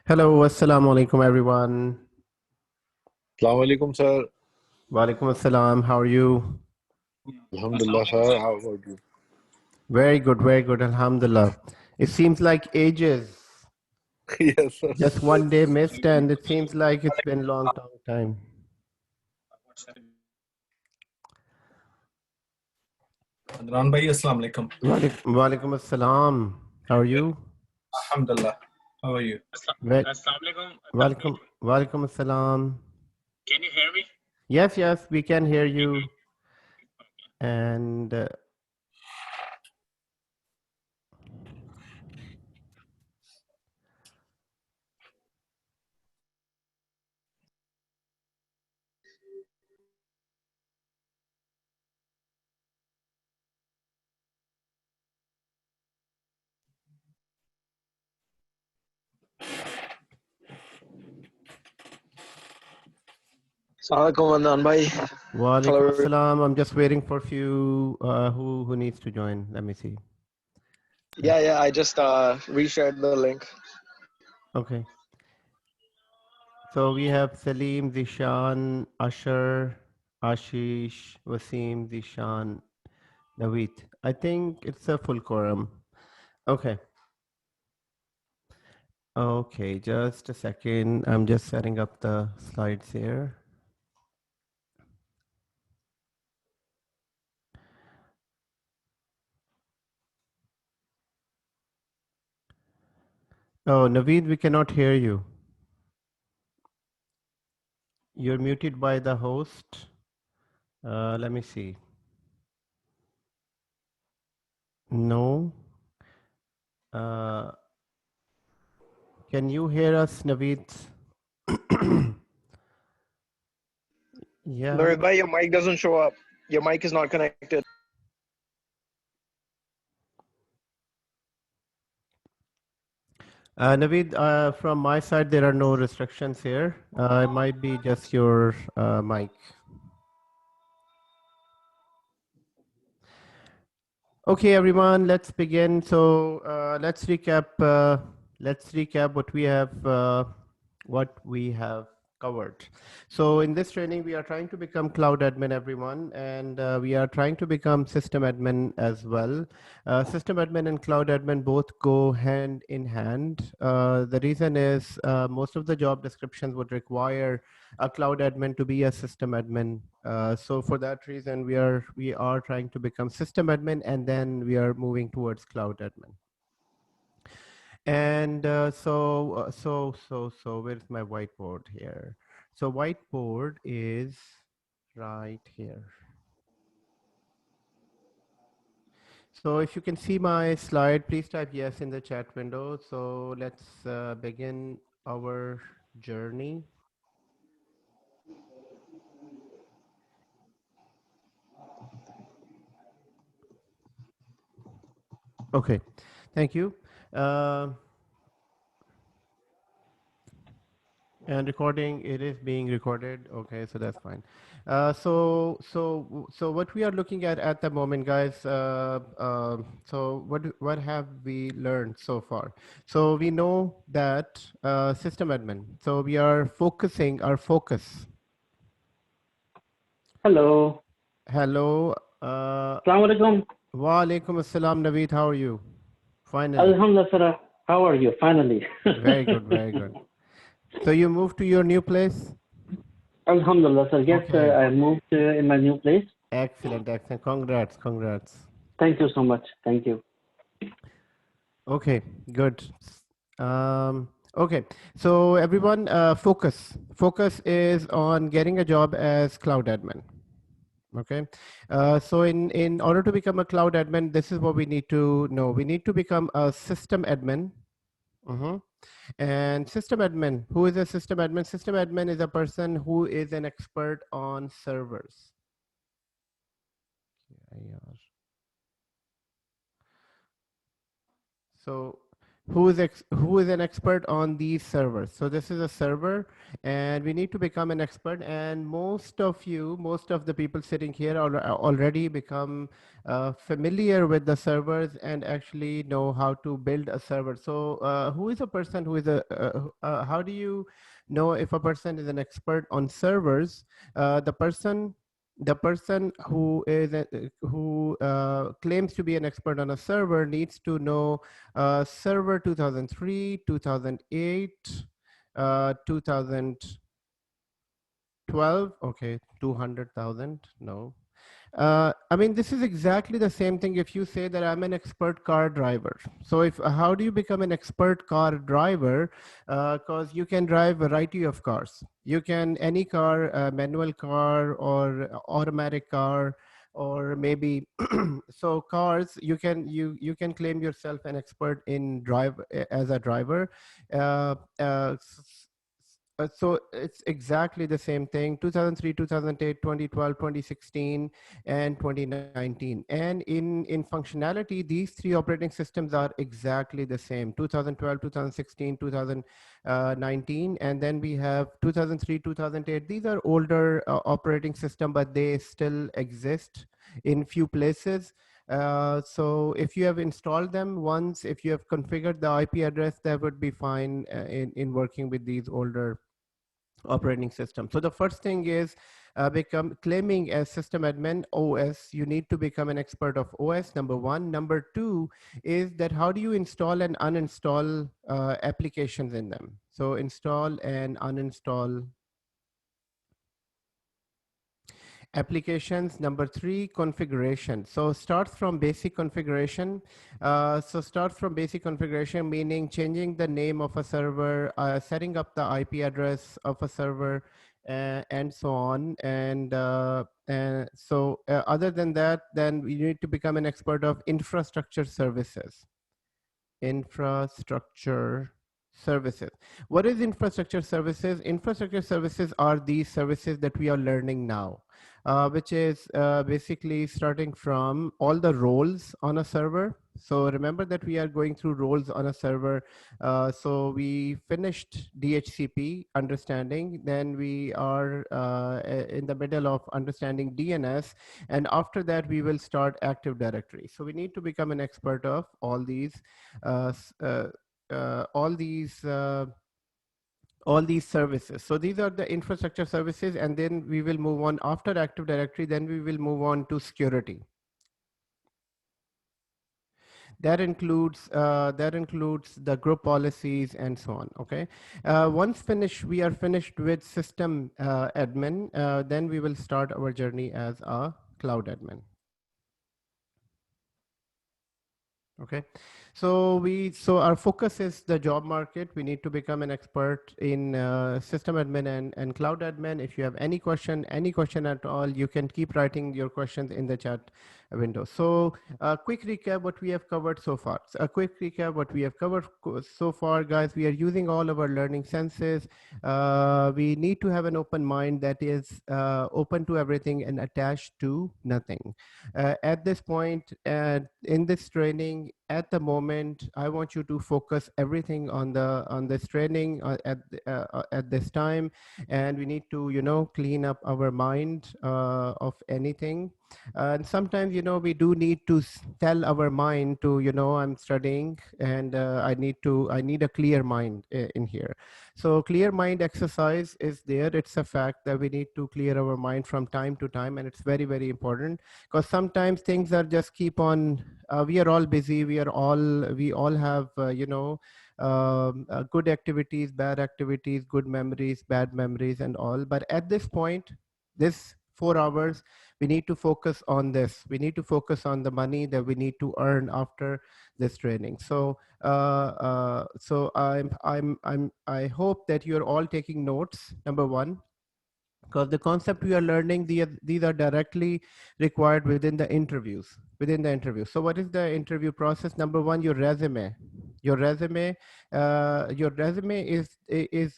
Hello, assalamu alaikum everyone. Assalamu alaikum, sir. Walaikum assalam. How are you? Alhamdulillah, sir. How about you? Very good, alhamdulillah. It seems like ages. Yes, sir. Just one day missed and it seems like it's been long time. Adnan bhai, assalamu alaikum. Walaikum assalam. How are you? Alhamdulillah. How are you? Assalamualaikum. Walaikum assalam. Can you hear me? Yes, we can hear you. And Assalamualaikum Adnan bhai. Walaikum Hello. assalam. I'm just waiting for a few who needs to join. Let me see. Yeah, I just reshared the link. Okay. So we have Salim, Zishan, Asher, Ashish, Wasim, Zishan, Naveed. I think it's a full quorum. Okay. Okay, just a second. I'm just setting up the slides here. Oh, Naveed, we cannot hear you. You're muted by the host. Let me see. No. Can you hear us, Naveed? Yeah. Naveed bhai, your mic doesn't show up. Your mic is not connected. Naveed, from my side, there are no restrictions here. It might be just your mic. Okay, everyone, let's begin. So let's recap. Let's recap what we have covered. So in this training, we are trying to become cloud admin, everyone, and we are trying to become system admin as well. System admin and cloud admin both go hand in hand. The reason is most of the job descriptions would require a cloud admin to be a system admin. So for that reason, we are trying to become system admin, and then we are moving towards cloud admin. And so where's my whiteboard here? So whiteboard is right here. So if you can see my slide, please type yes in the chat window. So let's begin our journey. Okay, thank you. And recording, it is being recorded. Okay, so that's fine. So what we are looking at the moment, guys. So what have we learned so far? So we know that system admin. So we are focusing our focus. Hello. Hello. Assalamu alaikum. Wa alaikum assalam, Naveed. How are you? Finally. Alhamdulillah, sir. How are you? Finally. Very good, very good. So you moved to your new place? Alhamdulillah, sir. Yes, Okay. I moved in my new place. Excellent, excellent. Congrats. Thank you so much. Thank you. Okay, good. Okay, so everyone, focus. Focus is on getting a job as cloud admin. Okay, so in order to become a cloud admin, this is what we need to know. We need to become a system admin. And system admin, who is a system admin? System admin is a person who is an expert on servers. So who is an expert on these servers. So this is a server, and we need to become an expert. And most of the people sitting here already become familiar with the servers and actually know how to build a server. So who is a person who is how do you know if a person is an expert on servers? The person who is who claims to be an expert on a server needs to know server 2003, 2008, 2012. Okay, 200,000. No. I mean, this is exactly the same thing if you say that I'm an expert car driver. So if how do you become an expert car driver? Because you can drive a variety of cars. You can any car, manual car or automatic car, or maybe so cars. You can claim yourself an expert in drive as a driver. Uh, uh, so it's exactly the same thing: 2003, 2008, 2012, 2016, and 2019. And in functionality, these three operating systems are exactly the same: 2012, 2016, 2019. And then we have 2003, 2008. These are older operating system, but they still exist in few places. So if you have installed them once, if you have configured the IP address, that would be fine in working with these older operating system. So the first thing is become claiming as system admin OS. You need to become an expert of OS, number one. Number two is that how do you install and uninstall applications in them? So install and uninstall applications. Number three, configuration. So start from basic configuration. Start from basic configuration, meaning changing the name of a server, setting up the IP address of a server, and so on. And other than that, then you need to become an expert of infrastructure services. Infrastructure services. What is infrastructure services? Infrastructure services are these services that we are learning now, which is basically starting from all the roles on a server. So remember that we are going through roles on a server. So we finished DHCP understanding, then we are in the middle of understanding DNS, and after that we will start Active Directory. So we need to become an expert of all these uh, s- uh, all these services. So these are the infrastructure services, and then we will move on after Active Directory. Then we will move on to security. That includes the group policies and so on. Okay. Once we are finished with system admin. Then we will start our journey as a cloud admin. Okay, so our focus is the job market. We need to become an expert in system admin and cloud admin. If you have any question at all, you can keep writing your questions in the chat window. So a quick recap what we have covered so far. So far, guys. We are using all of our learning senses. We need to have an open mind that is open to everything and attached to nothing. At this point, in this training, at the moment, I want you to focus everything on this training at this time, and we need to clean up our mind of anything. And sometimes we do need to tell our mind to I'm studying, and I need a clear mind in here. So clear mind exercise is there. It's a fact that we need to clear our mind from time to time, and it's very, very important, because sometimes things are just keep on. We are all busy. We all have good activities, bad activities, good memories, bad memories, and all. But at this point, this 4 hours, we need to focus on this. We need to focus on the money that we need to earn after this training. So I hope that you're all taking notes, number one, because the concept we are learning, these are directly required within the interviews. So what is the interview process? Number one, your resume. Your resume is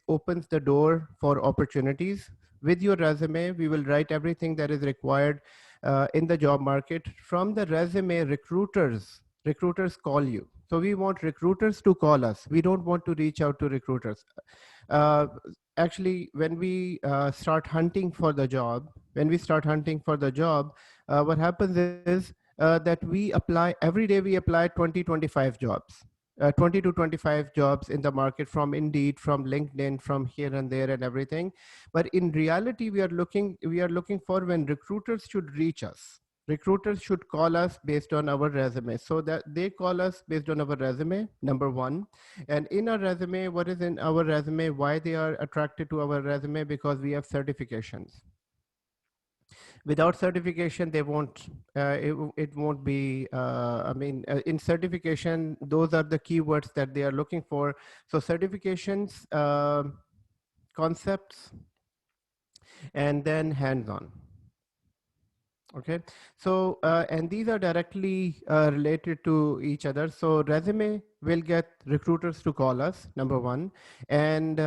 opens the door for opportunities. With your resume, we will write everything that is required in the job market. From the resume, recruiters call you. So we want recruiters to call us. We don't want to reach out to recruiters. Uh, Actually, when we start hunting for the job, what happens is that we apply every day. We apply 20, 25 jobs. 20 to 25 jobs in the market, from Indeed, from LinkedIn, from here and there and everything. But in reality, we are looking for when recruiters should reach us. Recruiters should call us based on our resume, so that they call us based on our resume, number one. And in our resume, what is in our resume, why they are attracted to our resume? Because we have certifications. Without certification, they won't, it won't be, in certification, those are the keywords that they are looking for. So certifications, concepts, and then hands-on. Okay, so and these are directly related to each other. So resume will get recruiters to call us, number one. And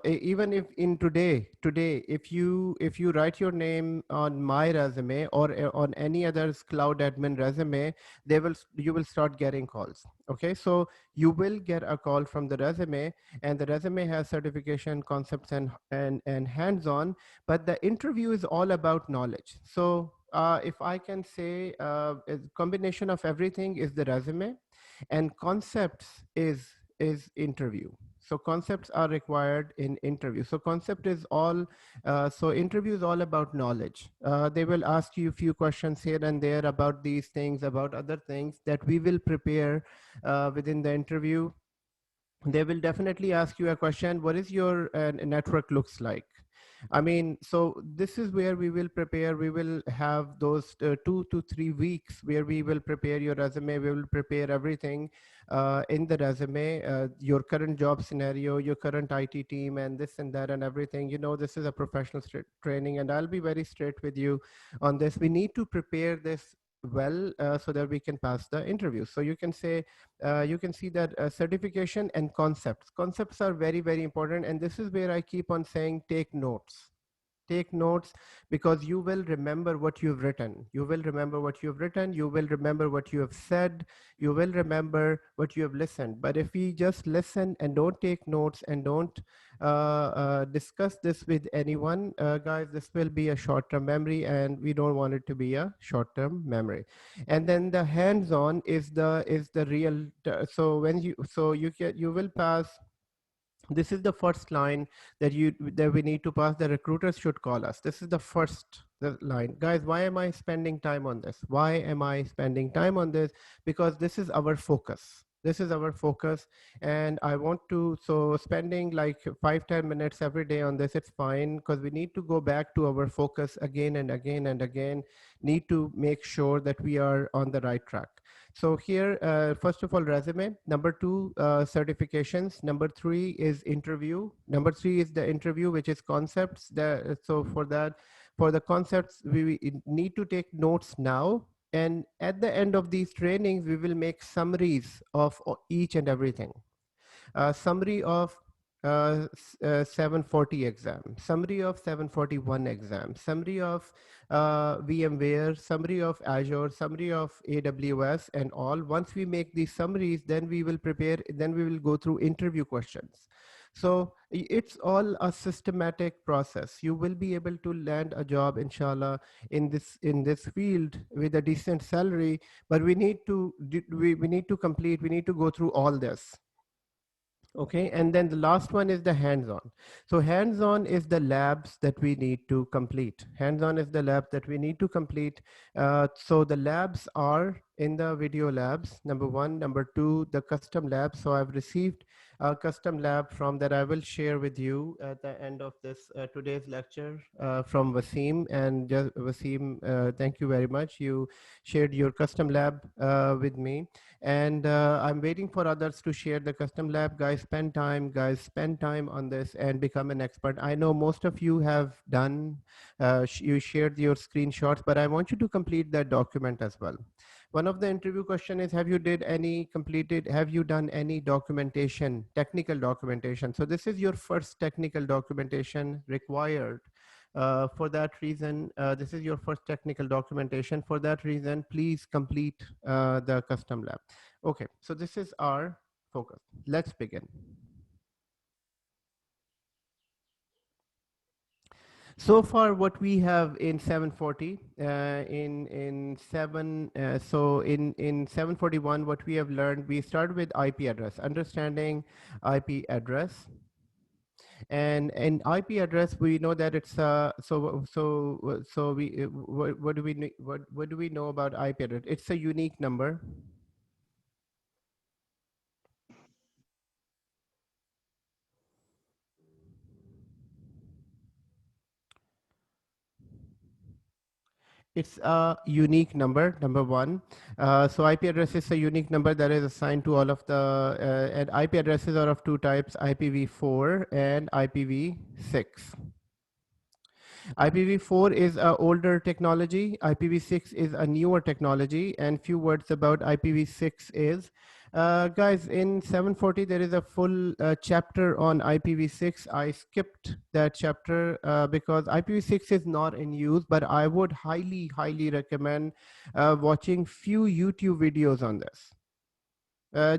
even if in today, if you write your name on my resume, or on any other's cloud admin resume, you will start getting calls. Okay, so you will get a call from the resume, and the resume has certification, concepts, and hands-on. But the interview is all about knowledge. So if I can say, a combination of everything is the resume, and concepts is interview. So concepts are required in interview. So concept is all, so interview is all about knowledge. They will ask you a few questions here and there about these things, about other things that we will prepare within the interview. They will definitely ask you a question: what is your network looks like? I mean, so this is where we will prepare. We will have those 2 to 3 weeks where we will prepare your resume. We will prepare everything in the resume, your current job scenario, your current IT team, and this and that and everything. You know, this is a professional training, and I'll be very straight with you on this. We need to prepare this well, so that we can pass the interview. So you can say, you can see that certification and concepts are very, very important. And this is where I keep on saying, take notes. Take notes, because you will remember what you've written. You will remember what you've written. You will remember what you have said. You will remember what you have listened. But if we just listen and don't take notes and don't discuss this with anyone, guys, this will be a short-term memory, and we don't want it to be a short-term memory. And then the hands-on is the real. So when you will pass. This is the first line that we need to pass. The recruiters should call us. This is the first line. Guys, why am I spending time on this? Why am I spending time on this? Because this is our focus. This is our focus. And I want to, so spending like 5-10 minutes every day on this, it's fine, because we need to go back to our focus again and again and again. Need to make sure that we are on the right track. So here, first of all, resume. Number two, certifications. Number three is interview. Number three is the interview, which is concepts. So for that, for the concepts, we need to take notes now. And at the end of these trainings, we will make summaries of each and everything. Summary of 740 exam, summary of 741 exam, summary of VMware, summary of Azure, summary of AWS, and all. Once we make these summaries, then we will prepare, then we will go through interview questions. So it's all a systematic process. You will be able to land a job, inshallah, in this field with a decent salary, but we need to complete, we need to go through all this. Okay, and then the last one is the hands-on. So hands-on is the labs that we need to complete. Hands-on is the lab that we need to complete. So the labs are in the video labs, number one. Number two, the custom lab. So I've received a custom lab from that I will share with you at the end of this today's lecture from Wasim. And Wasim, thank you very much. You shared your custom lab with me. And I'm waiting for others to share the custom lab. Guys, spend time on this and become an expert. I know most of you have done, you shared your screenshots, but I want you to complete that document as well. One of the interview question is, have you done any documentation, technical documentation? So this is your first technical documentation required For that reason, this is your first technical documentation. For that reason, please complete the custom lab. Okay, so this is our focus. Let's begin. So far, what we have in 740, in 741, what we have learned, we start with IP address, understanding IP address. And in IP address, we know that it's what do we what do we know about IP address? It's a unique number. It's a unique number, number one. So IP address is a unique number that is assigned to all of the, and IP addresses are of two types, IPv4 and IPv6. IPv4 is an older technology. IPv6 is a newer technology. And few words about IPv6 is, guys, in 740, there is a full chapter on IPv6. I skipped that chapter because IPv6 is not in use, but I would highly, highly recommend watching few YouTube videos on this.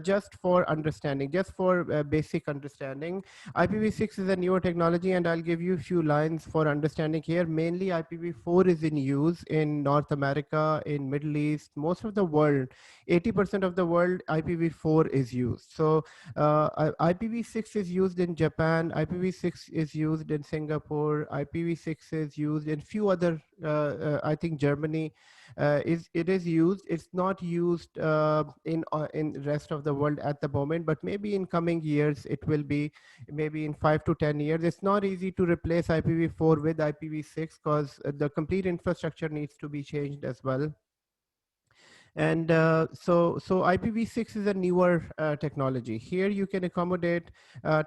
Just for understanding, just for basic understanding. IPv6 is a newer technology, and I'll give you a few lines for understanding here. Mainly IPv4 is in use in North America, in Middle East, most of the world, 80% of the world, IPv4 is used. So IPv6 is used in Japan, IPv6 is used in Singapore, IPv6 is used in few other, I think Germany, it is used. It's not used in rest of the world at the moment, but maybe in coming years it will be. Maybe in 5 to 10 years. It's not easy to replace IPv4 with IPv6 because the complete infrastructure needs to be changed as well. And so IPv6 is a newer technology. Here you can accommodate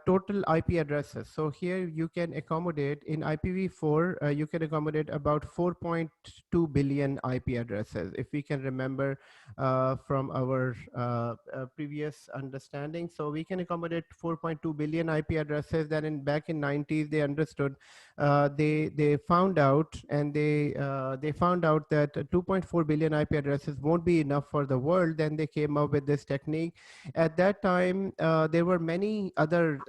total IP addresses. So here you can accommodate in IPv4, you can accommodate about 4.2 billion IP addresses. If we can remember from our previous understanding. So we can accommodate 4.2 billion IP addresses. Then back in 90s, they understood, they found out, and they found out that 2.4 billion IP addresses won't be enough for the world. Then they came up with this technique. At that time, there were many other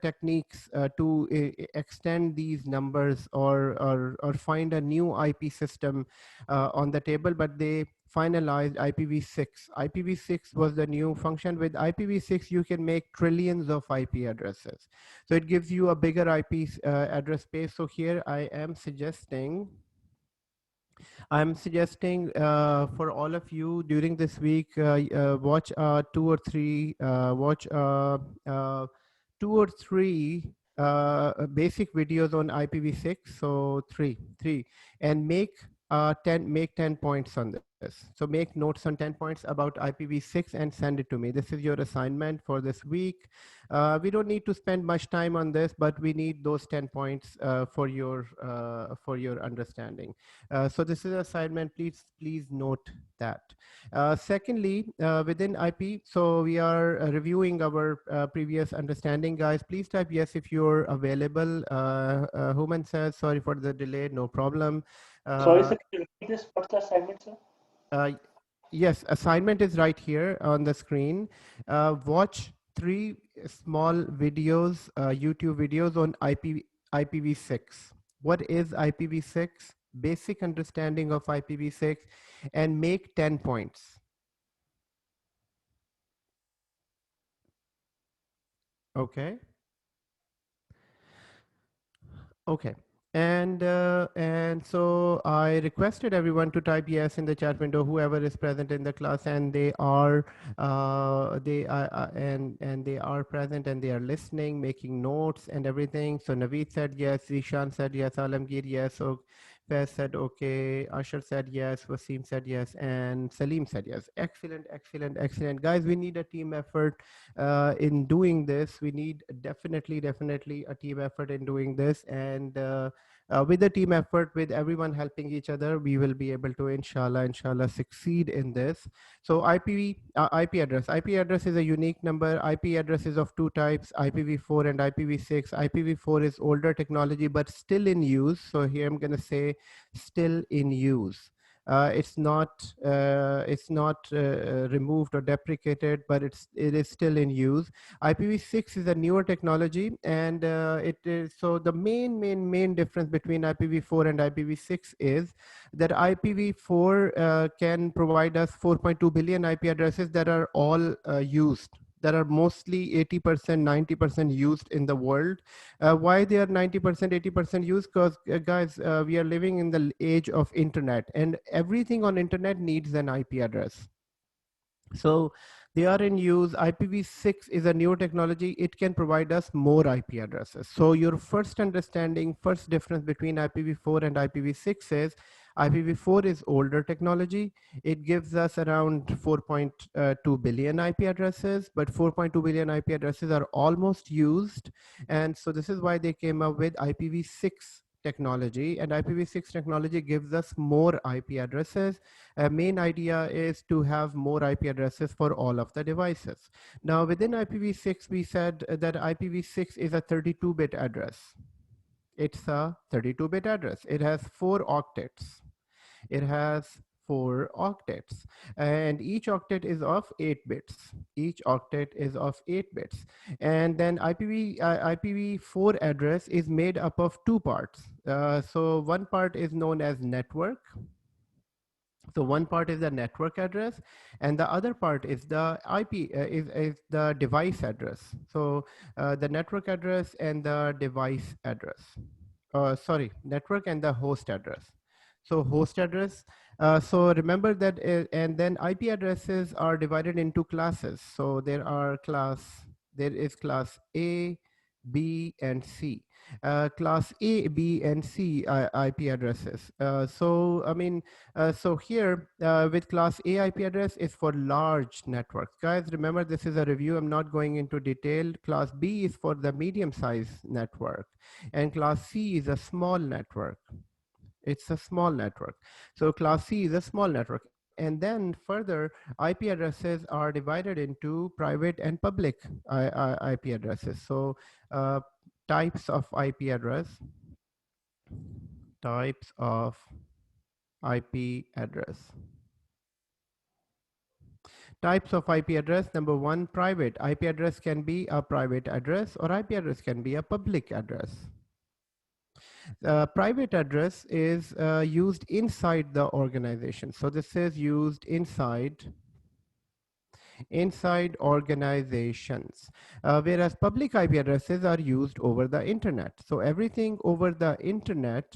techniques to extend these numbers or find a new IP system on the table, but they finalized IPv6. IPv6 was the new function. With IPv6, you can make trillions of IP addresses. So it gives you a bigger IP address space. So here I'm suggesting for all of you during this week, watch two or three basic videos on IPv6. So three, and make 10 points on this. So make notes on 10 points about IPv6 and send it to me. This is your assignment for this week. We don't need to spend much time on this, but we need those 10 points for your understanding. So this is assignment. Please note that. Secondly, within IP, so we are reviewing our previous understanding. Guys, please type yes if you're available. Human says sorry for the delay. No problem. Sorry, sir, can you repeat this? What's the assignment, sir? Yes, assignment is right here on the screen. Watch 3 small videos, YouTube videos on IPv6. What is IPv6? Basic understanding of IPv6, and make 10 points. Okay. Okay. And so I requested everyone to type yes in the chat window, whoever is present in the class, and they are and they are present, and they are listening, making notes and everything. So Naveed said yes, Zishan said yes, Alamgir yes, so Faiz said okay, Asher said yes, Wasim said yes, and Salim said yes. Excellent, excellent, excellent. Guys, we need a team effort in doing this. We need definitely a team effort in doing this. And with the team effort, with everyone helping each other, we will be able to, inshallah, succeed in this. So IP address. IP address is a unique number. IP address is of two types, IPv4 and IPv6. IPv4 is older technology, but still in use. So here I'm going to say still in use. It's not removed or deprecated, but it is still in use. IPv6 is a newer technology, and it is so the main difference between IPv4 and IPv6 is that IPv4 can provide us 4.2 billion IP addresses that are all used, that are mostly 80%, 90% used in the world. Why they are 90%, 80% used? Because guys, we are living in the age of internet, and everything on internet needs an IP address. So they are in use. IPv6 is a newer technology. It can provide us more IP addresses. So your first difference between IPv4 and IPv6 is IPv4 is older technology. It gives us around 4.2 billion IP addresses, but 4.2 billion IP addresses are almost used. And so this is why they came up with IPv6 technology, and IPv6 technology gives us more IP addresses. Main idea is to have more IP addresses for all of the devices. Now within IPv6, we said that IPv6 is a 32-bit address. It's a 32-bit address. It has 4 octets. It has 4 octets, and each octet is of 8 bits. Each octet is of 8 bits. And then IPv4 address is made up of 2 parts. So one part is known as network. So one part is the network address, and the other part is the is the device address. So the network address and the device address. Sorry, network and the host address. So host address. So remember that, and then IP addresses are divided into classes. So there is class A, B, and C. Class A, B, and C IP addresses. So here with class A IP address is for large networks. Guys, remember this is a review. I'm not going into detail. Class B is for the medium-sized network, and class C is a small network. It's a small network. So class C is a small network. And then further, IP addresses are divided into private and public IP addresses. So types of IP address. Types of IP address. Types of IP address. Number 1, private. IP address can be a private address, or IP address can be a public address. Private address is used inside the organization. So this is used inside organizations, whereas public IP addresses are used over the internet. So everything over the internet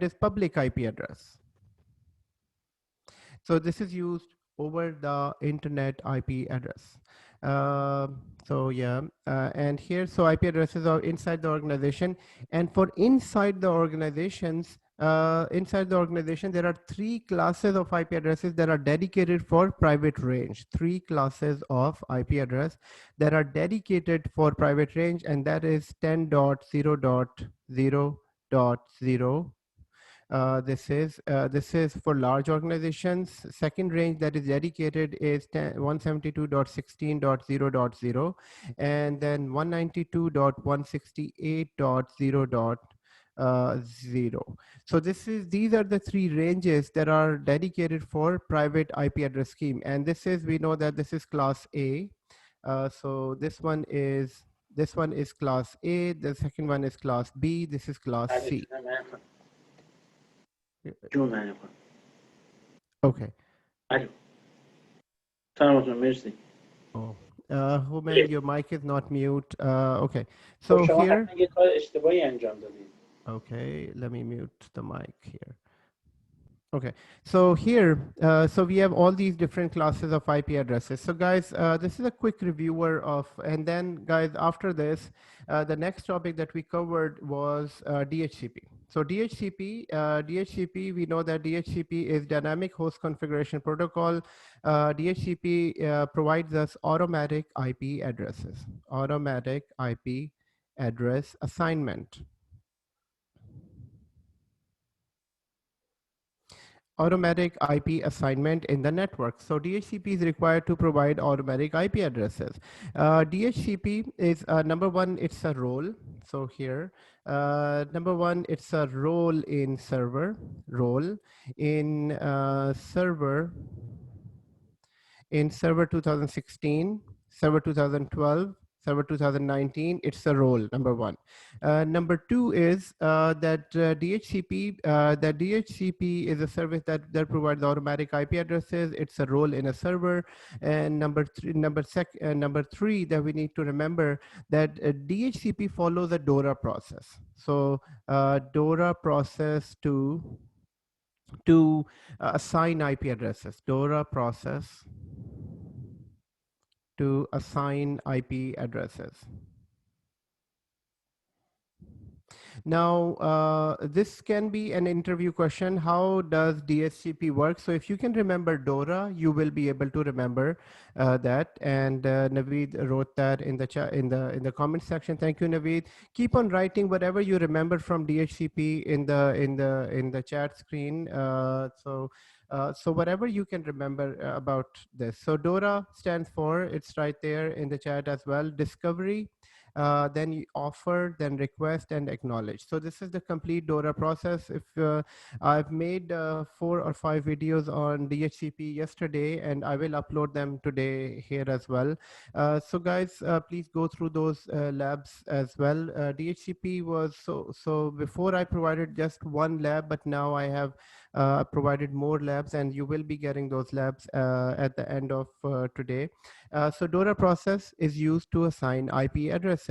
is public IP address. So this is used over the internet IP address. And here, so IP addresses are inside the organization, and for inside the organization, there are 3 classes of IP addresses that are dedicated for private range. 3 classes of IP address that are dedicated for private range, and that is 10.0.0.0. This is for large organizations. Second range that is dedicated is 172.16.0.0, and then 192.168.0.0. So these are the 3 ranges that are dedicated for private IP address scheme, and we know that this is class A. So this one is class A. The second one is class B. This is class C. Okay. Oh, Human, your mic is not mute. Okay. So here. Okay, let me mute the mic here. Okay, so here, so we have all these different classes of IP addresses. So guys, this is a quick reviewer of, and then guys, after this, the next topic that we covered was DHCP. So DHCP, we know that DHCP is Dynamic Host Configuration Protocol. DHCP provides us automatic IP addresses. Automatic IP address assignment. Automatic IP assignment in the network. So DHCP is required to provide automatic IP addresses. DHCP is number one, it's a role. So here, number one, it's a role in server, role in server 2016, server 2012, server 2019. It's a role, number one. Number two is that DHCP is a service that provides automatic IP addresses. It's a role in a server. And number three that we need to remember that DHCP follows a DORA process. So DORA process to assign IP addresses. DORA process to assign IP addresses. Now, this can be an interview question. How does DHCP work? So if you can remember DORA, you will be able to remember that. And Naveed wrote that in the chat, in the comment section. Thank you, Naveed. Keep on writing whatever you remember from DHCP in the chat screen. So whatever you can remember about this. So DORA stands for, it's right there in the chat as well, discovery, then you offer, then request and acknowledge. So this is the complete DORA process. If I've made 4 or 5 videos on DHCP yesterday, and I will upload them today here as well. So guys, please go through those labs as well. DHCP was so before I provided just one lab, but now I have provided more labs, and you will be getting those labs at the end of today. So DORA process is used to assign IP addresses.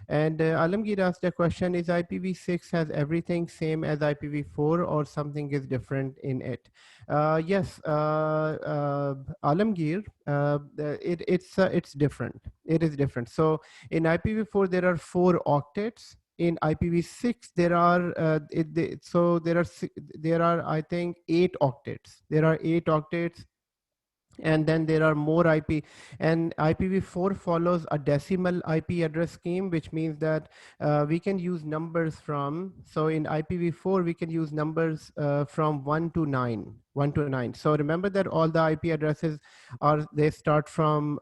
And Alamgir asked a question, is IPv6 has everything same as IPv4 or something is different in it? Yes, Alamgir, it's different. It is different. So in IPv4, there are 4 octets. In IPv6, there are there are I think 8 octets. There are 8 octets. And then there are more IP, and IPv4 follows a decimal IP address scheme, which means that we can use numbers from, so in IPv4 we can use numbers from 1 to 9. So remember that all the IP addresses they start from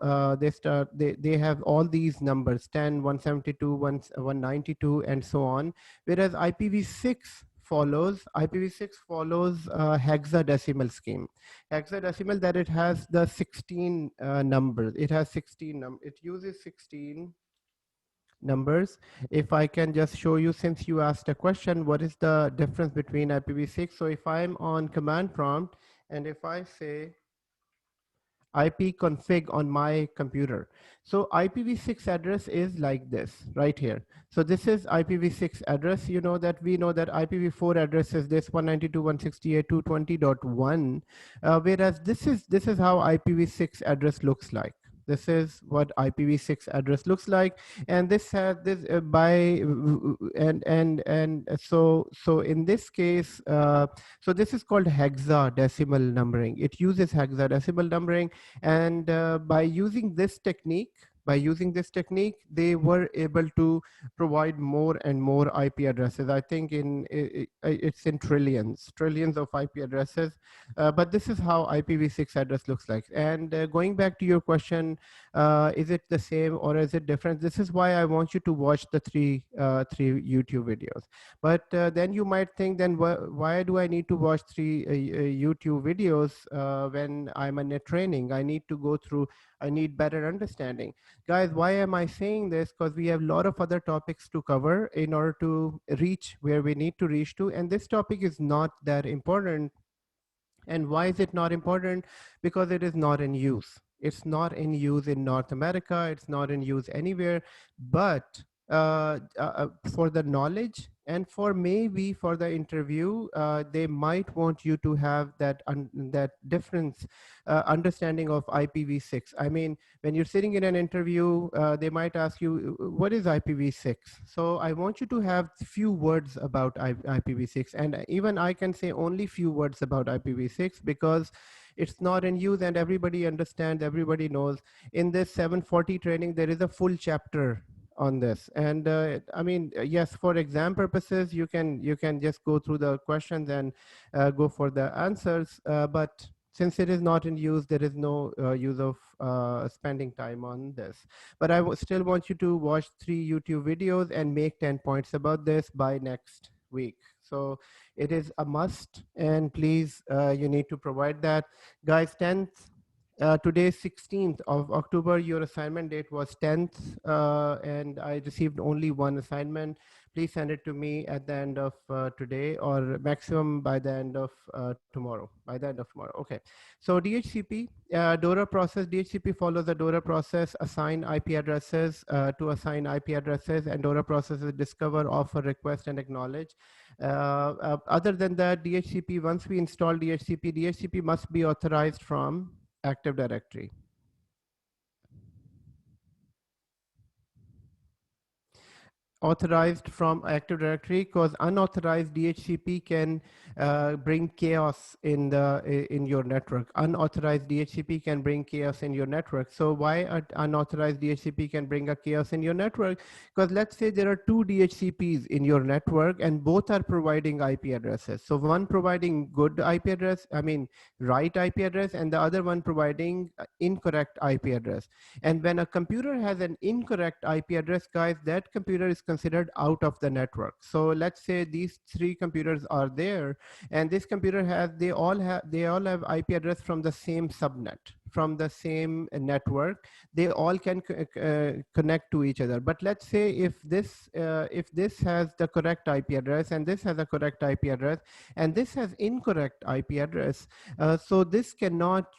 they have all these numbers 10, 172, 192 and so on, whereas IPv6 follows hexadecimal scheme. Hexadecimal, that it has the 16 numbers. It has 16 it uses 16 numbers. If I can just show you, since you asked a question, what is the difference between IPv6? So if I'm on command prompt and if I say ipconfig on my computer, so IPv6 address is like this right here. So this is IPv6 address. You know that we know that IPv4 address is this 192.168.220.1, whereas this is how IPv6 address looks like. This is what IPv6 address looks like, and this has this so in this case, so this is called hexadecimal numbering. It uses hexadecimal numbering, and by using this technique, they were able to provide more and more IP addresses. I think it's in trillions of IP addresses. But this is how IPv6 address looks like. And going back to your question, is it the same or is it different? This is why I want you to watch the three YouTube videos. But then you might think, then why do I need to watch 3 YouTube videos when I'm in a training? I need better understanding. Guys, why am I saying this? Because we have a lot of other topics to cover in order to reach where we need to reach to. And this topic is not that important. And why is it not important? Because it is not in use. It's not in use in North America. It's not in use anywhere. But for the knowledge and for maybe for the interview, they might want you to have that difference understanding of IPv6. I mean, when you're sitting in an interview, they might ask you, what is IPv6? So I want you to have few words about IPv6, and even I can say only few words about IPv6 because it's not in use and everybody understands, everybody knows. In this 740 training, there is a full chapter on this. And I mean, yes, for exam purposes, you can just go through the questions and go for the answers. But since it is not in use, there is no use of spending time on this. But I still want you to watch 3 YouTube videos and make 10 points about this by next week. So it is a must, and please, you need to provide that. Guys, 10th, today 16th of October, your assignment date was 10th, and I received only one assignment. Please send it to me at the end of today, or maximum by the end of tomorrow, Okay. So DHCP, DORA process, DHCP follows the DORA process, assign IP addresses to assign IP addresses, and DORA process is discover, offer, request, and acknowledge. Other than that, DHCP, once we install DHCP must be authorized from Active Directory. Authorized from Active Directory, because unauthorized DHCP can bring chaos in your network. Unauthorized DHCP can bring chaos in your network. So why unauthorized DHCP can bring a chaos in your network? Because let's say there are 2 DHCPs in your network and both are providing IP addresses. So one providing good IP address, I mean right IP address, and the other one providing incorrect IP address. And when a computer has an incorrect IP address, guys, that computer is considered out of the network. So let's say these 3 computers are there, and this computer has, they all have IP address from the same subnet, from the same network. They all can connect to each other. But let's say if this has the correct IP address, and this has a correct IP address, and this has incorrect IP address, so this cannot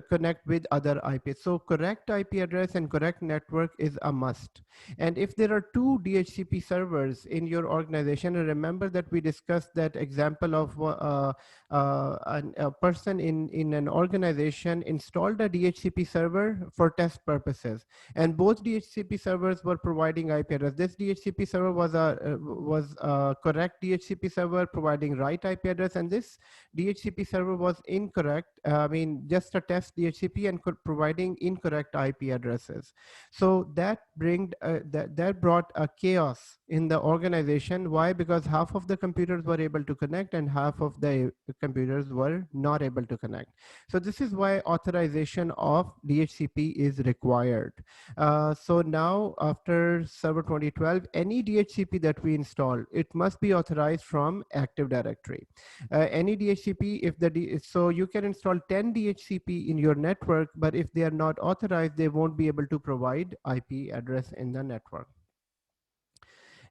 connect with other IP. So correct IP address and correct network is a must. And if there are 2 DHCP servers in your organization, and remember that we discussed that example of a person in an organization installed a DHCP server for test purposes, and both DHCP servers were providing IP address. This DHCP server was a correct DHCP server providing right IP address, and this DHCP server was incorrect. I mean, just a test DHCP and providing incorrect IP addresses. So that brought a chaos in the organization. Why? Because half of the computers were able to connect and half of the computers were not able to connect. So this is why authorization of DHCP is required. So now after Server 2012, any DHCP that we install, it must be authorized from Active Directory. Any DHCP, so you can install 10 DHCP in your network, but if they are not authorized, they won't be able to provide IP address in the network.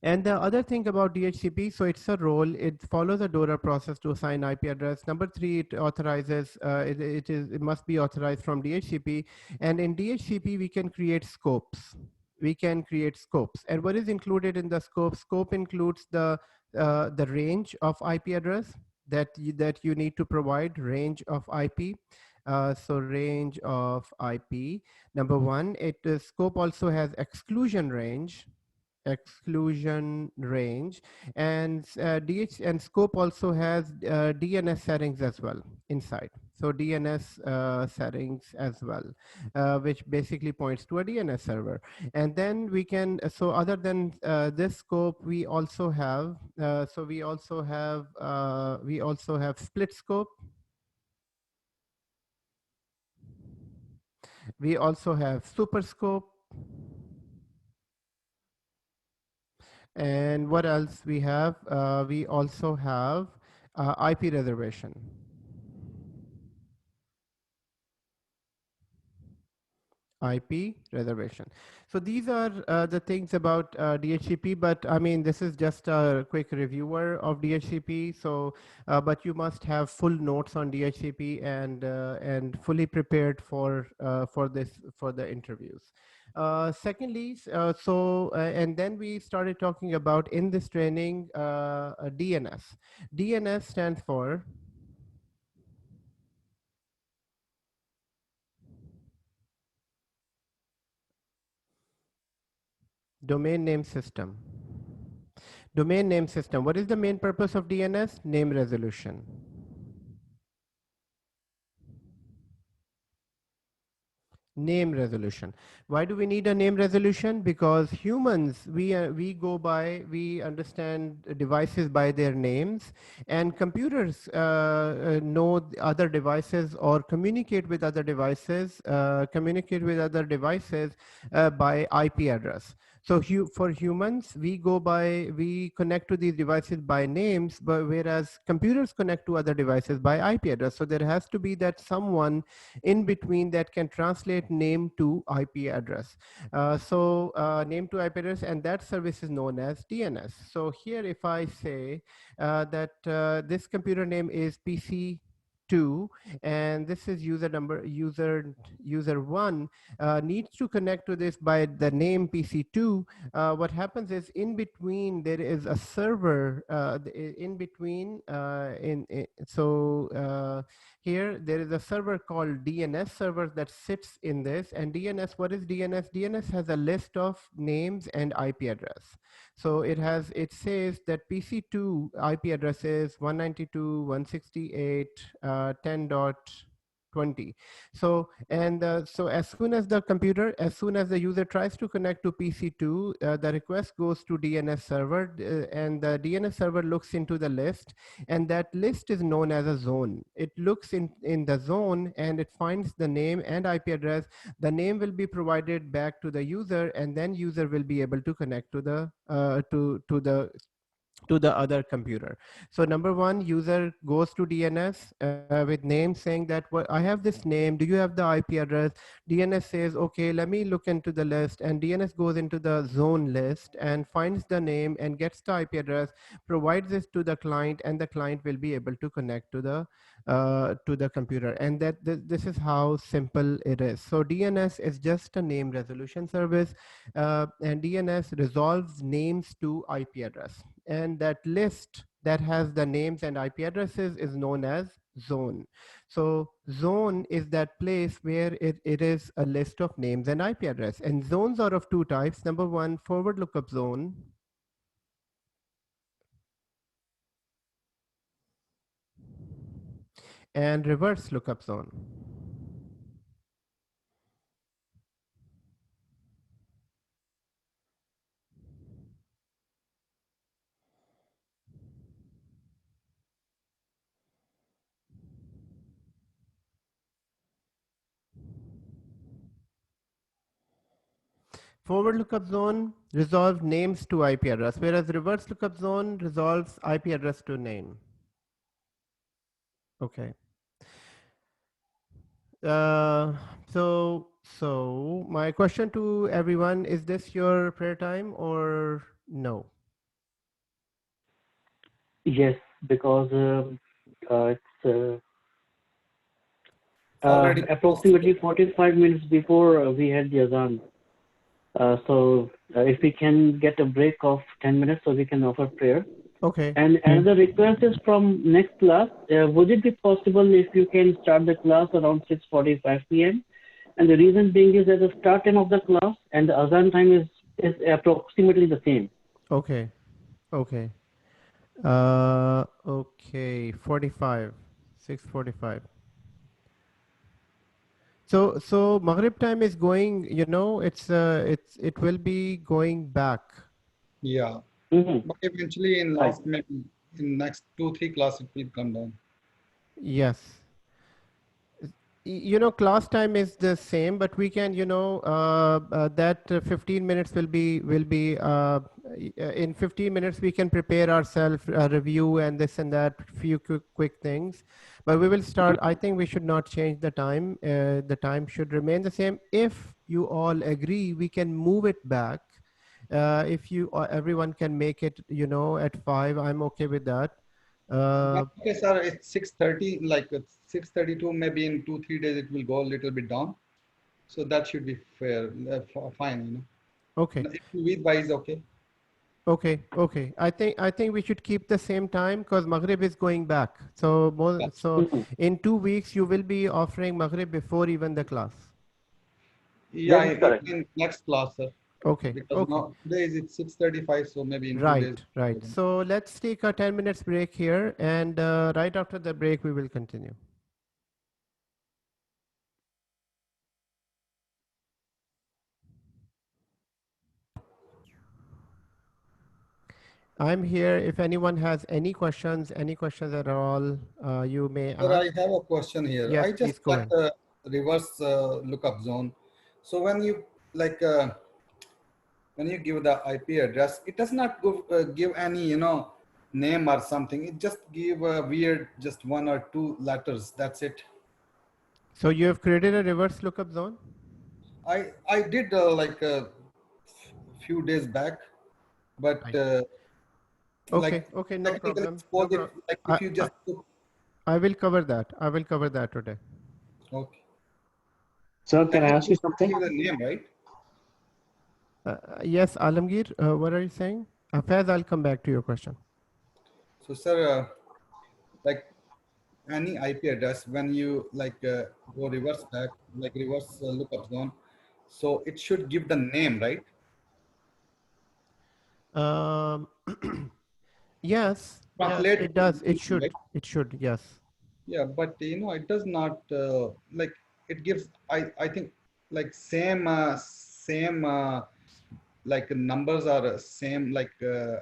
And the other thing about DHCP, so it's a role, it follows a DORA process to assign IP address. Number 3, it authorizes, it must be authorized from DHCP. And in DHCP, we can create scopes. And what is included in the scope? Scope includes the range of IP address that you need to provide, range of IP. So range of IP, number 1. Scope also has exclusion range, and and scope also has DNS settings as well inside. So DNS settings as well, which basically points to a DNS server. And then we can, so other than this scope, we also have split scope. We also have super scope. And what else we have? We also have IP reservation. IP reservation. So these are the things about DHCP, but I mean, this is just a quick reviewer of DHCP. So, but you must have full notes on DHCP and fully prepared for the interviews. Secondly, and then we started talking about in this training DNS. DNS stands for domain name system. Domain name system. What is the main purpose of DNS? Name resolution. Name resolution. Why do we need a name resolution? Because humans, we understand devices by their names, and computers know the other devices or communicate with other devices by IP address. So for humans, we connect to these devices by names, but whereas computers connect to other devices by IP address. So there has to be that someone in between that can translate name to IP address. Name to IP address, and that service is known as DNS. So here, if I say that this computer name is PC2, and this is user number, user one needs to connect to this by the name PC2. What happens is in between there is a server in between here there is a server called DNS server that sits in this. And DNS, what is DNS? DNS has a list of names and IP address. So it says that PC2 IP address is 192.168.10.20. So as soon as the user tries to connect to PC2, the request goes to DNS server, and the DNS server looks into the list, and that list is known as a zone. It looks in the zone and it finds the name and IP address. The name will be provided back to the user, and then user will be able to connect to the other computer. So number one, user goes to DNS with name saying that, well, I have this name, do you have the IP address? DNS says, okay, let me look into the list, and DNS goes into the zone list and finds the name and gets the IP address, provides this to the client, and the client will be able to connect to the computer. And this is how simple it is. So DNS is just a name resolution service, and DNS resolves names to IP address, and that list that has the names and IP addresses is known as zone. So zone is that place where it is a list of names and IP address. And zones are of two types. Number one, forward lookup zone. And reverse lookup zone. Forward lookup zone resolves names to IP address, whereas reverse lookup zone resolves IP address to name. Okay. So my question to everyone, is this your prayer time or no? Yes, because it's Already approximately 45 minutes before we had the azan. So if we can get a break of 10 minutes so we can offer prayer. Okay. And another request is from next class. Would it be possible if you can start the class around 6:45 p.m.? And the reason being is that the start time of the class and the azan time is approximately the same. Okay. Okay. Okay. 45. 6:45. So Maghrib time is going, it will be going back. Yeah, Mm-hmm. but eventually in Right. last maybe in next 2-3 classes it will come down. Yes. Class time is the same, but we can, that 15 minutes will be in 15 minutes we can prepare ourselves, review and this and that, few quick things. But we will start, I think we should not change the time. The time should remain the same. If you all agree, we can move it back. If everyone can make it, at 5, I'm okay with that. Okay, sir, it's 6:30, like it's 6:32. Maybe in 2-3 days it will go a little bit down, so that should be fair, fine. Okay. If week wise, okay. Okay. I think we should keep the same time because Maghrib is going back. So Mm-hmm. in 2 weeks you will be offering Maghrib before even the class. Yeah, That is correct. in next class, sir. Okay. Because Okay. now today is it's 6:35, so maybe in 2 days. Right. So let's take a 10 minutes break here, and right after the break we will continue. I'm here. If anyone has any questions at all, you may Sir, I ask. have a question here. Yes, I just please go got ahead. a reverse lookup zone. So like when you give the IP address, it does not give any name or something. It just give a weird just one or two letters. That's it. So you have created a reverse lookup zone? I did like a few days back, but Right. Okay, like okay, no technically problem. No suppose if problem. like if you just took, I will cover that. I will cover that today. okay, Sir, can I like ask you something? give the name, right? Yes, Alamgir, what are you saying? Faiz, I'll come back to your question. So sir, like any IP address when you like go reverse back, like reverse lookup zone, so it should give the name, right? Um, yes, yes, Translate it it to the does. It name, right? should. It should. Yes. Yeah, but it does not like it gives. I think like same like numbers are same like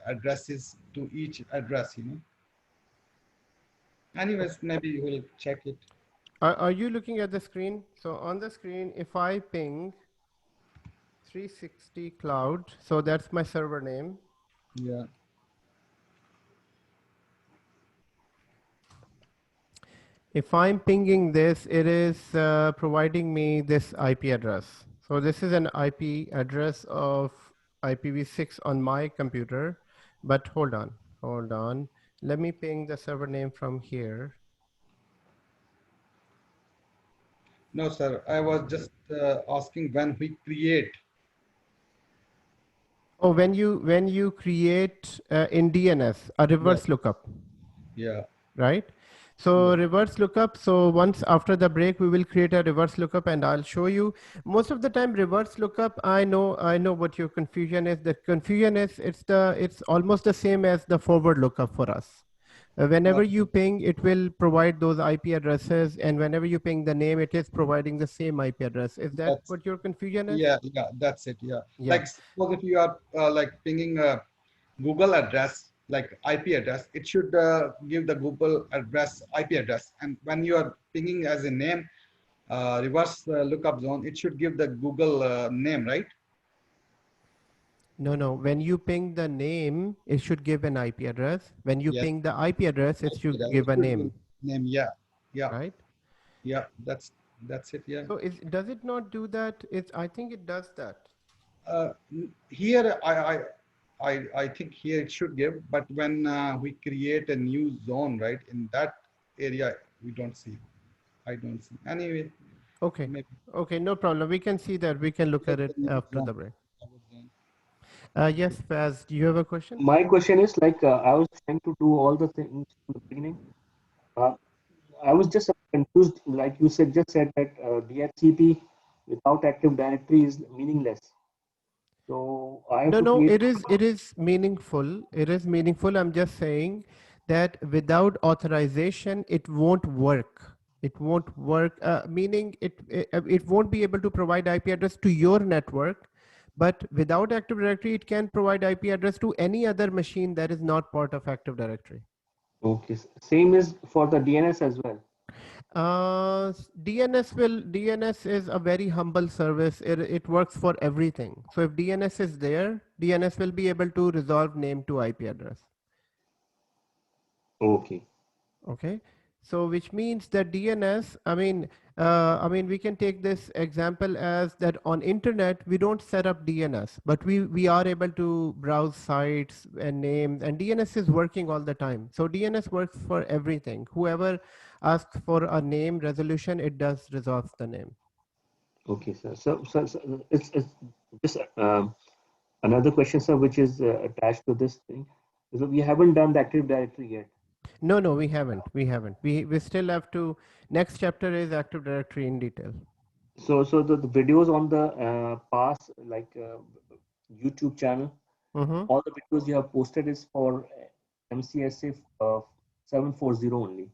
addresses to each address. Anyways, maybe we'll check it. Are you looking at the screen? So on the screen, if I ping 360 cloud, so that's my server name. Yeah. If I'm pinging this, it is providing me this IP address. So this is an IP address of IPv6 on my computer, but hold on. Let me ping the server name from here. No, sir. I was just asking when we create. Oh, when you create in DNS a Yeah. reverse lookup, Yeah. right? So Yeah. reverse lookup. So once after the break, we will create a reverse lookup, and I'll show you. Most of the time, reverse lookup. I know what your confusion is. The confusion is it's almost the same as the forward lookup for us. Whenever you ping, it will provide those IP addresses, and whenever you ping the name, it is providing the same IP address. Is that That's what your confusion is? yeah. That's it. Yeah. Yeah. Like suppose if you are like pinging a Google address, like IP address, it should give the Google address IP address, and when you are pinging as a name, reverse lookup zone, it should give the Google name, right? No. When you ping the name, it should give an IP address. When you Yes. ping the IP address, it should give a It should give name, name. Yeah. Yeah. right? Yeah. That's it. Yeah. So does it not do that? I think it does that. Here I think here it should give, but when we create a new zone, right, in that area we don't see. I don't see. Anyway, Okay. maybe Okay, no problem. We can see that. We can look at it the new after the zone. break. Yes, Faz, do you have a question? My question is like I was trying to do all the things in the beginning. Uh, I was just confused, like you said, just said that DHCP without Active Directory is meaningless. So I have to No, create. it is meaningful. It is meaningful. I'm just saying that without authorization, it won't work. It won't work, meaning it won't be able to provide IP address to your network, but without Active Directory, it can provide IP address to any other machine that is not part of Active Directory. Okay, same is for the DNS as well. DNS is a very humble service. It works for everything. So if DNS is there, DNS will be able to resolve name to IP address. Okay. Okay. So which means that DNS, we can take this example as that on internet, we don't set up DNS, but we are able to browse sites and names, and DNS is working all the time. So DNS works for everything. Whoever asks for a name resolution, it does resolve the name. Okay, sir. So it's just another question, sir, which is attached to this thing. So we haven't done the Active Directory yet. No, we haven't. We still have to. Next chapter is Active Directory in detail. So the videos on the past YouTube channel, all the videos you have posted is for MCSA 740 only.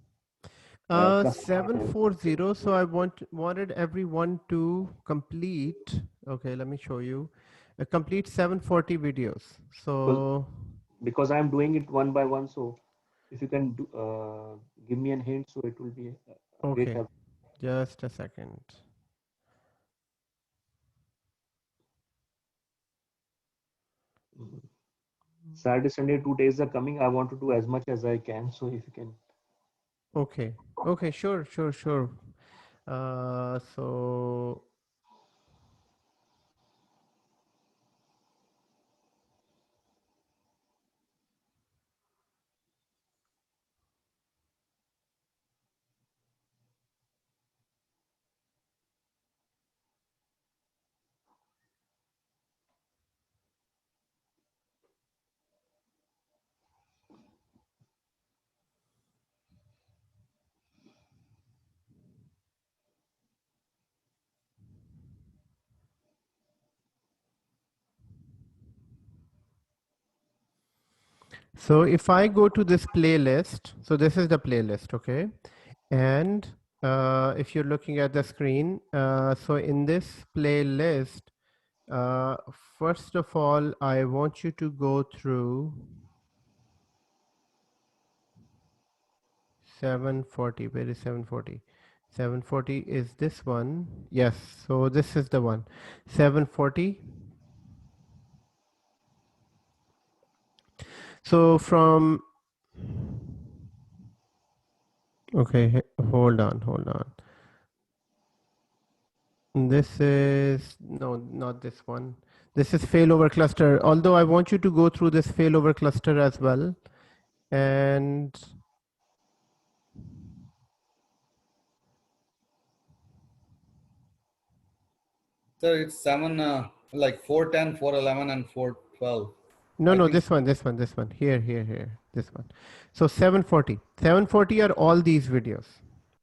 740. So I wanted everyone to complete. Okay, let me show you. Complete 740 videos. So because I'm doing it one by one. So if you can give me a hint, so it will be a great Okay, help. just a second. Saturday, Sunday, 2 days are coming. I want to do as much as I can. So if you can. Okay, okay, sure, sure, sure. So So if I go to this playlist, so this is the playlist, okay? And if you're looking at the screen, so in this playlist, first of all, I want you to go through 740. Where is 740? 740 is this one. Yes, so this is the one. 740. So from, okay, hold on, hold on. This is, no, not this one. This is failover cluster. Although I want you to go through this failover cluster as well. And So it's seven, like 410, 411, and 412. no, I no, think. this one, this one, this one. Here, here, here, this one. So 740. 740 are all these videos.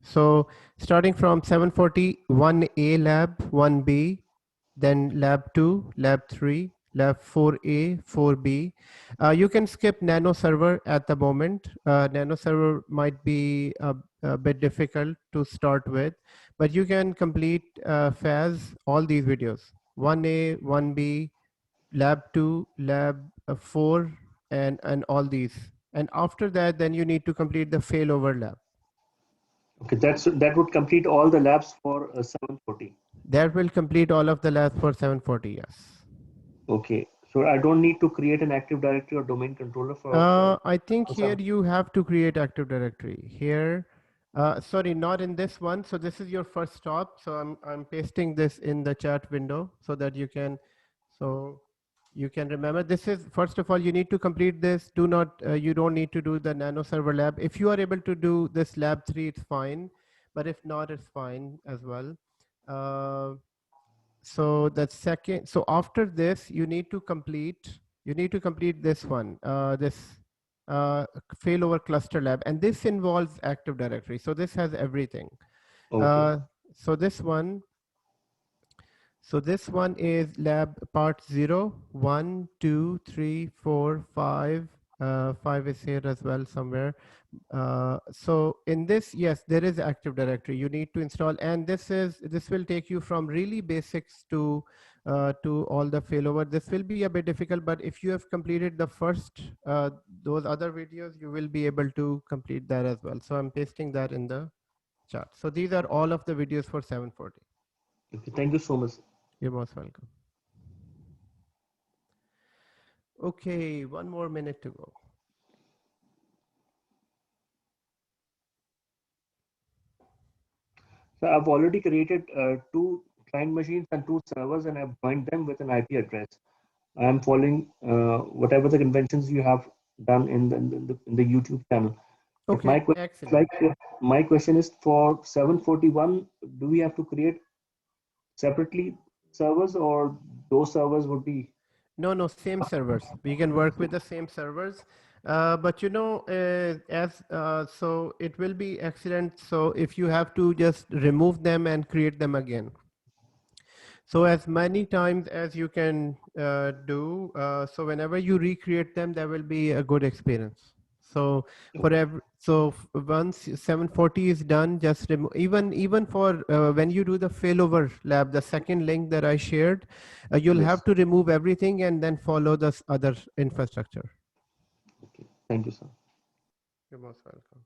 So starting from 740, 1A lab, 1B, then lab 2, lab 3, lab 4A, 4B. You can skip nano server at the moment. Nano server might be a bit difficult to start with, but you can complete FAS, all these videos, 1A, 1B, lab 2, lab 4, and all these. And after that, then you need to complete the failover lab. Okay, that would complete all the labs for 740. That will complete all of the labs for 740, yes. Okay, so I don't need to create an Active Directory or domain controller for. I think for here 740. you have to create Active Directory. Here, sorry, not in this one. So this is your first stop. So I'm pasting this in the chat window so that you can, so you can remember. This is, first of all, you need to complete this. Do not, you don't need to do the nano server lab. If you are able to do this lab 3, it's fine. But if not, it's fine as well. So the second, so after this, you need to complete this one, this failover cluster lab, and this involves Active Directory. So this has everything. Okay. So this one, is lab part 0, 1, 2, 3, 4, 5. 5 is here as well somewhere. So in this, yes, there is Active Directory you need to install, and this will take you from really basics to all the failover. This will be a bit difficult, but if you have completed the first those other videos, you will be able to complete that as well. So I'm pasting that in the chat. So these are all of the videos for 740. Okay, thank you so much. You're most welcome. Okay, 1 more minute to go. So I've already created 2 client machines and 2 servers, and I've joined them with an IP address. I am following whatever the conventions you have done in the YouTube channel. But Okay, excellent. My question is, for 741, do we have to create separately servers, or those servers would be? No, same servers. We can work with the same servers. But you know, so it will be excellent. So if you have to just remove them and create them again. So as many times as you can do. So whenever you recreate them, there will be a good experience. So once 740 is done, just remove, even for when you do the failover lab, the second link that I shared, you'll Yes. have to remove everything and then follow this other infrastructure. Thank you, sir. You're most welcome.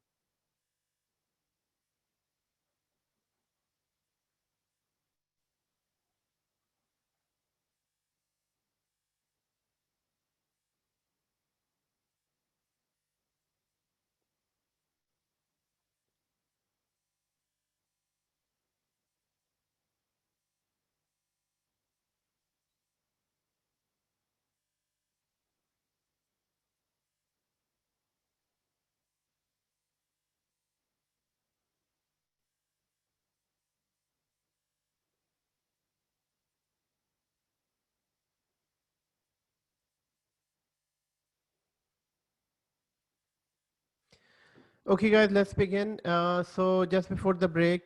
Okay, guys, let's begin. So just before the break,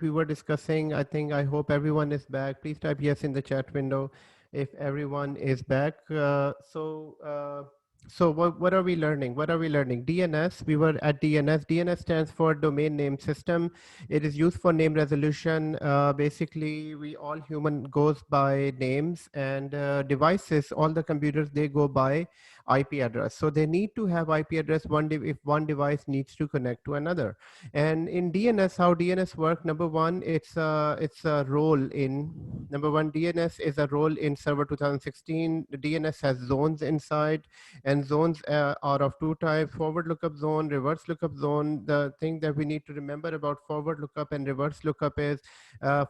we were discussing, I hope everyone is back. Please type yes in the chat window if everyone is back. So what are we learning? What are we learning? DNS, we were at DNS. DNS stands for Domain Name System. It is used for name resolution. Basically, we all human goes by names and devices, all the computers, they go by IP address. So they need to have IP address if one device needs to connect to another. And in DNS, how DNS work? Number one, it's a role in number one. DNS is a role in Server 2016. The DNS has zones inside, and zones are of two types: forward lookup zone, reverse lookup zone. The thing that we need to remember about forward lookup and reverse lookup is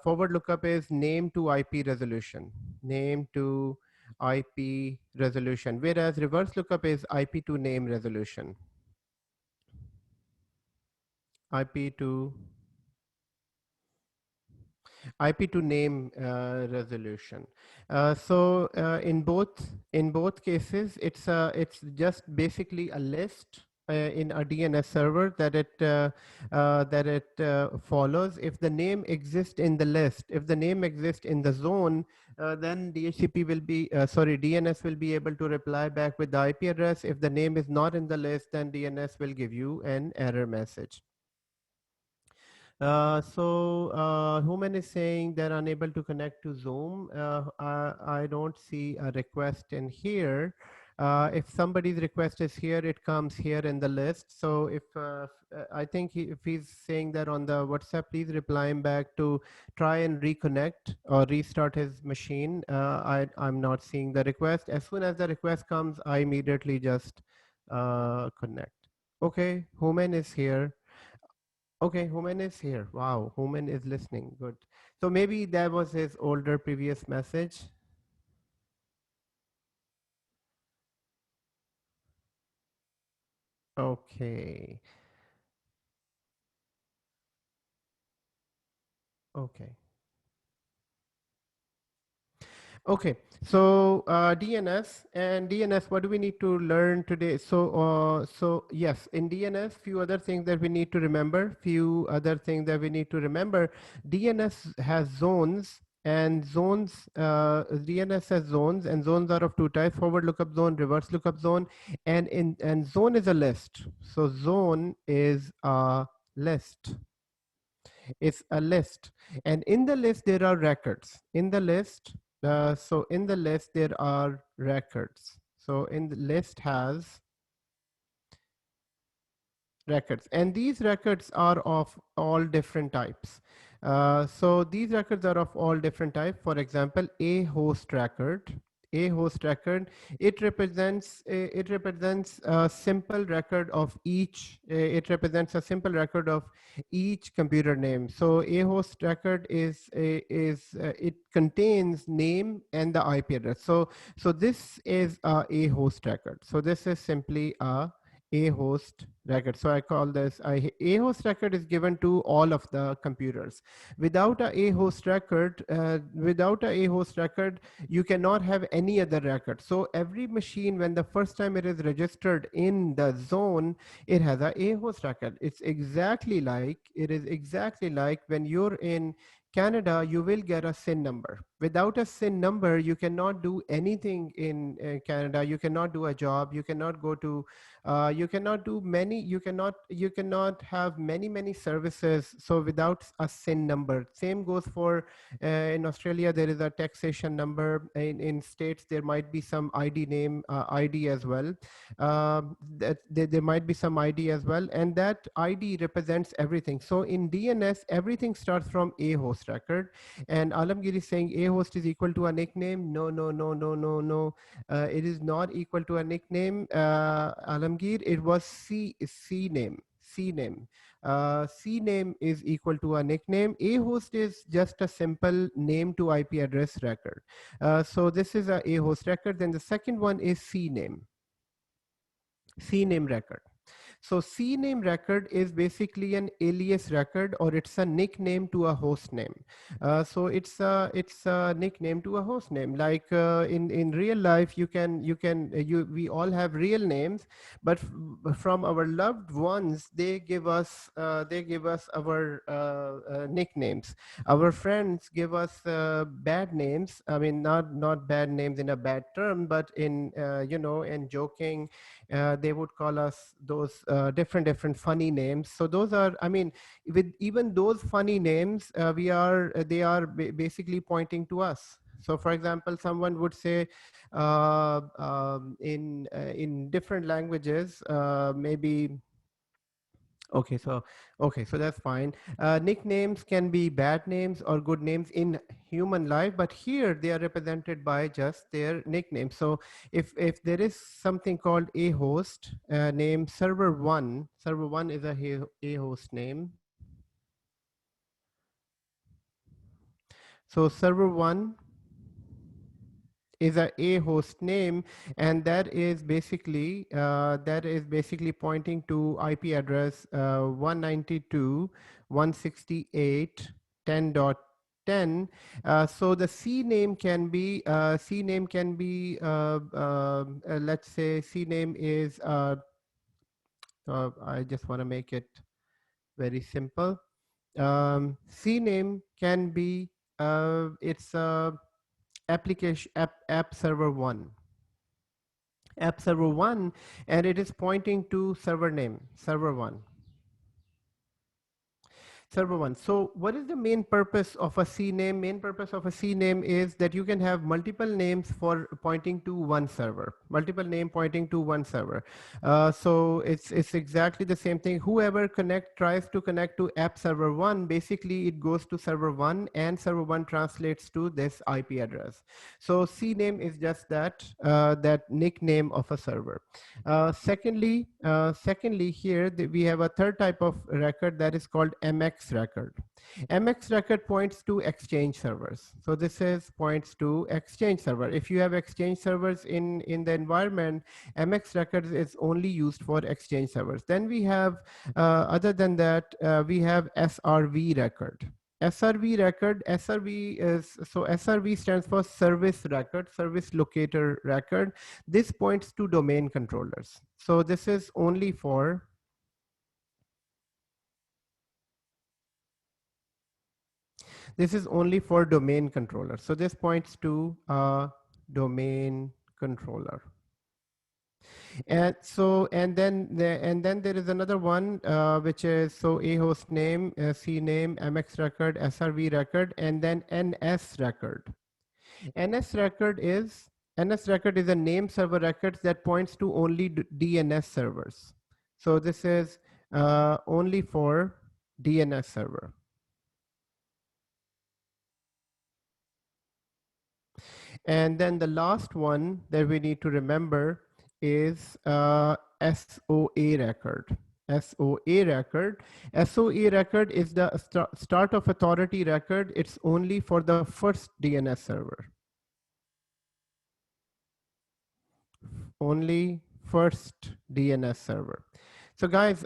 forward lookup is name to IP resolution, name to IP resolution, whereas reverse lookup is IP to name resolution. IP to IP to name resolution. In both cases, it's just basically a list in a DNS server that it follows. If the name exists in the list, if the name exists in the zone, then DHCP will be DNS will be able to reply back with the IP address. If the name is not in the list, then DNS will give you an error message. Human is saying they're unable to connect to Zoom. I don't see a request in here. If somebody's request is here, it comes here in the list. So I think if he's saying that on the WhatsApp, please reply him back to try and reconnect or restart his machine. I'm not seeing the request. As soon as the request comes, I immediately just connect. Okay, Human is here. Okay, Human is here. Wow, Human is listening. Good. So maybe that was his older previous message. Okay. Okay. Okay, so DNS, what do we need to learn today? So yes, in DNS, few other things that we need to remember. DNS has zones, and DNS has zones, and zones are of two types: forward lookup zone, reverse lookup zone, and zone is a list. So zone is a list. It's a list, and in the list there are records. In the list there are records. So in the list has records, and these records are of all different types. So these records are of all different types. For example, a host record, it represents a simple record of each. It represents a simple record of each computer name. So a host record it contains name and the IP address. So this is a host record. So this is simply a host record. So I call this a host record is given to all of the computers. Without a host record, you cannot have any other record. So every machine, when the first time it is registered in the zone, it has a host record. It is exactly like when you're in Canada, you will get a SIN number. Without a SIN number, you cannot do anything in Canada. You cannot do a job. You cannot go to You cannot do many, you cannot have many services so without a SIN number. Same goes for in Australia, there is a taxation number. In states, there might be some ID name, ID as well. That there might be some ID as well, and that ID represents everything. So in DNS, everything starts from a host record, and Alamgir is saying a host is equal to a nickname. No, no, no, no, no, no. It is not equal to a nickname. Alamgir, it was C name. C name. C name is equal to a nickname. A host is just a simple name to IP address record. So this is a host record. Then the second one is C name. C name record. So CNAME record is basically an alias record, or it's a nickname to a host name. So it's a nickname to a host name. Like in real life, we all have real names, but from our loved ones, they give us our nicknames. Our friends give us bad names. I mean, not bad names in a bad term, but in in joking, they would call us those different funny names. So those are, I mean, with even those funny names, they are basically pointing to us. So for example, someone would say in different languages, maybe. Okay, so that's fine. Nicknames can be bad names or good names in human life, but here they are represented by just their nickname. So if there is something called a host named server1, server1 is a host name. So server1 is a host name, and that is basically pointing to IP address 192.168.10.10. So the C name can be let's say C name is I just want to make it very simple. C name can be it's application app server 1, app server 1, and it is pointing to server name server 1. Server 1. So what is the main purpose of a CNAME? Main purpose of a CNAME is that you can have multiple names for pointing to one server, multiple name pointing to one server. So it's exactly the same thing. Whoever tries to connect to app server 1, basically it goes to server 1, and server 1 translates to this IP address. So CNAME is just that nickname of a server. Secondly, here we have a third type of record that is called MX record. MX record points to Exchange servers. So this is points to Exchange server. If you have Exchange servers in the environment, MX records is only used for Exchange servers. Then we have, other than that, we have SRV record. SRV record, SRV stands for service record, service locator record. This points to domain controllers. So this is only for domain controller. So this points to a domain controller. And then there is another one which is a host name, CNAME, MX record, SRV record, and then NS record. NS record is a name server record that points to only DNS servers. So this is only for DNS server. And then the last one that we need to remember is SOA record. SOA record. SOA record is the start of authority record. It's only for the first DNS server. Only first DNS server. So guys,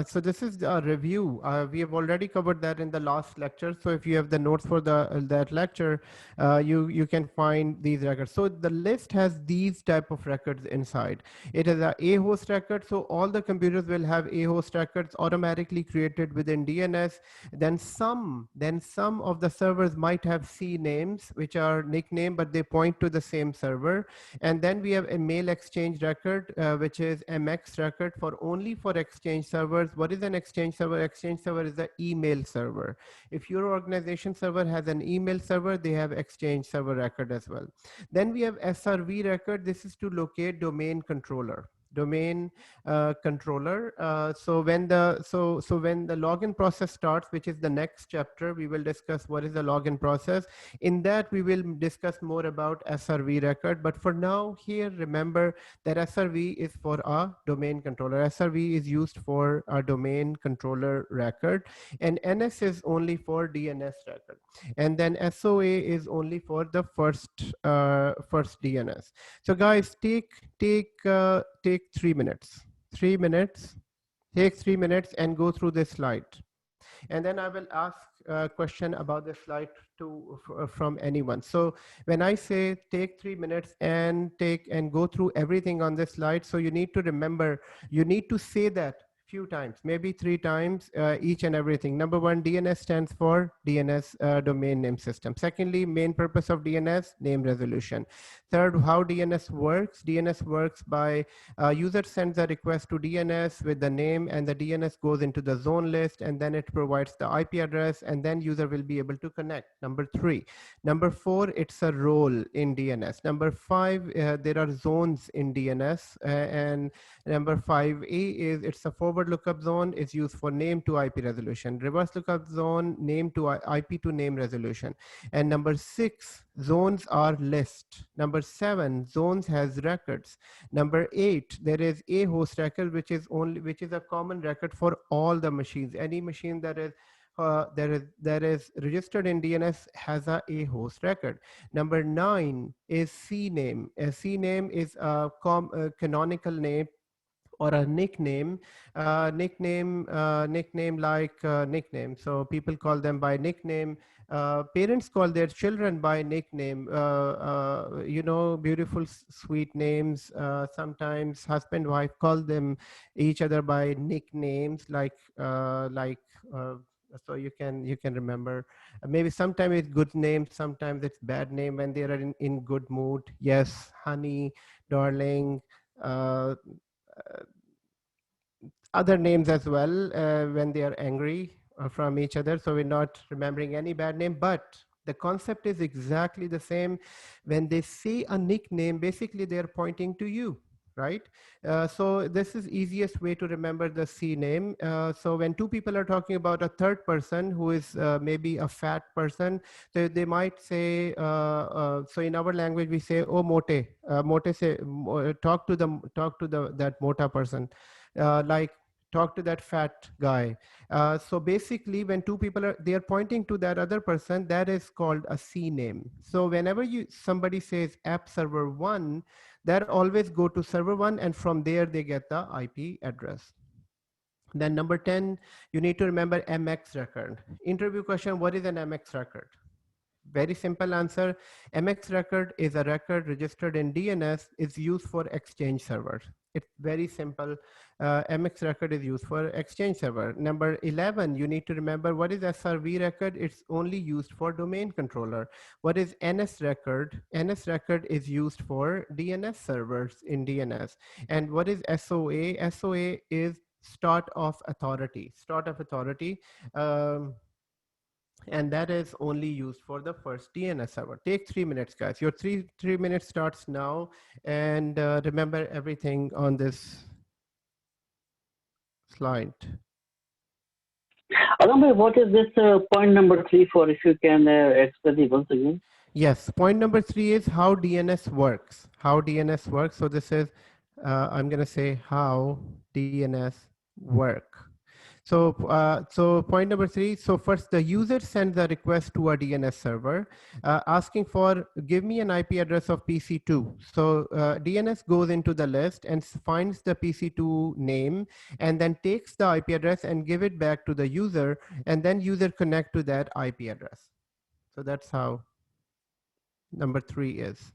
so this is a review. We have already covered that in the last lecture. So if you have the notes for that lecture, you can find these records. So the list has these type of records inside. It is a host record. So all the computers will have a host records automatically created within DNS. Then some of the servers might have C names, which are nickname, but they point to the same server. And then we have a mail exchange record, which is MX record for exchange servers. What is an exchange server? Exchange server is the email server. If your organization server has an email server, they have exchange server record as well. Then we have SRV record. This is to locate domain controller. So when the login process starts, which is the next chapter, we will discuss what is the login process. In that, we will discuss more about SRV record. But for now, here, remember that SRV is for a domain controller. SRV is used for a domain controller record, and NS is only for DNS record. And then SOA is only for the first DNS. So guys, take 3 minutes. 3 minutes. Take 3 minutes and go through this slide. And then I will ask a question about the slide from anyone. So when I say take 3 minutes and go through everything on this slide, so you need to remember, you need to say that few times, maybe 3 times, each and everything. Number one, DNS stands for DNS domain name system. Secondly, main purpose of DNS, name resolution. Third, how DNS works. DNS works by user sends a request to DNS with the name, and the DNS goes into the zone list, and then it provides the IP address, and then user will be able to connect. Number 3. Number 4, it's a role in DNS. Number 5, there are zones in DNS, and number 5A is it's a forward lookup zone is used for name to IP resolution. Reverse lookup zone, name to IP to name resolution. And number 6, zones are list. Number 7, zones has records. Number 8, there is a host record, which is a common record for all the machines. Any machine that is registered in DNS has a host record. Number 9 is CNAME. A CNAME is a canonical name or a nickname, nickname. So people call them by nickname. Parents call their children by nickname. Beautiful, sweet names. Sometimes husband, wife call them each other by nicknames, so you can remember. Maybe sometimes it's good name, sometimes it's bad name when they are in good mood. Yes, honey, darling. Other names as well when they are angry from each other. So we're not remembering any bad name, but the concept is exactly the same. When they say a nickname, basically they're pointing to you, right? So this is easiest way to remember the C name. So when 2 people are talking about a third person who is maybe a fat person, so they might say, so in our language we say, oh mote, mote say, talk to that mota person, like talk to that fat guy. So basically when 2 people they are pointing to that other person, that is called a C name. So whenever somebody says app server 1, that always go to server 1, and from there they get the IP address. Then number 10, you need to remember MX record. Interview question, what is an MX record? Very simple answer. MX record is a record registered in DNS, is used for exchange servers. It's very simple. MX record is used for exchange server. Number 11, you need to remember what is SRV record. It's only used for domain controller. What is NS record? NS record is used for DNS servers in DNS. And what is SOA? SOA is start of authority. Start of authority. And that is only used for the first DNS server. Take 3 minutes, guys. Your 3 minutes starts now, and remember everything on this slide. Adam, what is this point number 3 for? If you can explain it once again. Yes, point number 3 is how DNS works. How DNS works. So this is, I'm going to say how DNS work. So point number 3. So first, the user sends a request to a DNS server asking for give me an IP address of PC2. So DNS goes into the list and finds the PC2 name and then takes the IP address and give it back to the user, and then user connect to that IP address. So that's how number 3 is.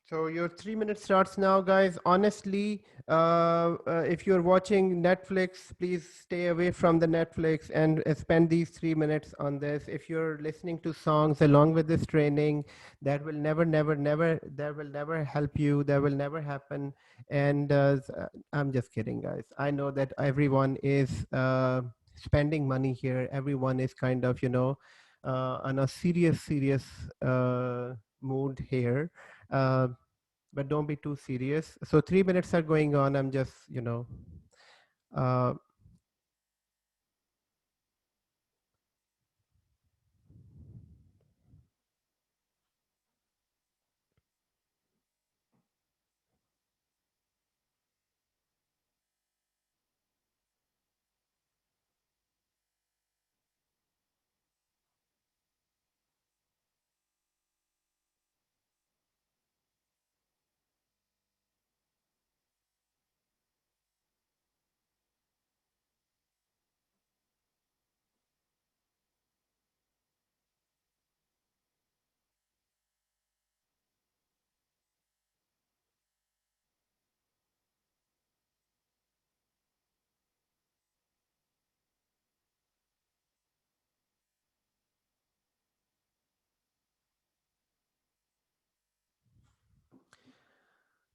So your 3 minutes starts now, guys. Honestly, if you're watching Netflix, please stay away from the Netflix and spend these 3 minutes on this. If you're listening to songs along with this training, that will never help you. That will never happen. And I'm just kidding, guys. I know that everyone is spending money here. Everyone is kind of, on a serious mood here. But don't be too serious. So 3 minutes are going on. I'm just, uh,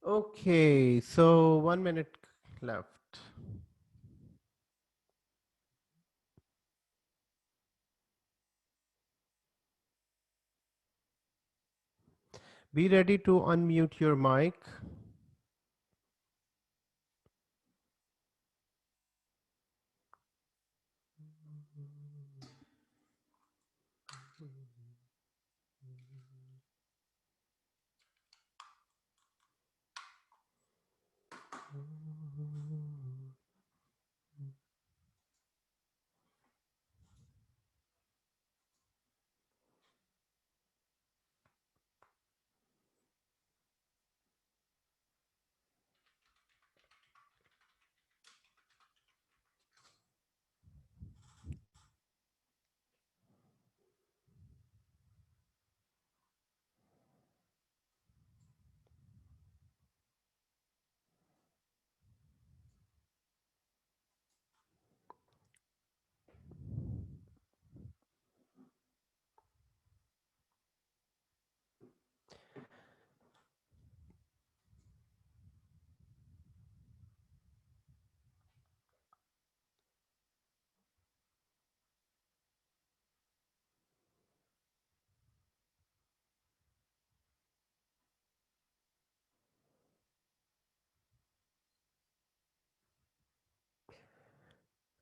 okay. So 1 minute left. Be ready to unmute your mic.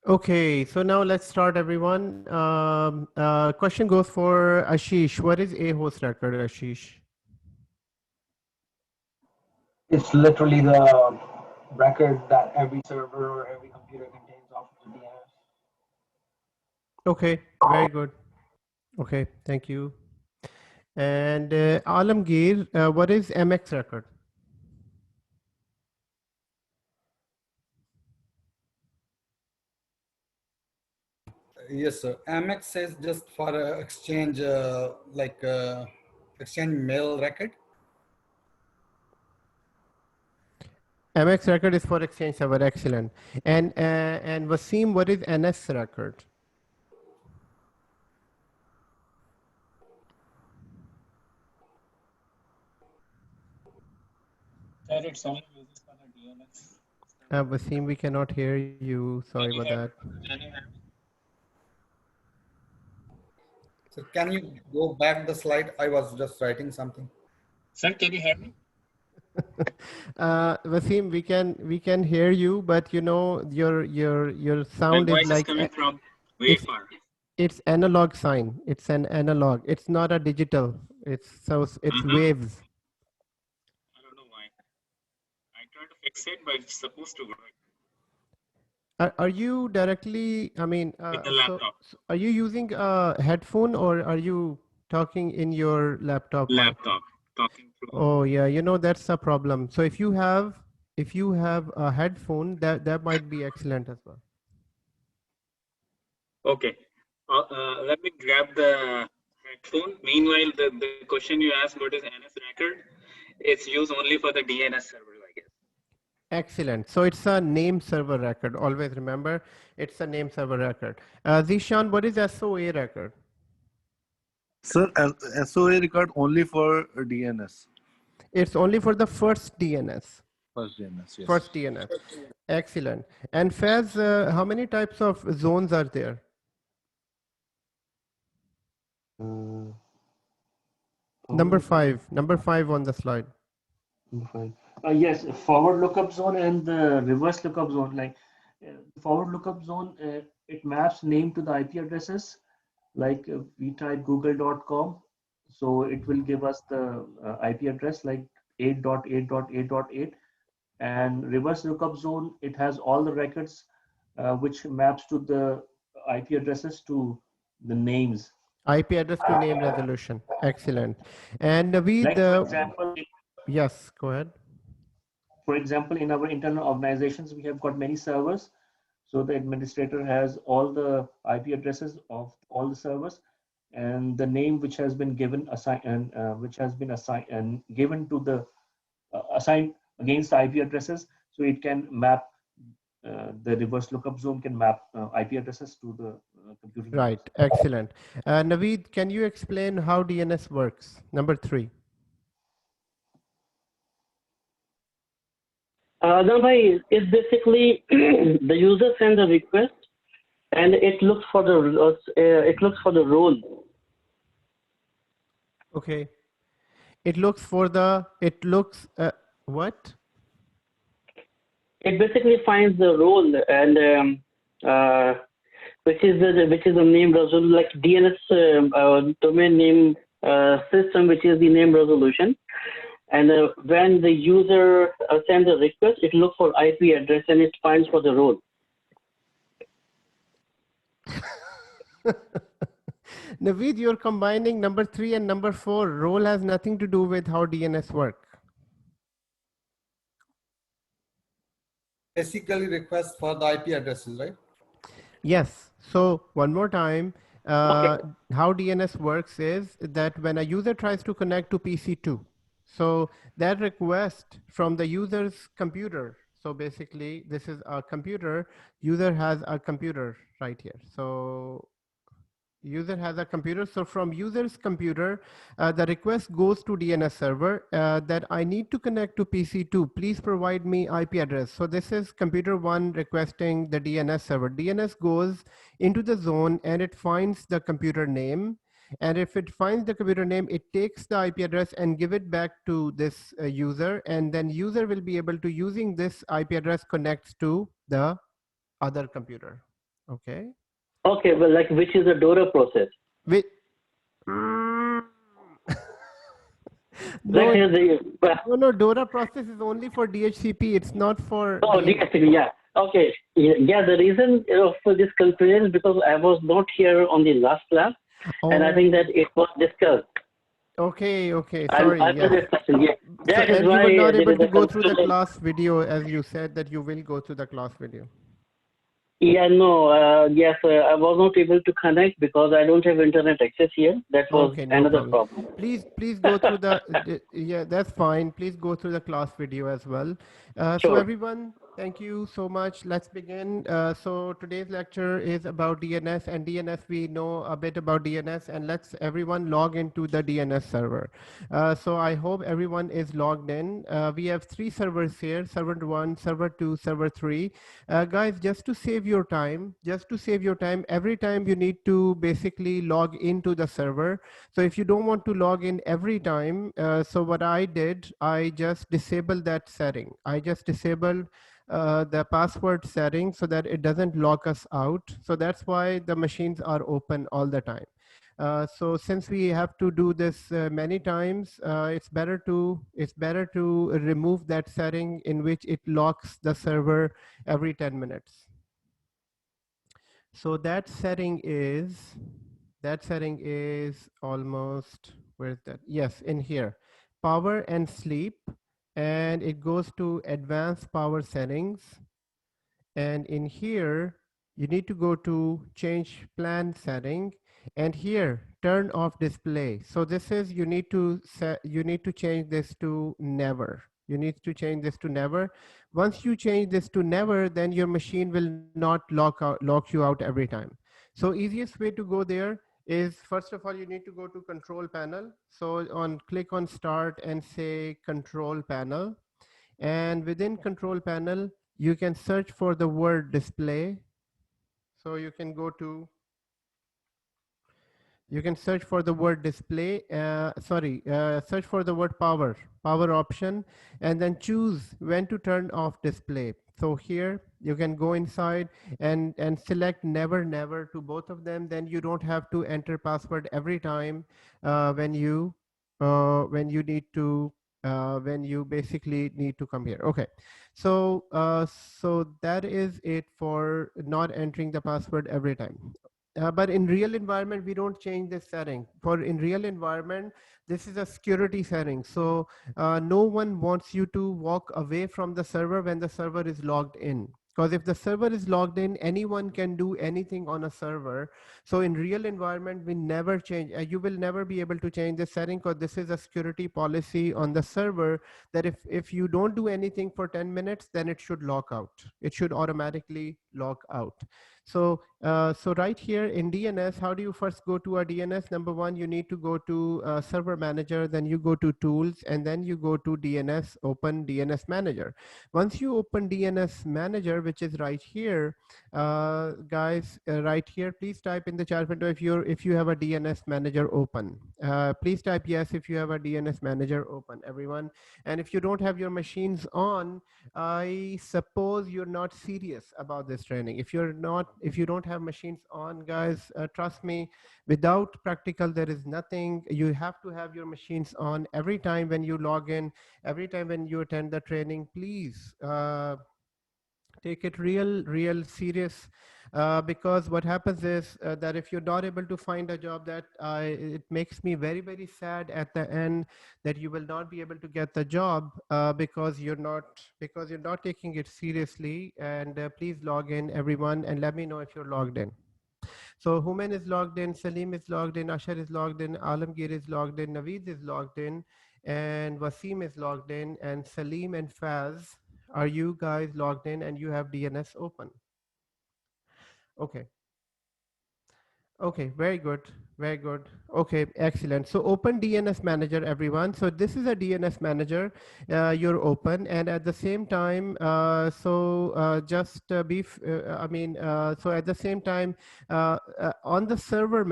Okay, so now let's start, everyone. Question goes for Ashish. What is a host record, Ashish? It's literally the record that every server or every computer contains of the DNS. Okay, very good. Okay, thank you. And Alamgir, what is MX record? Yes, sir. Amex is just for exchange, exchange mail record. MX record is for Exchange Server. Excellent. And Wasim, what is NS record? Sir, it's only uses for the DNS. Wasim, we cannot hear you. Sorry Can you about hear that. me? Can you hear me? So can you go back the slide? I was just writing something. Sir, can you hear me? Wasim, we can hear you, but your My sound is voice is like coming from way it's far. it's analog sign. It's an analog. It's not a digital. It's Mm-hmm. waves. I don't know why. I tried to fix exit, but it's supposed to work Are you directly, I mean, with the laptop. are you using a headphone or are you talking in your laptop mic? Laptop talking through. Oh yeah, you know, that's a problem. So if you have a headphone, that might be excellent as well. Okay. Let me grab the headphone. Meanwhile, the question you asked, what is NS record? It's used only for the DNS server, I guess. Excellent. So it's a name server record. Always remember, it's a name server record. Zishan, what is SOA record? Sir, SOA record only for DNS. It's only for the first DNS. First DNS, yes. First DNS. Excellent. And Faz, how many types of zones are there? Number five on the slide. Fine. Yes, forward lookup zone and the reverse lookup zone. Like forward lookup zone, it maps name to the IP addresses. Like we type google.com, so it will give us the IP address like 8.8.8.8. And reverse lookup zone, it has all the records which maps to the IP addresses to the names. IP address to name resolution. Excellent. And we Like for example, yes, go ahead. For example, in our internal organizations, we have got many servers. So the administrator has all the IP addresses of all the servers, and the name which has been given assigned and given to the assigned against the IP addresses. So it can map the reverse lookup zone can map IP addresses to the computer. Right. Excellent. Naveed, can you explain how DNS works? Number 3. It's basically the user sends a request, and it looks for the role. Okay. What? It basically finds the role, and which is the name resolution, like DNS domain name system, which is the name resolution. And when the user sends a request, it looks for IP address and it finds for the role. Naveed, you're combining number 3 and number 4. Role has nothing to do with how DNS work. Basically request for the IP addresses, right? Yes. So one more time, how DNS works is that when a user tries to connect to PC2, so that request from the user's computer. So basically this is a computer, user has a computer right here. So user has a computer. So from user's computer, the request goes to DNS server that I need to connect to PC2. Please provide me IP address. So this is computer 1 requesting the DNS server. DNS goes into the zone and it finds the computer name. And if it finds the computer name, it takes the IP address and give it back to this user. And then user will be able to, using this IP address, connects to the other computer. Okay. Okay, well, like which is the DORA process? No, DORA process is only for DHCP. It's not for. Oh, DHCP, yeah. Okay, yeah. The reason for this confusion is because I was not here on the last class, and I think that it was discussed. Okay. Sorry. That is and why you were not able to go through the class video, as you said that you will go through the class video. Yeah, no, yes, I was not able to connect because I don't have internet access here. That was another problem. Please go through the, yeah, that's fine. Please go through the class video as well. So everyone, thank you so much. Let's begin. So today's lecture is about DNS, and DNS, we know a bit about DNS, and let's everyone log into the DNS server. So I hope everyone is logged in. We have 3 servers here, server 1, server 2, server 3. Guys, just to save your time, every time you need to basically log into the server. So if you don't want to log in every time, so what I did, I just disabled that setting. I just disabled the password setting so that it doesn't lock us out. So that's why the machines are open all the time. So since we have to do this many times, it's better to remove that setting in which it locks the server every 10 minutes. So that setting is almost, where's that? Yes, in here, power and sleep, and it goes to advanced power settings. And in here, you need to go to change plan setting, and here turn off display. So this is, you need to change this to never. You need to change this to never. Once you change this to never, then your machine will not lock you out every time. So easiest way to go there is, first of all, you need to go to control panel. So click on start and say control panel, and within control panel you can search for the word display. So you can search for the word display, search for the word power option, and then choose when to turn off display. So here you can go inside and select never to both of them. Then you don't have to enter password every time when you need to when you basically need to come here. Okay, so so that is it for not entering the password every time. But in real environment, we don't change this setting. For in real environment, this is a security setting. So no one wants you to walk away from the server when the server is logged in. Because if the server is logged in, anyone can do anything on a server. So in real environment, we never change. You will never be able to change this setting, because this is a security policy on the server that if you don't do anything for 10 minutes, then it should lock out. It should automatically lock out. So so right here in DNS, how do you first go to a DNS? Number one, you need to go to server manager, then you go to tools, and then you go to DNS, open DNS manager. Once you open DNS manager, which is right here, guys, right here, please type in the chat window if you have a DNS manager open. Please type yes if you have a DNS manager open, everyone. And if you don't have your machines on, I suppose you're not serious about this training. If you don't have machines on, guys, trust me, without practical, there is nothing. You have to have your machines on every time when you log in, every time when you attend the training. Please take it real serious, because what happens is that if you're not able to find a job, that it makes me very sad at the end, that you will not be able to get the job because you're not taking it seriously. And please log in, everyone, and let me know if you're logged in. So Human is logged in, Salim is logged in, Ashar is logged in, Alamgir is logged in, Naveed is logged in, and Wasim is logged in, and Salim and Faz, are you guys logged in and you have DNS open? Okay. Okay, very good, very good. Okay, excellent. So open DNS manager, everyone. So this is a DNS manager. You're open, and at the same time, so at the same time, on the server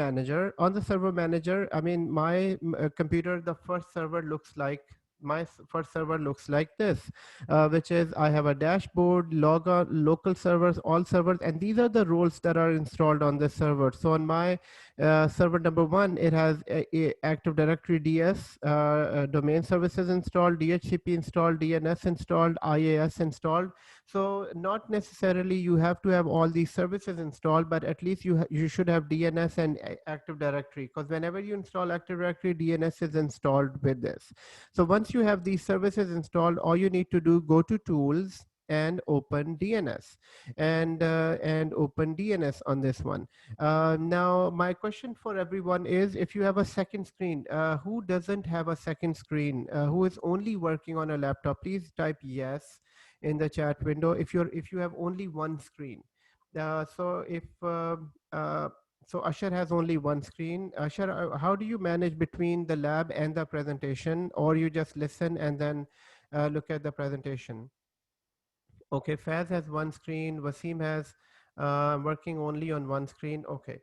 manager, I mean, my computer, the first server looks like first server looks like this, which is, I have a dashboard, log local servers, all servers, and these are the roles that are installed on this server. So on my server number one, it has a Active Directory DS, domain services installed, DHCP installed, DNS installed, IAS installed. So not necessarily you have to have all these services installed, but at least you should have DNS and Active Directory, because whenever you install Active Directory, DNS is installed with this. So once you have these services installed, all you need to do, go to tools and open DNS, and open DNS on this one. Now, my question for everyone is, if you have a second screen, who doesn't have a second screen? Who is only working on a laptop? Please type yes in the chat window if you have only one screen. So Ashar has only one screen. Ashar, how do you manage between the lab and the presentation, or you just listen and then look at the presentation? Okay, Faz has one screen, Wasim has Working only on one screen. Okay.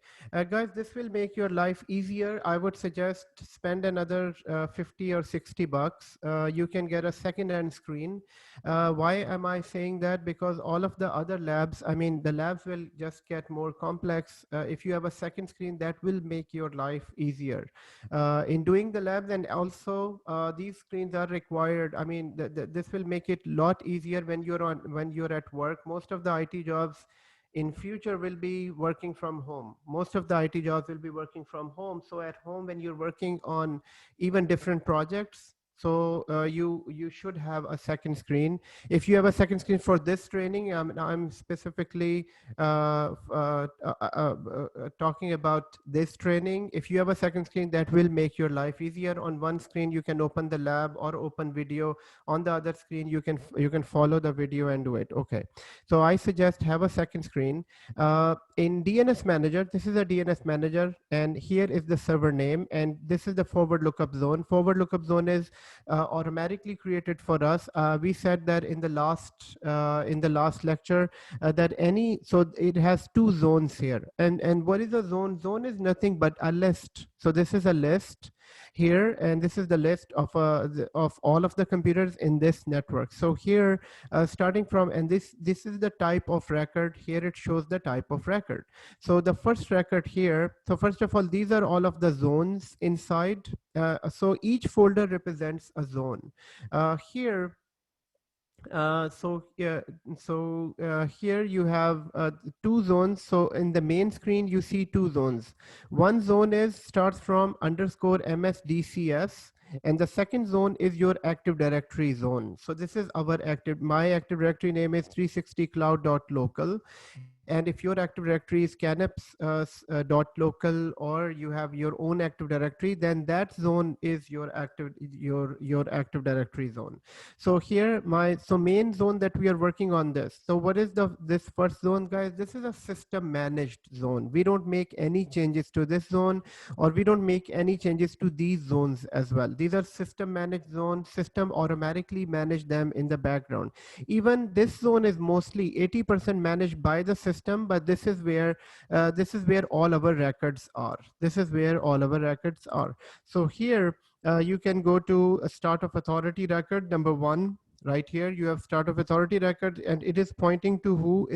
Guys, this will make your life easier. I would suggest spend another 50 or 60 bucks. You can get a second-hand screen. Why am I saying that? Because all of the other labs, I mean, the labs will just get more complex. If you have a second screen, that will make your life easier in doing the labs. And also, these screens are required. I mean, this will make it a lot easier when you're at work. Most of the IT jobs in future will be working from home. Most of the IT jobs will be working from home. So at home, when you're working on even different projects, so you should have a second screen. If you have a second screen for this training, I'm specifically talking about this training. If you have a second screen, that will make your life easier. On one screen, you can open the lab or open video. On the other screen, you can follow the video and do it. Okay. So I suggest have a second screen. In DNS manager, this is a DNS manager, and here is the server name, and this is the forward lookup zone. Forward lookup zone is automatically created for us. We said that in the last lecture that so it has two zones here. And what is a zone? Zone is nothing but a list. So this is a list here, and this is the list of all of the computers in this network. So here, starting from, and this is the type of record. Here it shows the type of record. So the first record here, so first of all, these are all of the zones inside. So each folder represents a zone. Here, here you have two zones. So in the main screen, you see two zones. One zone starts from _MSDCS, and the second zone is your Active Directory zone. So this is my Active Directory name is 360cloud.local. And if your Active Directory is canaps.local, or you have your own Active Directory, then that zone is your Active Directory zone. So here, main zone that we are working on this. So what is this first zone, guys? This is a system managed zone. We don't make any changes to this zone, or we don't make any changes to these zones as well. These are system managed zones. System automatically manage them in the background. Even this zone is mostly 80% managed by the system, but this is where all our records are. This is where all our records are. So here you can go to a start of authority record number 1. Right here you have start of authority record, and it is pointing to who?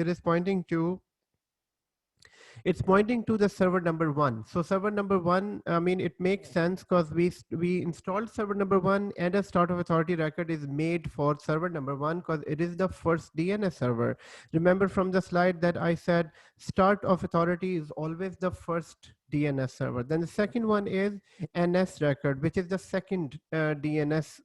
It's pointing to the server number 1. So server number 1, I mean, it makes sense because we installed server number 1, and a start of authority record is made for server number 1 because it is the first DNS server. Remember from the slide that I said start of authority is always the first DNS server. Then the second one is NS record, which is the second DNS,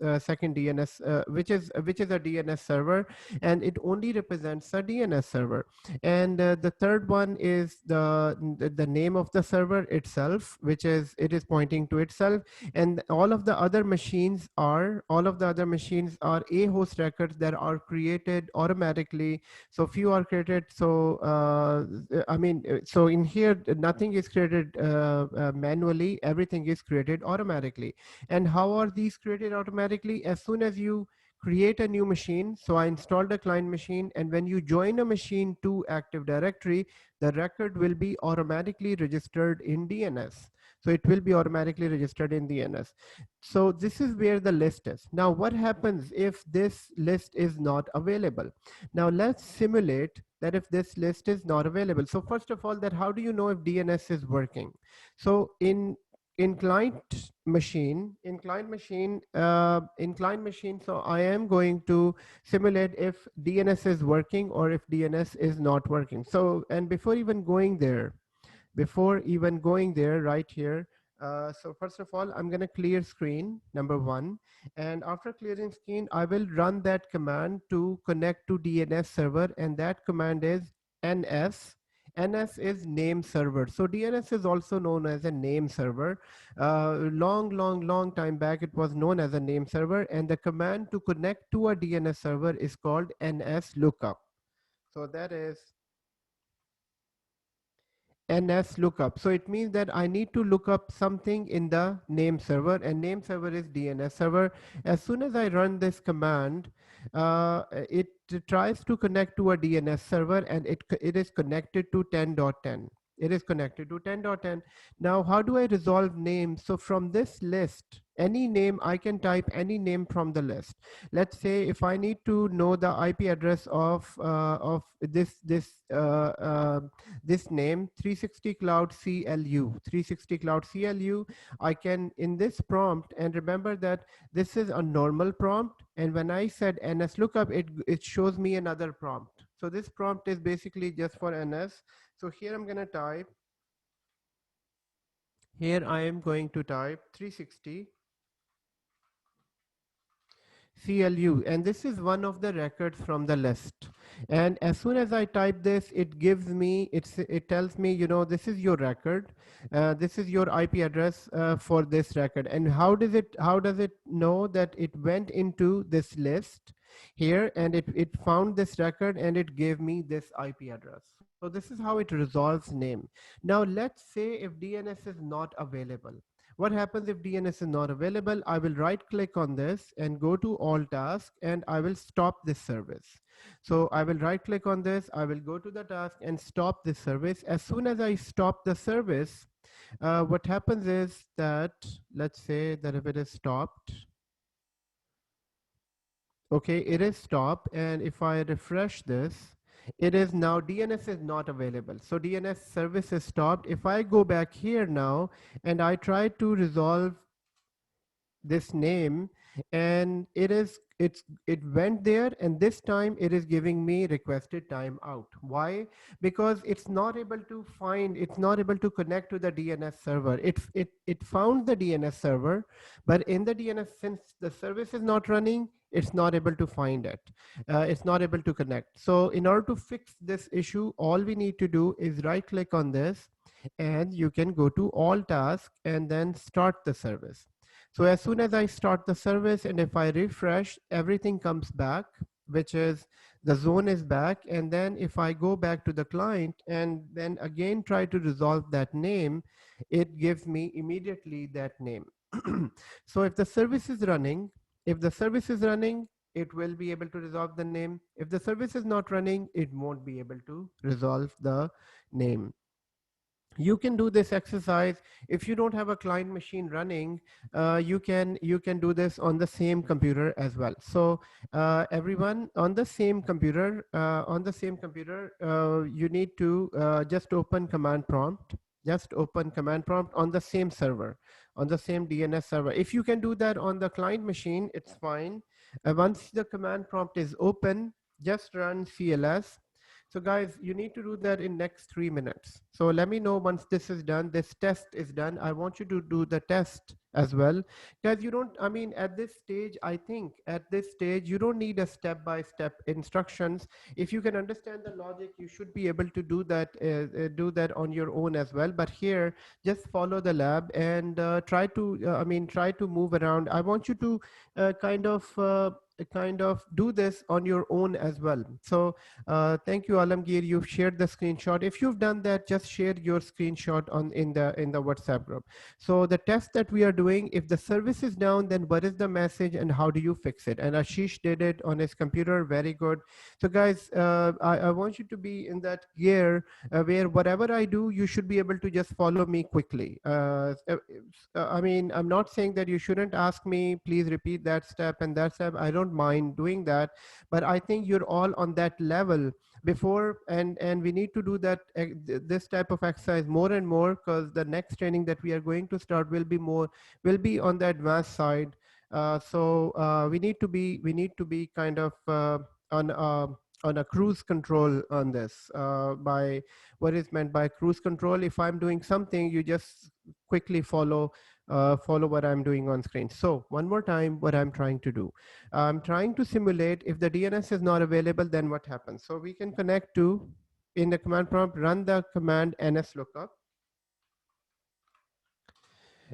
which is a DNS server, and it only represents a DNS server. And the third one is the name of the server itself, it is pointing to itself. And all of the other machines are a host records that are created automatically. So few are created. So so in here nothing is created manually. Everything is created automatically. And how are these created automatically? As soon as you create a new machine, so I installed a client machine, and when you join a machine to Active Directory, the record will be automatically registered in DNS. So it will be automatically registered in DNS. So this is where the list is. Now what happens if this list is not available? Now let's simulate that if this list is not available. So first of all, that how do you know if DNS is working? So in client machine, so I am going to simulate if DNS is working or if DNS is not working. So, and before even going there, right here, so first of all, I'm going to clear screen number 1, and after clearing screen, I will run that command to connect to DNS server, and that command is ns. NS is name server. So DNS is also known as a name server. Long time back, it was known as a name server, and the command to connect to a DNS server is called ns lookup. So that is ns lookup. So it means that I need to look up something in the name server, and name server is DNS server. As soon as I run this command, it tries to connect to a DNS server, and it is connected to 10.10. It is connected to 10.10. Now, how do I resolve names? So from this list, any name, I can type any name from the list. Let's say if I need to know the IP address of this name, 360 Cloud CLU, 360 Cloud CLU, I can in this prompt, and remember that this is a normal prompt, and when I said NS lookup, it shows me another prompt. So this prompt is basically just for NS. So here I'm going to type, here I am going to type 360 CLU, and this is one of the records from the list. And as soon as I type this, it gives me, it tells me, you know, this is your record, this is your IP address for this record. And how does it know that it went into this list here, and it found this record and it gave me this IP address. So this is how it resolves name. Now let's say if DNS is not available. What happens if DNS is not available? I will right click on this and go to all tasks, and I will stop this service. So I will right click on this, I will go to the task and stop this service. As soon as I stop the service, what happens is that, let's say that if it is stopped, okay, it is stopped, and if I refresh this, it is now DNS is not available. So DNS service is stopped. If I go back here now and I try to resolve this name, and it went there, and this time it is giving me requested timeout. Why? Because it's not able to find, it's not able to connect to the DNS server. It found the DNS server, but in the DNS, since the service is not running, it's not able to find it. It's not able to connect. So in order to fix this issue, all we need to do is right click on this, and you can go to all tasks and then start the service. So as soon as I start the service, and if I refresh, everything comes back, which is the zone is back. And then if I go back to the client and then again try to resolve that name, it gives me immediately that name. So if the service is running, it will be able to resolve the name. If the service is not running, it won't be able to resolve the name. You can do this exercise if you don't have a client machine running. You can do this on the same computer as well. So everyone on the same computer, you need to just open command prompt. Just open command prompt on the same server, on the same DNS server. If you can do that on the client machine, it's fine. Once the command prompt is open, just run CLS. So guys, you need to do that in next 3 minutes. So let me know once this is done, this test is done. I want you to do the test as well. Guys, you don't, I mean, at this stage, I think at this stage, you don't need a step-by-step instructions. If you can understand the logic, you should be able to do that on your own as well. But here, just follow the lab and try to move around. I want you to kind of do this on your own as well. So thank you, Alamgir. You've shared the screenshot. If you've done that, just share your screenshot in the WhatsApp group. So the test that we are doing, if the service is down, then what is the message and how do you fix it? And Ashish did it on his computer. Very good. So guys, I want you to be in that gear where whatever I do, you should be able to just follow me quickly. I mean, I'm not saying that you shouldn't ask me, please repeat that step and that step. I don't mind doing that, but I think you're all on that level before, and we need to do that this type of exercise more and more, because the next training that we are going to start will be on the advanced side. So we need to be kind of on a cruise control on this. By what is meant by cruise control, if I'm doing something, you just quickly follow what I'm doing on screen. So one more time, what I'm trying to do, I'm trying to simulate if the DNS is not available, then what happens. So we can connect to, in the command prompt, run the command nslookup.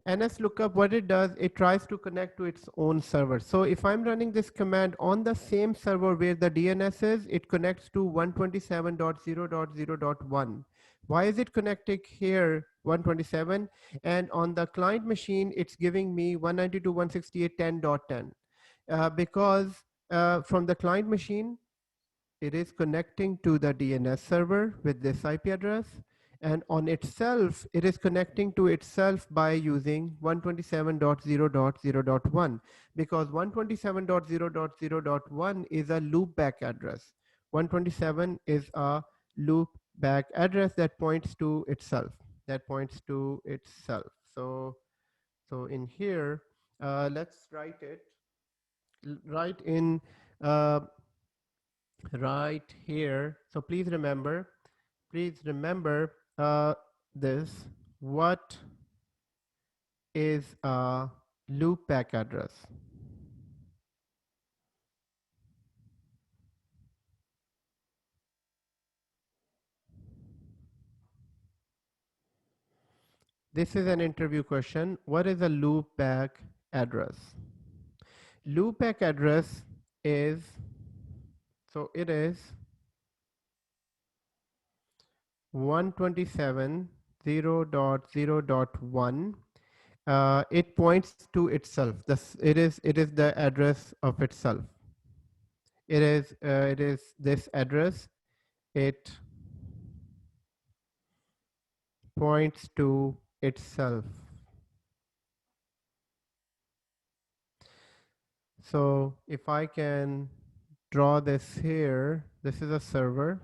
nslookup, what it does, it tries to connect to its own server. So if I'm running this command on the same server where the DNS is, it connects to 127.0.0.1. Why is it connecting here 127? And on the client machine, it's giving me 192.168.10.10. Because from the client machine, it is connecting to the DNS server with this IP address, and on itself, it is connecting to itself by using 127.0.0.1, because 127.0.0.1 is a loopback address. 127 is a loopback address that points to itself. So in here, let's write it right in right here. So please remember this. What is a loopback address? This is an interview question. What is a loopback address? Loopback address is, so it is 127.0.0.1. It points to itself. It is the address of itself. It is this address. It points to itself. So if I can draw this here, this is a server,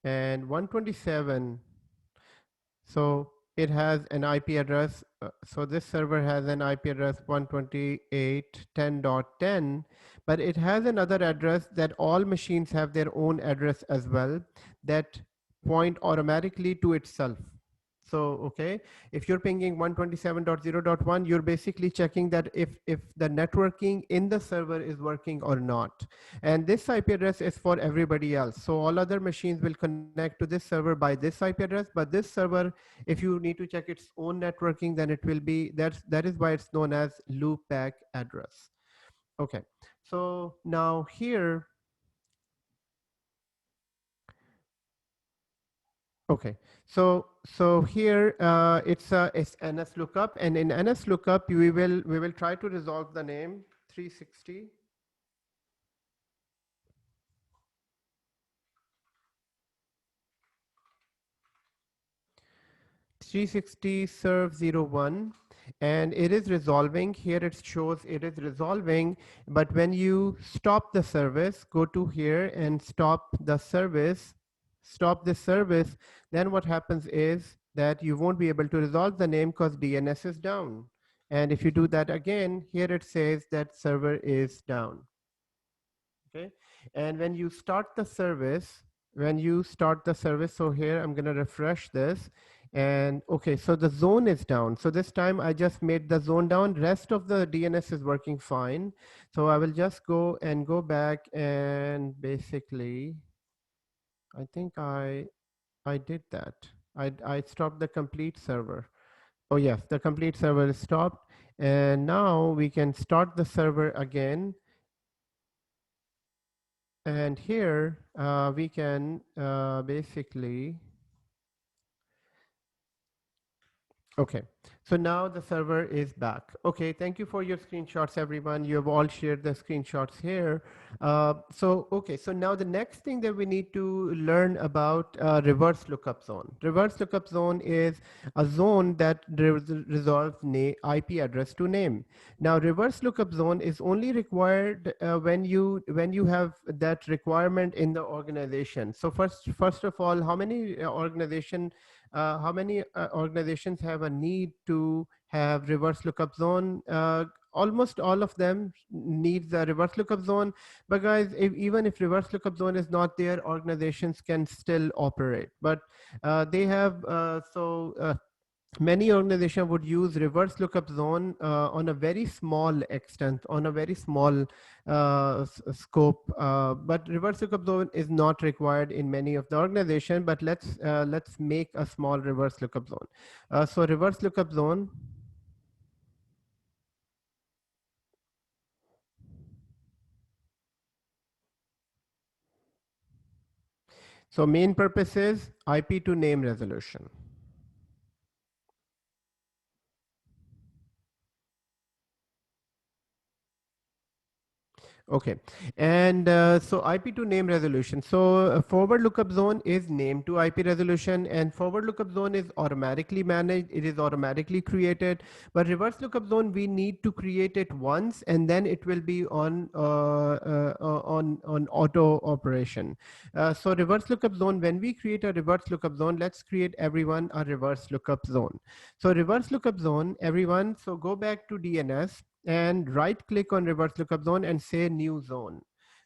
and 127, so it has an IP address. So this server has an IP address 128.10.10, but it has another address that all machines have their own address as well that point automatically to itself. So, okay, if you're pinging 127.0.1, you're basically checking that if the networking in the server is working or not. And this IP address is for everybody else. So all other machines will connect to this server by this IP address, but this server, if you need to check its own networking, then it will be, that is why it's known as loopback address. Okay, so now here, okay, so here it's NS lookup, and in NS lookup we will try to resolve the name 360. 360 serve 01, and it is resolving. Here it shows it is resolving, but when you stop the service, go to here and stop the service, stop this service, then what happens is that you won't be able to resolve the name because DNS is down. And if you do that again, here it says that server is down. Okay, and when you start the service, so here I'm going to refresh this, and okay, so the zone is down. So this time I just made the zone down. Rest of the DNS is working fine. So I will just go back and basically, I think I did that. I stopped the complete server. Oh yes, the complete server is stopped, and now we can start the server again. And here we can basically, okay, so now the server is back. Okay, thank you for your screenshots, everyone. You have all shared the screenshots here. Okay, so now the next thing that we need to learn about reverse lookup zone. Reverse lookup zone is a zone that resolves IP address to name. Now, reverse lookup zone is only required when you have that requirement in the organization. So first of all, how many organizations have a need to have reverse lookup zone? Almost all of them need the reverse lookup zone, but guys, even if reverse lookup zone is not there, organizations can still operate. But they have many organizations would use reverse lookup zone on a very small extent, on a very small scope. But reverse lookup zone is not required in many of the organization. But let's make a small reverse lookup zone. So reverse lookup zone. So main purpose is IP to name resolution. Okay, and so IP to name resolution. So forward lookup zone is named to IP resolution, and forward lookup zone is automatically managed. It is automatically created. But reverse lookup zone, we need to create it once, and then it will be on auto operation. So reverse lookup zone. When we create a reverse lookup zone, let's create everyone a reverse lookup zone. So reverse lookup zone, everyone. So go back to DNS and right click on reverse lookup zone and say new zone.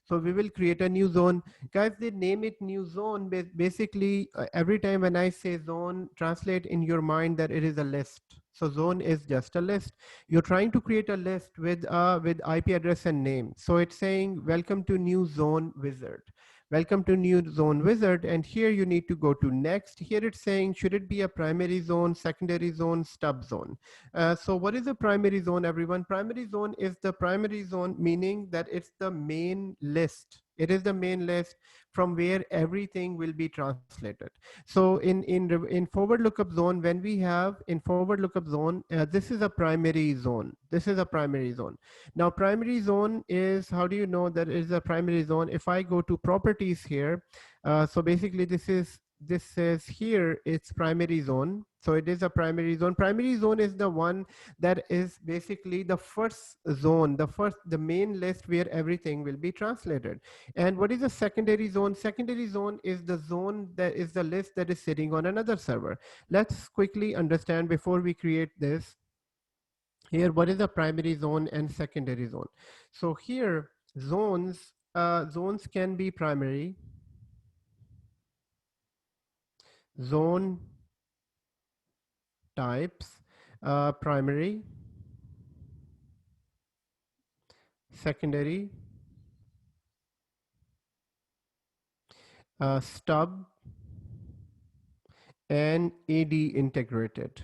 So we will create a new zone. Guys, they name it new zone. Basically, every time when I say zone, translate in your mind that it is a list. So zone is just a list. You're trying to create a list with IP address and name. So it's saying, welcome to new zone wizard. Welcome to new zone wizard. And here you need to go to next. Here it's saying, should it be a primary zone, secondary zone, stub zone? So what is a primary zone, everyone? Primary zone is the primary zone, meaning that it's the main list. It is the main list from where everything will be translated. So in forward lookup zone, when we have in forward lookup zone, this is a primary zone. This is a primary zone. Now primary zone is, how do you know that it is a primary zone? If I go to properties here, so basically this says here it's primary zone. So it is a primary zone. Primary zone is the one that is basically the first zone, the main list where everything will be translated. And what is a secondary zone? Secondary zone is the zone that is the list that is sitting on another server. Let's quickly understand before we create this. Here, what is a primary zone and secondary zone? So here, zones can be primary, zone types, primary, secondary, stub, and AD integrated.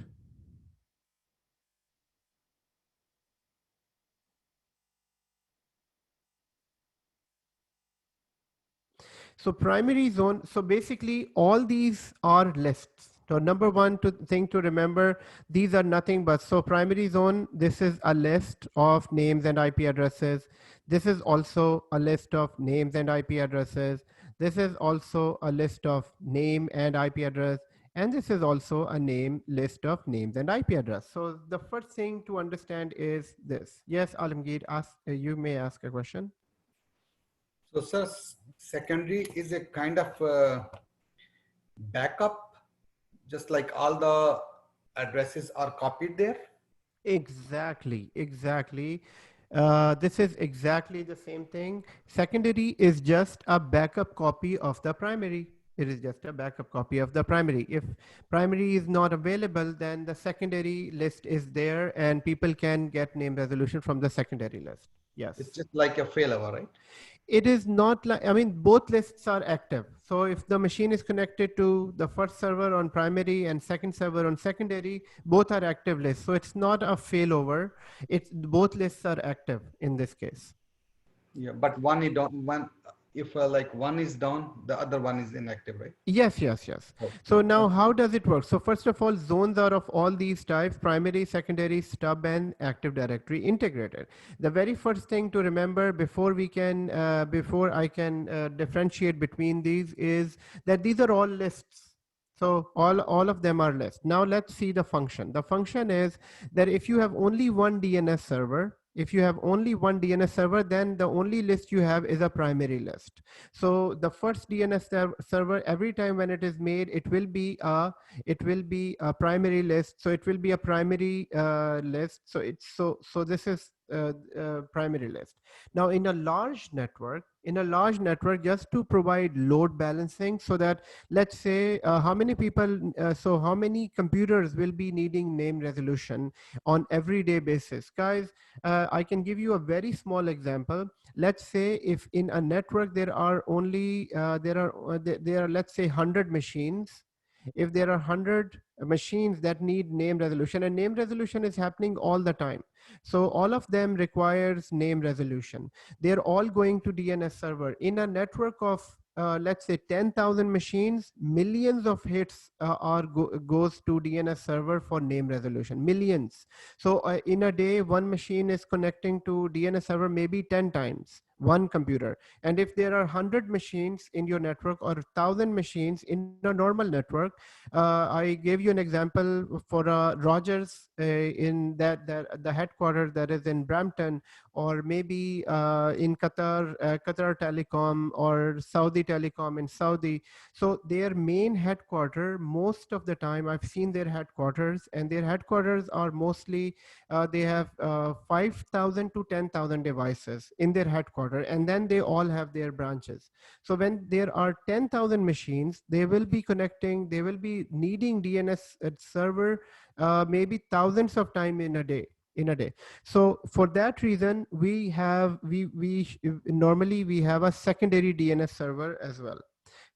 So primary zone, so basically all these are lists. So number one thing to remember, these are nothing but, so primary zone, this is a list of names and IP addresses. This is also a list of names and IP addresses. This is also a list of name and IP address. And this is also a list of names and IP address. So the first thing to understand is this. Yes, Alamgir, you may ask a question. So, sir, secondary is a kind of backup, just like all the addresses are copied there. Exactly. This is exactly the same thing. Secondary is just a backup copy of the primary. It is just a backup copy of the primary. If primary is not available, then the secondary list is there and people can get name resolution from the secondary list. Yes. It's just like a failover, right? It is not like, I mean, both lists are active. So if the machine is connected to the first server on primary and second server on secondary, both are active lists. So it's not a failover. It's both lists are active in this case. Yeah, but one is down. One, if like one is down, the other one is inactive, right? Yes. Okay. So now how does it work? So first of all, zones are of all these types: primary, secondary, stub, and active directory integrated. The very first thing to remember before I can differentiate between these is that these are all lists. So all of them are lists. Now let's see the function. The function is that if you have only one DNS server, then the only list you have is a primary list. So the first DNS server, every time when it is made, it will be a primary list. So it will be a primary list. So this is primary list. Now in a large network, just to provide load balancing, so that let's say how many computers will be needing name resolution on everyday basis. Guys, I can give you a very small example. Let's say if in a network there are only let's say 100 machines. If there are 100 machines that need name resolution, and name resolution is happening all the time, so all of them requires name resolution. They're all going to DNS server. In a network of let's say 10,000 machines, millions of hits goes to DNS server for name resolution, millions. So in a day, one machine is connecting to DNS server maybe 10 times. one computer. And if there are 100 machines in your network or 1,000 machines in a normal network, I gave you an example for Rogers in the headquarters that is in Brampton, or maybe in Qatar, Qatar Telecom, or Saudi Telecom in Saudi. So their main headquarters, most of the time I've seen their headquarters, and their headquarters are mostly, they have 5,000 to 10,000 devices in their headquarters, and then they all have their branches. So when there are 10,000 machines, they will be connecting, they will be needing DNS server maybe thousands of time in a day. So for that reason, we have normally we have a secondary DNS server as well,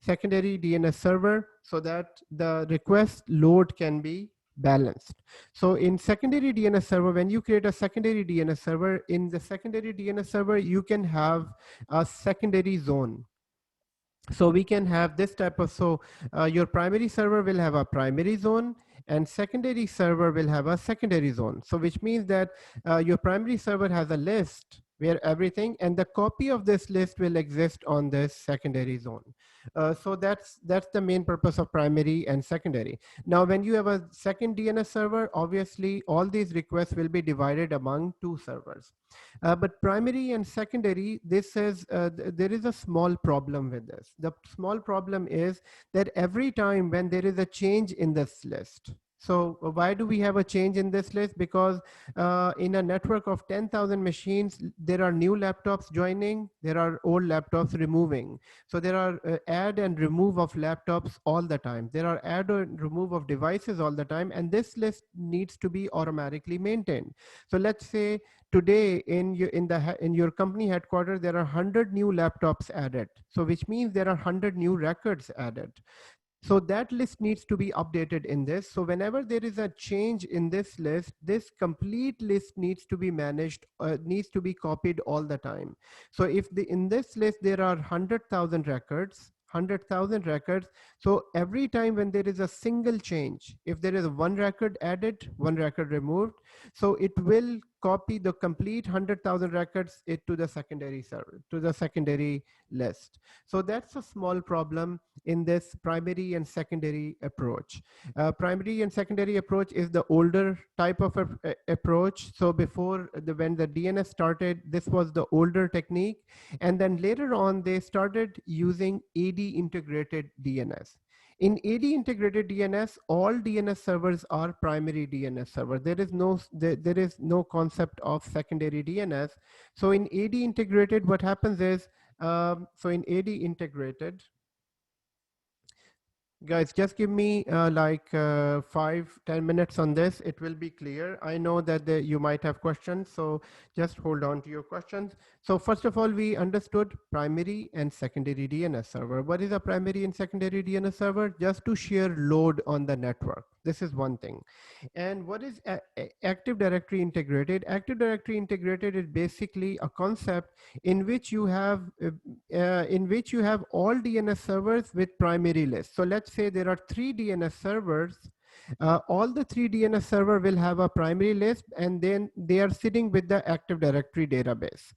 secondary DNS server, so that the request load can be balanced. So in secondary DNS server, when you create a secondary DNS server, in the secondary DNS server, you can have a secondary zone. So we can have this type of, so your primary server will have a primary zone, and secondary server will have a secondary zone. So which means that your primary server has a list where everything, and the copy of this list will exist on this secondary zone. So that's the main purpose of primary and secondary. Now, when you have a second DNS server, obviously all these requests will be divided among two servers. But primary and secondary, this is there is a small problem with this. The small problem is that every time when there is a change in this list, so why do we have a change in this list? Because in a network of 10,000 machines, there are new laptops joining, there are old laptops removing. So there are add and remove of laptops all the time. There are add and remove of devices all the time, and this list needs to be automatically maintained. So let's say today in your company headquarters, there are 100 new laptops added. So which means there are 100 new records added. So that list needs to be updated in this. So whenever there is a change in this list, this complete list needs to be managed, needs to be copied all the time. So if in this list, there are 100,000 records, 100,000 records. So every time when there is a single change, if there is one record added, one record removed, so it will copy the complete 100,000 records to the secondary server, to the secondary list. So that's a small problem in this primary and secondary approach. Primary and secondary approach is the older type of approach. So before when the DNS started, this was the older technique. And then later on, they started using AD integrated DNS. In AD integrated DNS, all DNS servers are primary DNS server. There is no concept of secondary DNS. So in AD integrated, what happens is, so in AD integrated, guys, just give me like 5-10 minutes on this. It will be clear. I know that you might have questions, so just hold on to your questions. So first of all, we understood primary and secondary DNS server. What is a primary and secondary DNS server? Just to share load on the network. This is one thing. And what is Active Directory integrated? Active Directory integrated is basically a concept in which you have all DNS servers with primary lists. So let's say there are 3 DNS servers. All the 3 DNS server will have a primary list, and then they are sitting with the Active Directory database.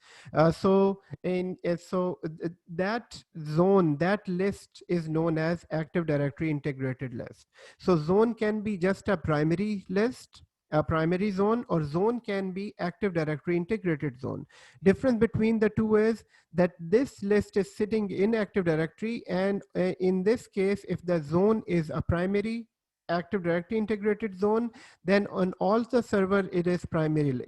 That zone, that list is known as Active Directory integrated list. So zone can be just a primary list, a primary zone, or zone can be Active Directory integrated zone. Difference between the two is that this list is sitting in Active Directory, and in this case, if the zone is a primary Active Directory integrated zone, then on all the server it is primary.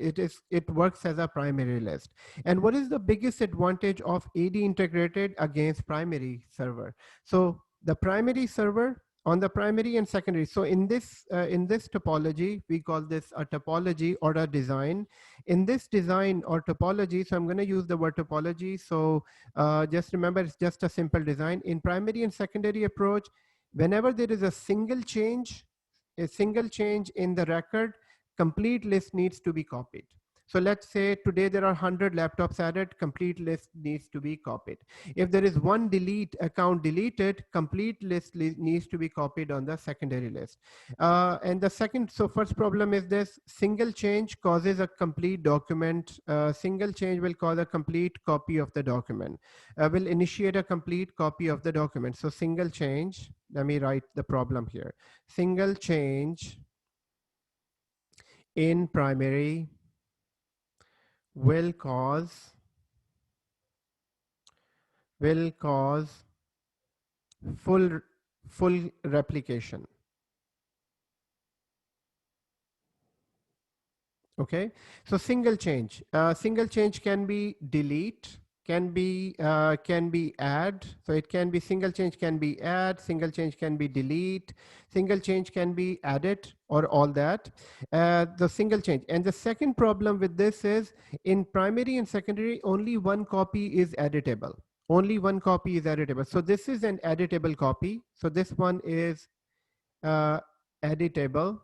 It works as a primary list. And what is the biggest advantage of AD integrated against primary server? So the primary server on the primary and secondary. So in this topology, we call this a topology or a design. In this design or topology, so I'm going to use the word topology. So just remember, it's just a simple design. In primary and secondary approach, whenever there is a single change in the record, complete list needs to be copied. So let's say today there are 100 laptops added, complete list needs to be copied. If there is one delete account deleted, complete list needs to be copied on the secondary list. And the second, so first problem is this: single change causes a complete document. Single change will cause a complete copy of the document, will initiate a complete copy of the document. So single change, let me write the problem here. Single change in primary will cause full replication. Okay, so single change can be delete, can be add. So it can be single change can be add, single change can be delete, single change can be added, or all that. The single change. And the second problem with this is, in primary and secondary, only one copy is editable. Only one copy is editable. So this is an editable copy. So this one is editable,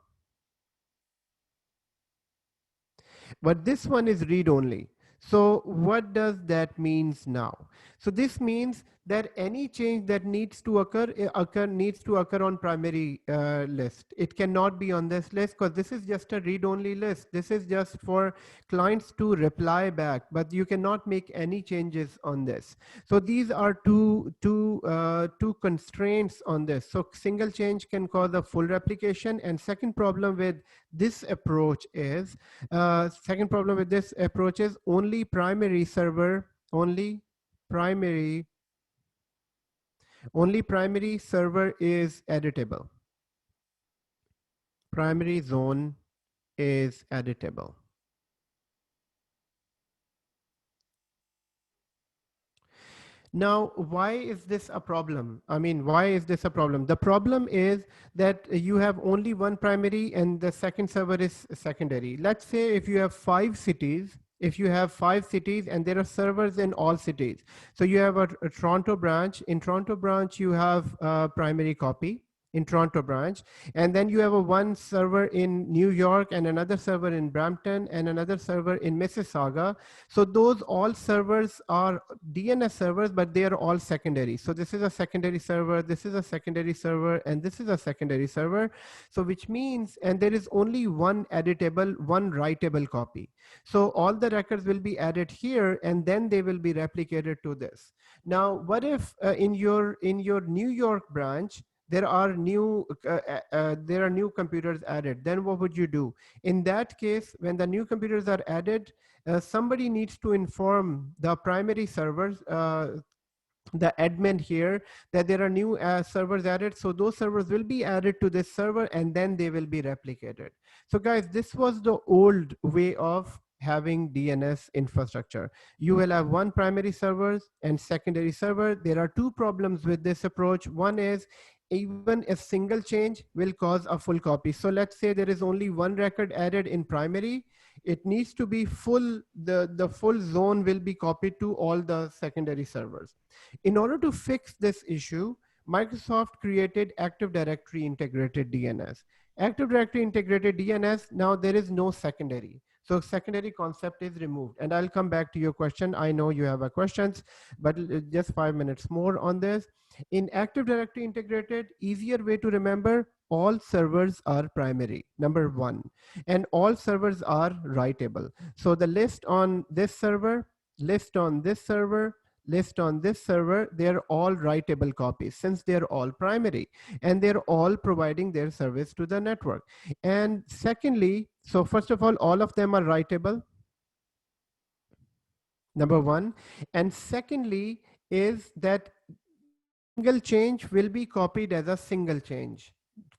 but this one is read only. So what does that means now? So this means that any change that needs to occur on primary list. It cannot be on this list because this is just a read only list. This is just for clients to reply back, but you cannot make any changes on this. So these are two constraints on this. So single change can cause a full replication. And second problem with this approach is only primary server is editable. Primary zone is editable. Now, why is this a problem? I mean, why is this a problem? The problem is that you have only one primary and the second server is secondary. Let's say if you have 5 cities, and there are servers in all cities. So you have a Toronto branch. In Toronto branch, you have a primary copy in Toronto branch. And then you have one server in New York and another server in Brampton and another server in Mississauga. So those all servers are DNS servers, but they are all secondary. So this is a secondary server, this is a secondary server, and this is a secondary server. So which means, and there is only one editable, one writable copy. So all the records will be added here and then they will be replicated to this. Now, what if in your New York branch, there are new computers added? Then what would you do? In that case, when the new computers are added, somebody needs to inform the primary servers, the admin here, that there are new servers added. So those servers will be added to this server and then they will be replicated. So guys, this was the old way of having DNS infrastructure. You will have one primary server and secondary server. There are two problems with this approach. One is, even a single change will cause a full copy. So let's say there is only one record added in primary. It needs to be full, the full zone will be copied to all the secondary servers. In order to fix this issue, Microsoft created Active Directory Integrated DNS. Active Directory Integrated DNS, now there is no secondary. So secondary concept is removed. And I'll come back to your question. I know you have questions, but just 5 minutes more on this. In Active Directory Integrated, easier way to remember, all servers are primary, number one, and all servers are writable. So the list on this server, list on this server, list on this server, they're all writable copies since they're all primary and they're all providing their service to the network. And secondly, so first of all of them are writable, number one. And secondly is that single change will be copied as a single change.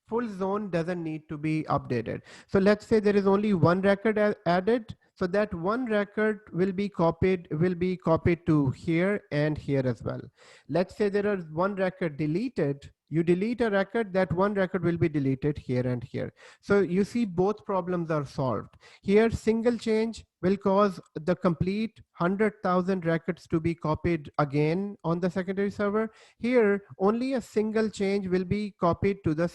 Full zone doesn't need to be updated. So let's say there is only one record added. So that one record will be copied to here and here as well. Let's say there is one record deleted. You delete a record, that one record will be deleted here and here. So you see both problems are solved. Here single change will cause the complete 100,000 records to be copied again on the secondary server. Here, only a single change will be copied to the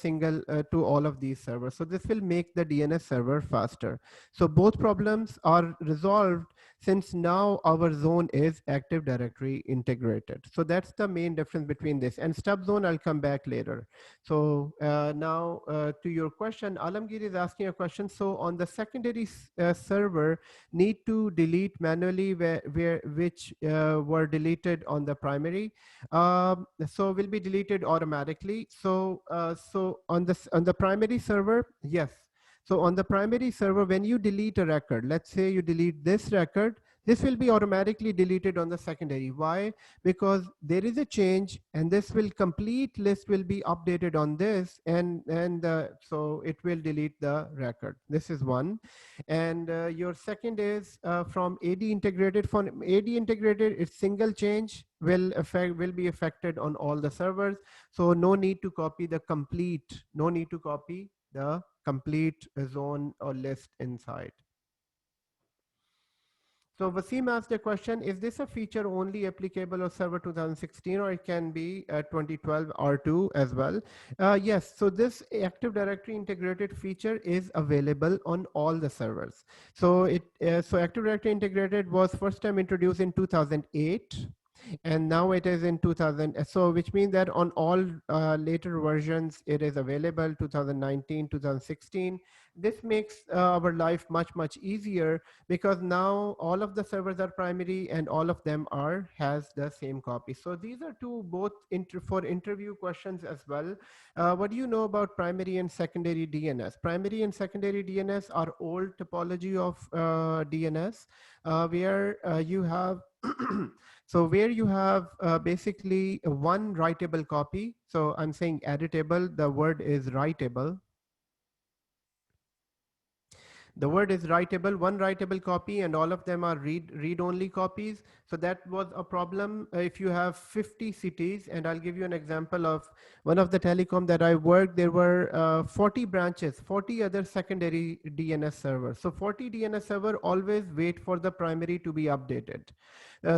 to all of these servers. So this will make the DNS server faster. So both problems are resolved since now our zone is Active Directory integrated. So that's the main difference between this and stub zone. I'll come back later. So now to your question, Alamgir is asking a question. So on the secondary server, need to delete manually which were deleted on the primary. So will be deleted automatically. So so on the primary server, yes. So on the primary server, when you delete a record, let's say you delete this record, this will be automatically deleted on the secondary. Why? Because there is a change and this will complete list will be updated on this and so it will delete the record. This is one. And your second is from AD integrated. From AD integrated, its single change will be affected on all the servers. So no need to copy the complete, no need to copy the complete zone or list inside. So Wasim asked a question, is this a feature only applicable on server 2016 or it can be 2012 R2 as well? Yes, so this Active Directory integrated feature is available on all the servers. So so Active Directory integrated was first time introduced in 2008. And now it is in 2000. So which means that on all later versions, it is available 2019, 2016. This makes our life much easier because now all of the servers are primary and all of them has the same copy. So these are two both for interview questions as well. What do you know about primary and secondary DNS? Primary and secondary DNS are old topology of DNS where you have so where you have basically one writable copy. So I'm saying editable, the word is writable. The word is writable, one writable copy, and all of them are read-only copies. So that was a problem if you have 50 cities. And I'll give you an example of one of the telecom that I worked. There were 40 branches, 40 other secondary DNS servers. So 40 DNS server always wait for the primary to be updated.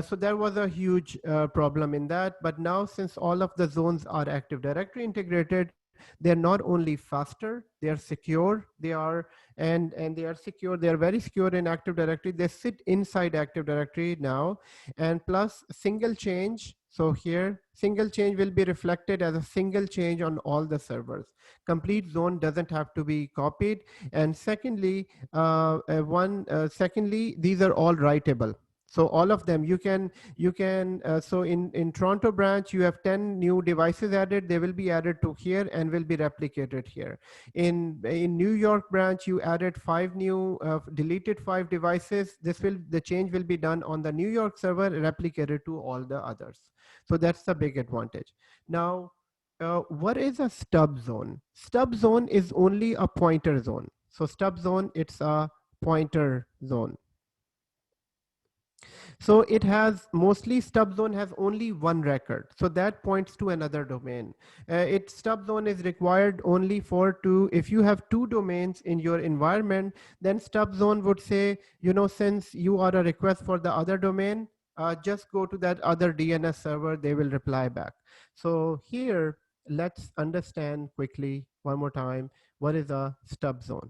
So there was a huge problem in that. But now since all of the zones are Active Directory integrated, they're not only faster, they are secure, they are and they are secure, they are very secure in Active Directory. They sit inside Active Directory now, and plus single change. So here single change will be reflected as a single change on all the servers. Complete zone doesn't have to be copied. And secondly, secondly, these are all writable. So all of them you can so in Toronto branch you have 10 new devices added. They will be added to here and will be replicated here. In New York branch you added 5 new deleted 5 devices. The change will be done on the New York server, replicated to all the others. So that's the big advantage. Now what is a stub zone? Stub zone is only a pointer zone. So stub zone, it's a pointer zone. So it has mostly stub zone has only one record. So that points to another domain. Its stub zone is required only for if you have 2 domains in your environment, then stub zone would say, you know, since you are a request for the other domain, just go to that other DNS server, they will reply back. So here, let's understand quickly one more time, what is a stub zone?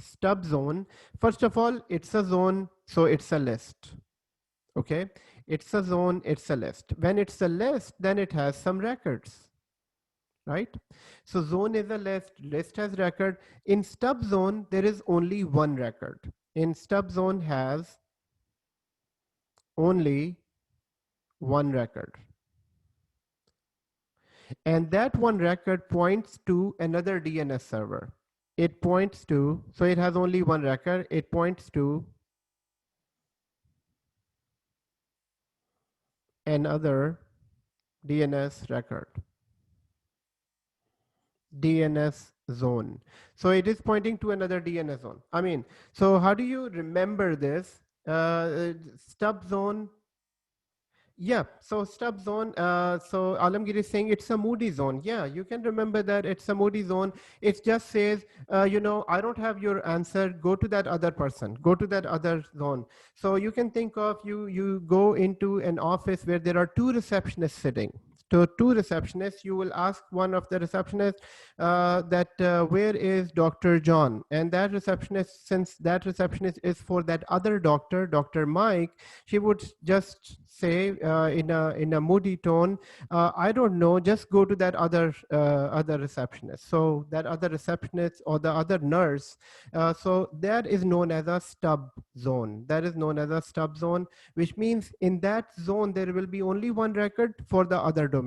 Stub zone, first of all, it's a zone, so it's a list. Okay, it's a zone, it's a list. When it's a list, then it has some records, right? So zone is a list has record. In stub zone, there is only one record. In stub zone has only one record. And that one record points to another DNS server. It points to, so it has only one record, it points to another DNS record, DNS zone. So it is pointing to another DNS zone. I mean, so how do you remember this? Stub zone, Yeah, so stub zone. So Alamgir is saying it's a moody zone. Yeah, you can remember that it's a moody zone. It just says, I don't have your answer. Go to that other person. Go to that other zone. So you can think of you go into an office where there are two receptionists sitting. So two receptionists, you will ask one of the receptionists that where is Dr. John? And that receptionist, since that receptionist is for that other doctor, Dr. Mike, she would just say in a moody tone, I don't know, just go to that other receptionist. So that other receptionist or the other nurse, so that is known as a stub zone. That is known as a stub zone, which means in that zone there will be only one record for the other domain.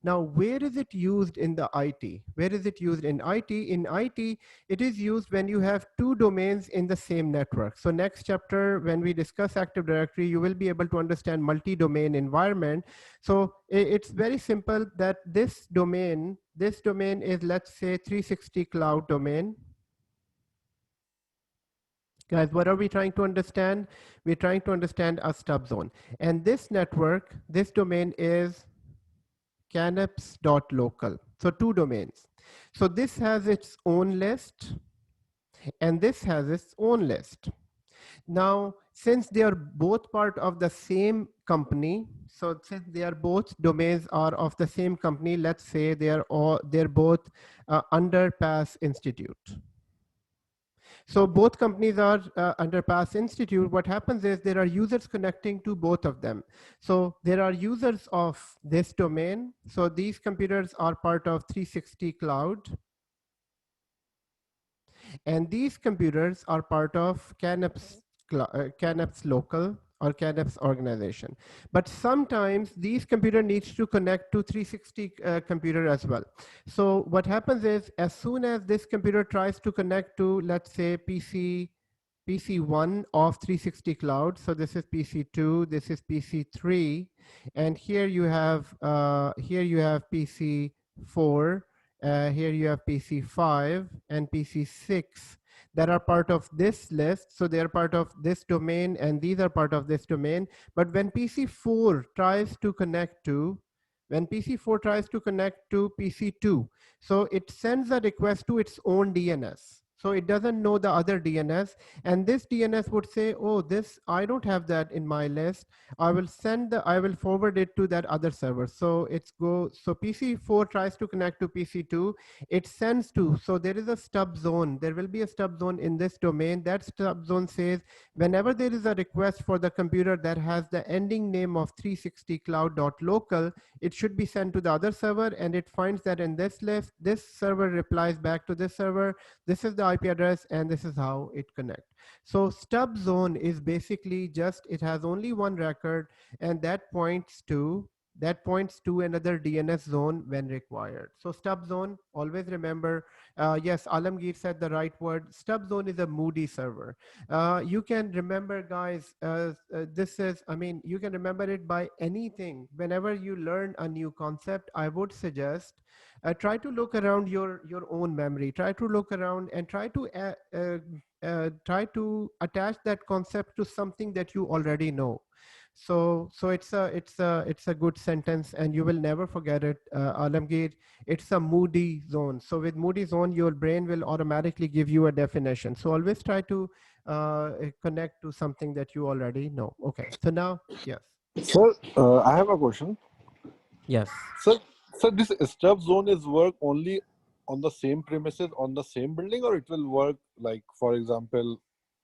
Now, where is it used in the IT? Where is it used in IT? In IT, it is used when you have two domains in the same network. So next chapter, when we discuss Active Directory, you will be able to understand multi-domain environment. So it's very simple that this domain is, let's say, 360 cloud domain. Guys, what are we trying to understand? We're trying to understand a stub zone. And this network, this domain is canaps.local. So two domains. So this has its own list and this has its own list. Now, since they are both part of the same company, so since they are both domains are of the same company, let's say they're both under PASS Institute. So both companies are under PASS Institute. What happens is there are users connecting to both of them. So there are users of this domain. So these computers are part of 360 Cloud. And these computers are part of Canaps local or Canaps organization. But sometimes these computer needs to connect to 360 computer as well. So what happens is as soon as this computer tries to connect to, let's say, PC1 of 360 Cloud. So this is PC2, this is PC3, and here you have PC4. Here you have PC5 and PC6 that are part of this list. So they're part of this domain and these are part of this domain. But when PC4 tries to connect to PC2, so it sends a request to its own DNS. So it doesn't know the other DNS, and this DNS would say, oh, this, I don't have that in my list. I will forward it to that other server. So so PC4 tries to connect to PC2, it sends to, so there is a stub zone. There will be a stub zone in this domain. That stub zone says, whenever there is a request for the computer that has the ending name of 360cloud.local, it should be sent to the other server, and it finds that in this list, this server replies back to this server. This is the IP address, and this is how it connects. So stub zone is basically just, it has only one record, and that points to another DNS zone when required. So stub zone, always remember, yes, Alamgir said the right word. Stub zone is a moody server. You can remember, guys, you can remember it by anything. Whenever you learn a new concept, I would suggest try to look around your own memory. Try to look around and try to attach that concept to something that you already know. So it's a good sentence, and you will never forget it, Alamgir. It's a moody zone. So with moody zone, your brain will automatically give you a definition. So always try to connect to something that you already know. Okay. So now, yes. Sir, I have a question. Yes. Sir, this stub zone is work only on the same premises, on the same building, or it will work, like, for example,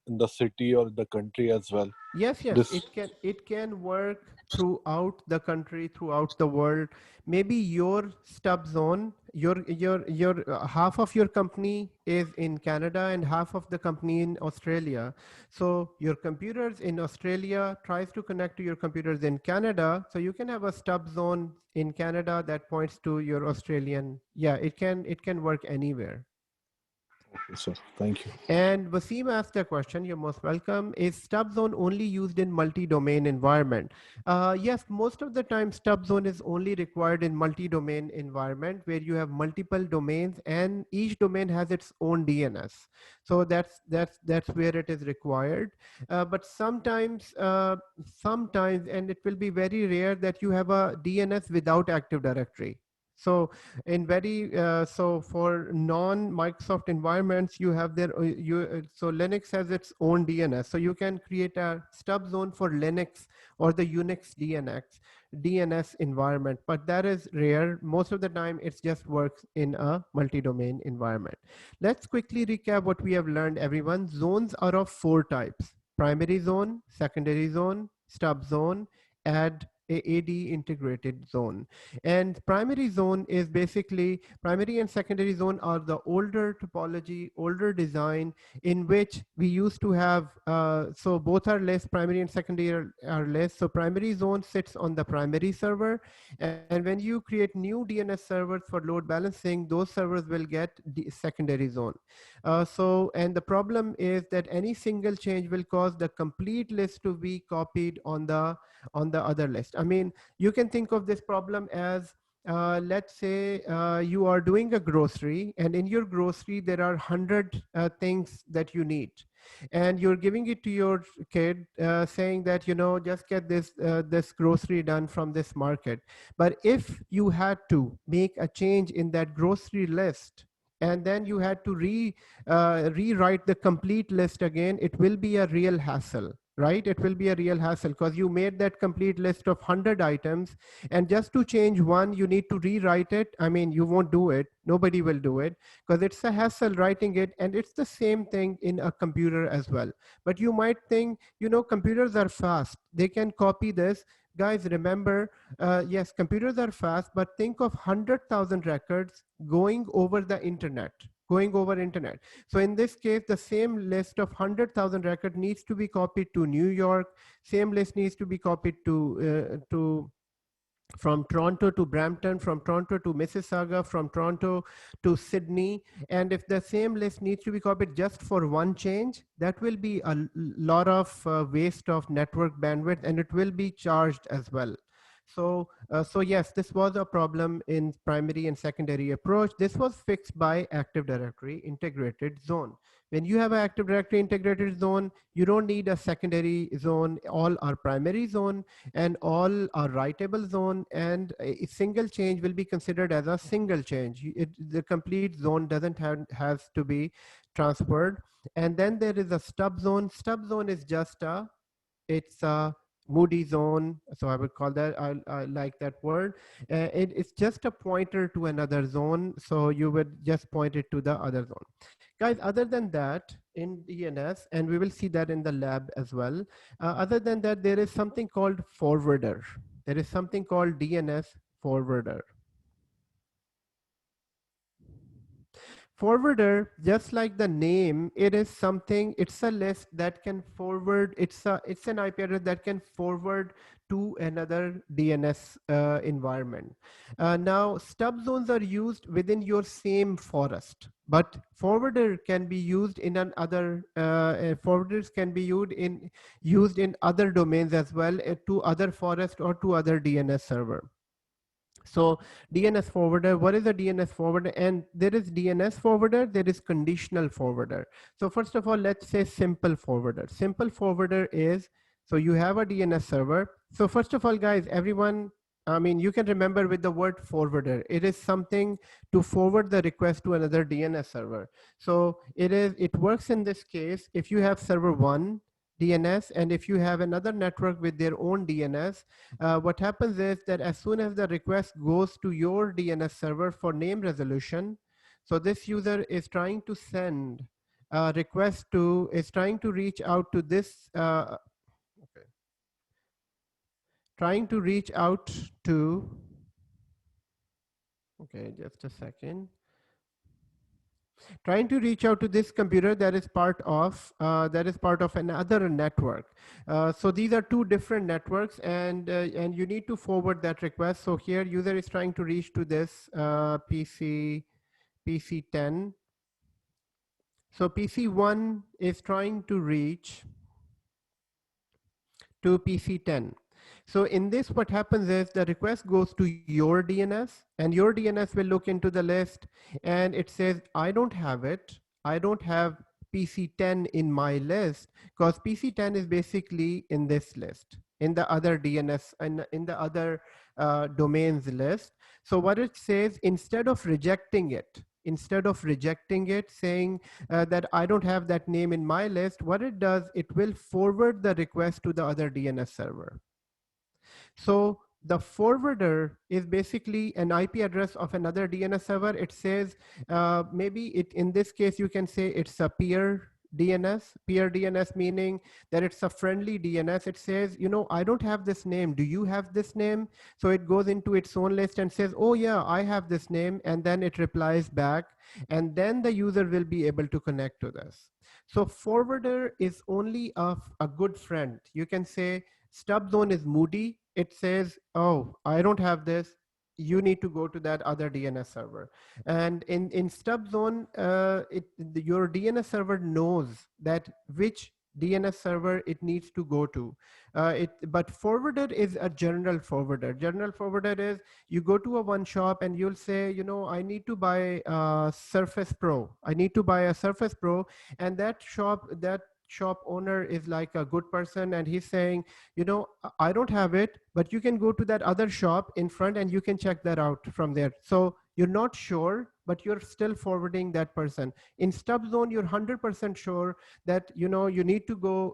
in the city or the country as well? Yes, it can work throughout the country, throughout the world. Maybe your stub zone, your half of your company is in Canada and half of the company in Australia. So your computers in Australia tries to connect to your computers in Canada. So you can have a stub zone in Canada that points to your Australian. Yeah, it can work anywhere. Yes, sir. Thank you. And Wasim asked a question, you're most welcome. Is stub zone only used in multi-domain environment? Yes, most of the time stub zone is only required in multi-domain environment where you have multiple domains and each domain has its own DNS. So that's where it is required. But sometimes, and it will be very rare that you have a DNS without Active Directory. So so for non-Microsoft environments, you have so Linux has its own DNS. So you can create a stub zone for Linux or the Unix DNS environment, but that is rare. Most of the time, it just works in a multi-domain environment. Let's quickly recap what we have learned, everyone. Zones are of 4 types: primary zone, secondary zone, stub zone, and AD integrated zone. And primary zone is basically, primary and secondary zone are the older topology, older design in which we used to have, so both are less, primary and secondary are less. So primary zone sits on the primary server. And when you create new DNS servers for load balancing, those servers will get the secondary zone. And the problem is that any single change will cause the complete list to be copied on the other list. I mean, you can think of this problem as, let's say you are doing a grocery, and in your grocery there are 100 things that you need, and you're giving it to your kid, saying that, just get this grocery done from this market. But if you had to make a change in that grocery list, and then you had to rewrite the complete list again, it will be a real hassle, right? It will be a real hassle because you made that complete list of 100 items, and just to change one, you need to rewrite it. I mean, you won't do it. Nobody will do it because it's a hassle writing it. And it's the same thing in a computer as well. But you might think, computers are fast. They can copy this. Guys, remember, yes, computers are fast, but think of 100,000 records going over the internet. So in this case, the same list of 100,000 records needs to be copied to New York. Same list needs to be copied to from Toronto to Brampton, from Toronto to Mississauga, from Toronto to Sydney. And if the same list needs to be copied just for one change, that will be a lot of waste of network bandwidth, and it will be charged as well. So yes, this was a problem in primary and secondary approach. This was fixed by Active Directory integrated zone. When you have an Active Directory integrated zone, you don't need a secondary zone. All are primary zone and all are writable zone, and a single change will be considered as a single change. The complete zone doesn't has to be transferred. And then there is a stub zone. Stub zone is just it's a moody zone, so I would call that, I like that word. It's just a pointer to another zone, so you would just point it to the other zone. Guys, other than that, in DNS, and we will see that in the lab as well, other than that, there is something called forwarder. There is something called DNS forwarder. Forwarder, just like the name, it is something, it's a list that can forward, it's an IP address that can forward to another DNS environment. Now, stub zones are used within your same forest, but forwarder can be used in forwarders can be used in other domains as well, to other forest or to other DNS server. So DNS forwarder, what is a DNS forwarder? And there is DNS forwarder, there is conditional forwarder. So first of all, let's say simple forwarder. Simple forwarder is, so you have a DNS server. So first of all, guys, everyone, I mean, you can remember with the word forwarder, it is something to forward the request to another DNS server. So it works in this case, if you have server 1 DNS, and if you have another network with their own DNS, what happens is that as soon as the request goes to your DNS server for name resolution, so this user is trying to send a request is trying to reach out to this, trying to reach out to, okay, just a second. Trying to reach out to this computer that is part of another network. So these are two different networks, and you need to forward that request. So here user is trying to reach to this PC10, So PC1 is trying to reach to PC10. So in this, what happens is the request goes to your DNS, and your DNS will look into the list and it says, I don't have it. I don't have PC10 in my list, because PC10 is basically in this list, in the other DNS and in the other domains list. So what it says, instead of rejecting it, saying that I don't have that name in my list, what it does, it will forward the request to the other DNS server. So the forwarder is basically an IP address of another DNS server. It says, maybe it, in this case, you can say it's a peer DNS, meaning that it's a friendly DNS. It says, you know, I don't have this name. Do you have this name? So it goes into its own list and says, oh yeah, I have this name. And then it replies back, and then the user will be able to connect to this. So forwarder is only a good friend. You can say stub zone is moody. It says, oh, I don't have this. You need to go to that other DNS server. And in stub zone, your DNS server knows that which DNS server it needs to go to. But forwarder is a general forwarder. General forwarder is, you go to a one shop and you'll say, you know, I need to buy Surface Pro. I need to buy a Surface Pro, and that shop owner is like a good person, and he's saying, you know, I don't have it, but you can go to that other shop in front and you can check that out from there. So you're not sure, but you're still forwarding that person. In stub zone, you're 100% sure that, you know, you need to go,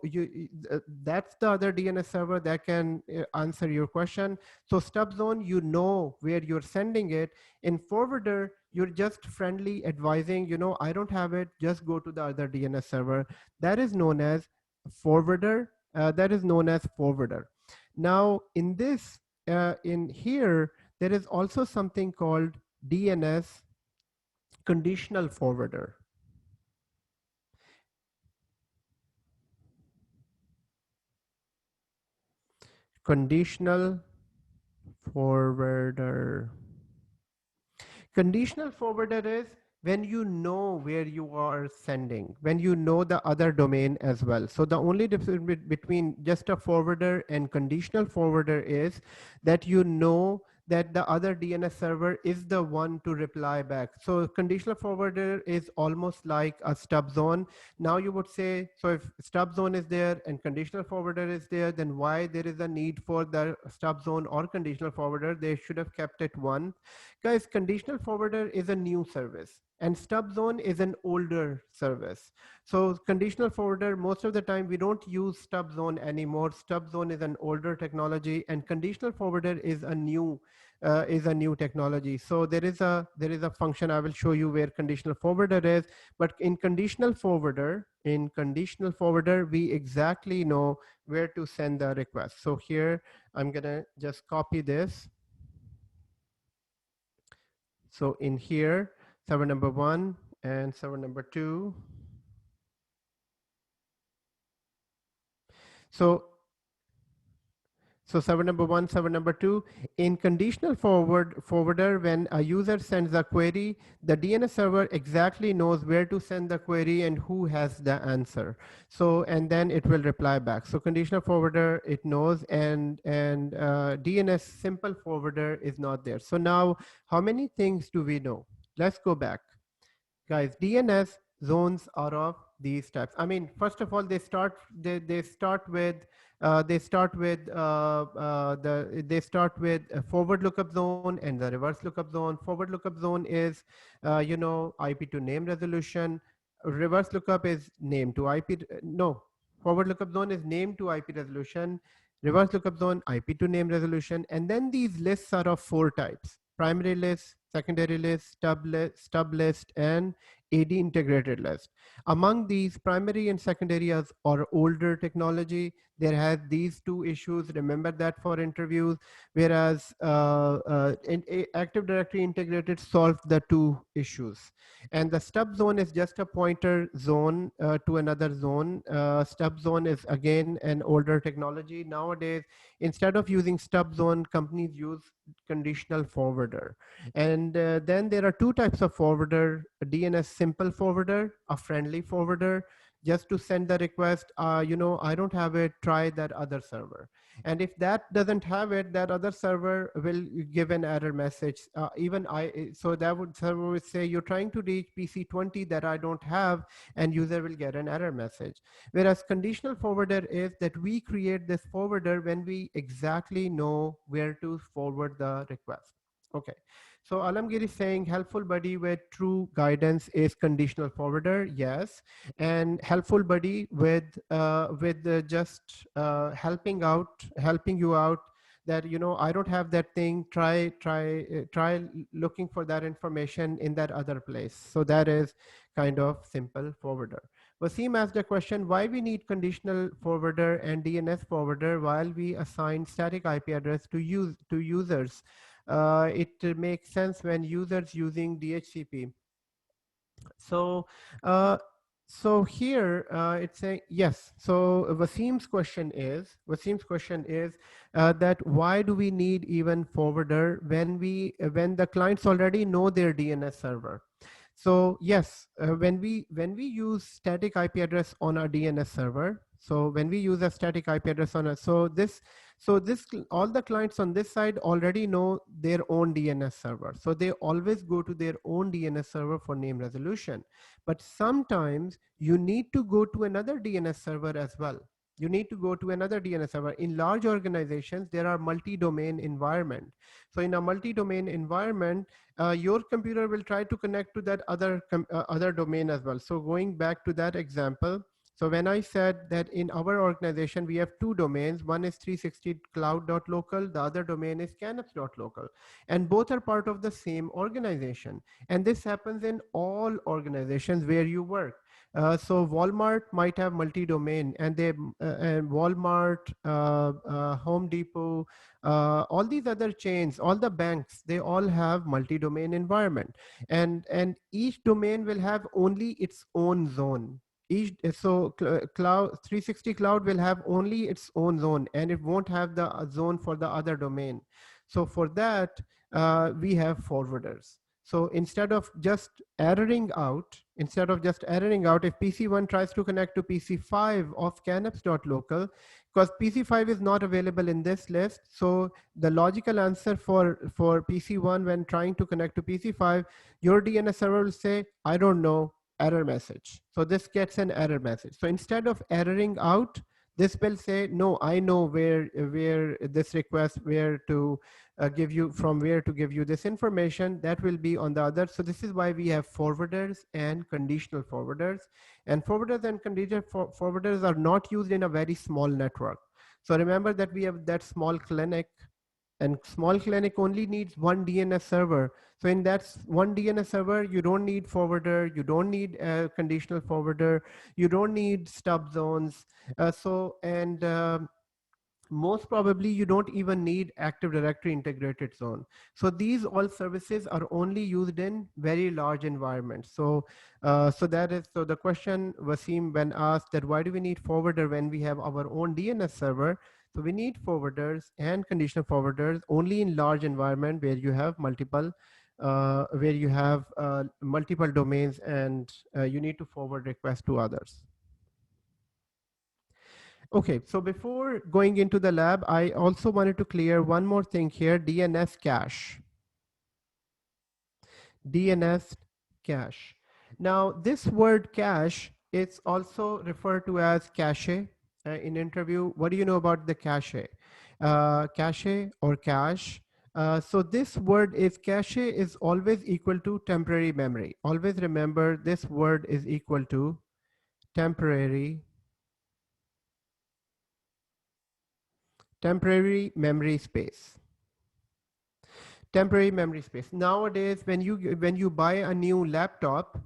that's the other DNS server that can answer your question. So stub zone, you know where you're sending it. In forwarder, you're just friendly advising, you know, I don't have it, just go to the other DNS server. That is known as forwarder. Now in this, in here, there is also something called DNS conditional forwarder. Conditional forwarder. Conditional forwarder is when you know where you are sending, when you know the other domain as well. So the only difference between just a forwarder and conditional forwarder is that you know that the other DNS server is the one to reply back. So conditional forwarder is almost like a stub zone. Now you would say, so if stub zone is there and conditional forwarder is there, then why there is a need for the stub zone or conditional forwarder? They should have kept it one. Guys, conditional forwarder is a new service and stub zone is an older service. So conditional forwarder, most of the time we don't use stub zone anymore. Stub zone is an older technology and conditional forwarder is a new technology. So there is a function I will show you where conditional forwarder is, but in conditional forwarder, we exactly know where to send the request. So here I'm gonna just copy this. So in here, server number 1 and server number 2. So server number 1, server number 2, in conditional forwarder, when a user sends a query, the DNS server exactly knows where to send the query and who has the answer. So, and then it will reply back. So conditional forwarder, it knows, and DNS simple forwarder is not there. So now, how many things do we know? Let's go back. Guys, DNS zones are of these types. I mean, first of all, they start with a forward lookup zone and the reverse lookup zone. Forward lookup zone is, you know, IP to name resolution. Reverse lookup is name to IP. No, forward lookup zone is name to IP resolution. Reverse lookup zone, IP to name resolution. And then these lists are of 4 types: primary list, secondary list, stub list, and AD integrated list. Among these, primary and secondary are older technology. there has these two issues. Remember that for interviews, whereas Active Directory integrated solved the two issues. And the stub zone is just a pointer zone to another zone. Stub zone is again an older technology. Nowadays, instead of using stub zone, companies use conditional forwarder. And then there are two types of forwarder: a DNS simple forwarder, a friendly forwarder, just to send the request, I don't have it, try that other server. And if that doesn't have it, that other server will give an error message. So that server would say, you're trying to reach PC 20 that I don't have, and user will get an error message. Whereas conditional forwarder is that we create this forwarder when we exactly know where to forward the request. Okay. So Alamgir is saying helpful buddy with true guidance is conditional forwarder. Yes. And helpful buddy with just helping you out, that I don't have that thing, try looking for that information in that other place. So that is kind of simple forwarder. Wasim asked a question, why we need conditional forwarder and DNS forwarder while we assign static IP address to users. It makes sense when users using DHCP. So here it's saying yes. So Wasim's question is that why do we need even forwarder when the clients already know their DNS server? So yes, when we use static IP address on our DNS server, so when we use a static IP address on a, all the clients on this side already know their own DNS server. So they always go to their own DNS server for name resolution. But sometimes you need to go to another DNS server as well. You need to go to another DNS server. In large organizations, there are multi-domain environment. So in a multi-domain environment, your computer will try to connect to that other domain as well. So going back to that example, so when I said that in our organization, we have two domains, one is 360cloud.local, the other domain is canaps.local, and both are part of the same organization. And this happens in all organizations where you work. So Walmart might have multi-domain, and and Walmart, Home Depot, all these other chains, all the banks, they all have multi-domain environment, and each domain will have only its own zone. Cloud 360 cloud will have only its own zone, and it won't have the zone for the other domain. So for that, we have forwarders. So instead of just erroring out, if PC1 tries to connect to PC5 of canaps.local, because PC5 is not available in this list, so the logical answer for PC1 when trying to connect to PC5, your DNS server will say, I don't know, error message. So this gets an error message. So instead of erroring out, this will say, no, I know where this request, where to give you, from where to give you this information. That will be on the other. So this is why we have forwarders and conditional forwarders. And forwarders and conditional forwarders are not used in a very small network. So remember that we have that small clinic, and small clinic only needs one DNS server. So in that one DNS server, you don't need forwarder, you don't need a conditional forwarder, you don't need stub zones. Most probably you don't even need Active Directory integrated zone. So these all services are only used in very large environments. So so the question, Wasim, when asked that why do we need forwarder when we have our own DNS server? So we need forwarders and conditional forwarders only in large environment where you have multiple multiple domains, and you need to forward requests to others. Okay, so before going into the lab, I also wanted to clear one more thing here, DNS cache. DNS cache. Now, this word cache is also referred to as cache in interview. What do you know about the cache? Cache or cache. So this word is cache is always equal to temporary memory. Always remember this word is equal to temporary memory space. Temporary memory space. Nowadays, when you buy a new laptop,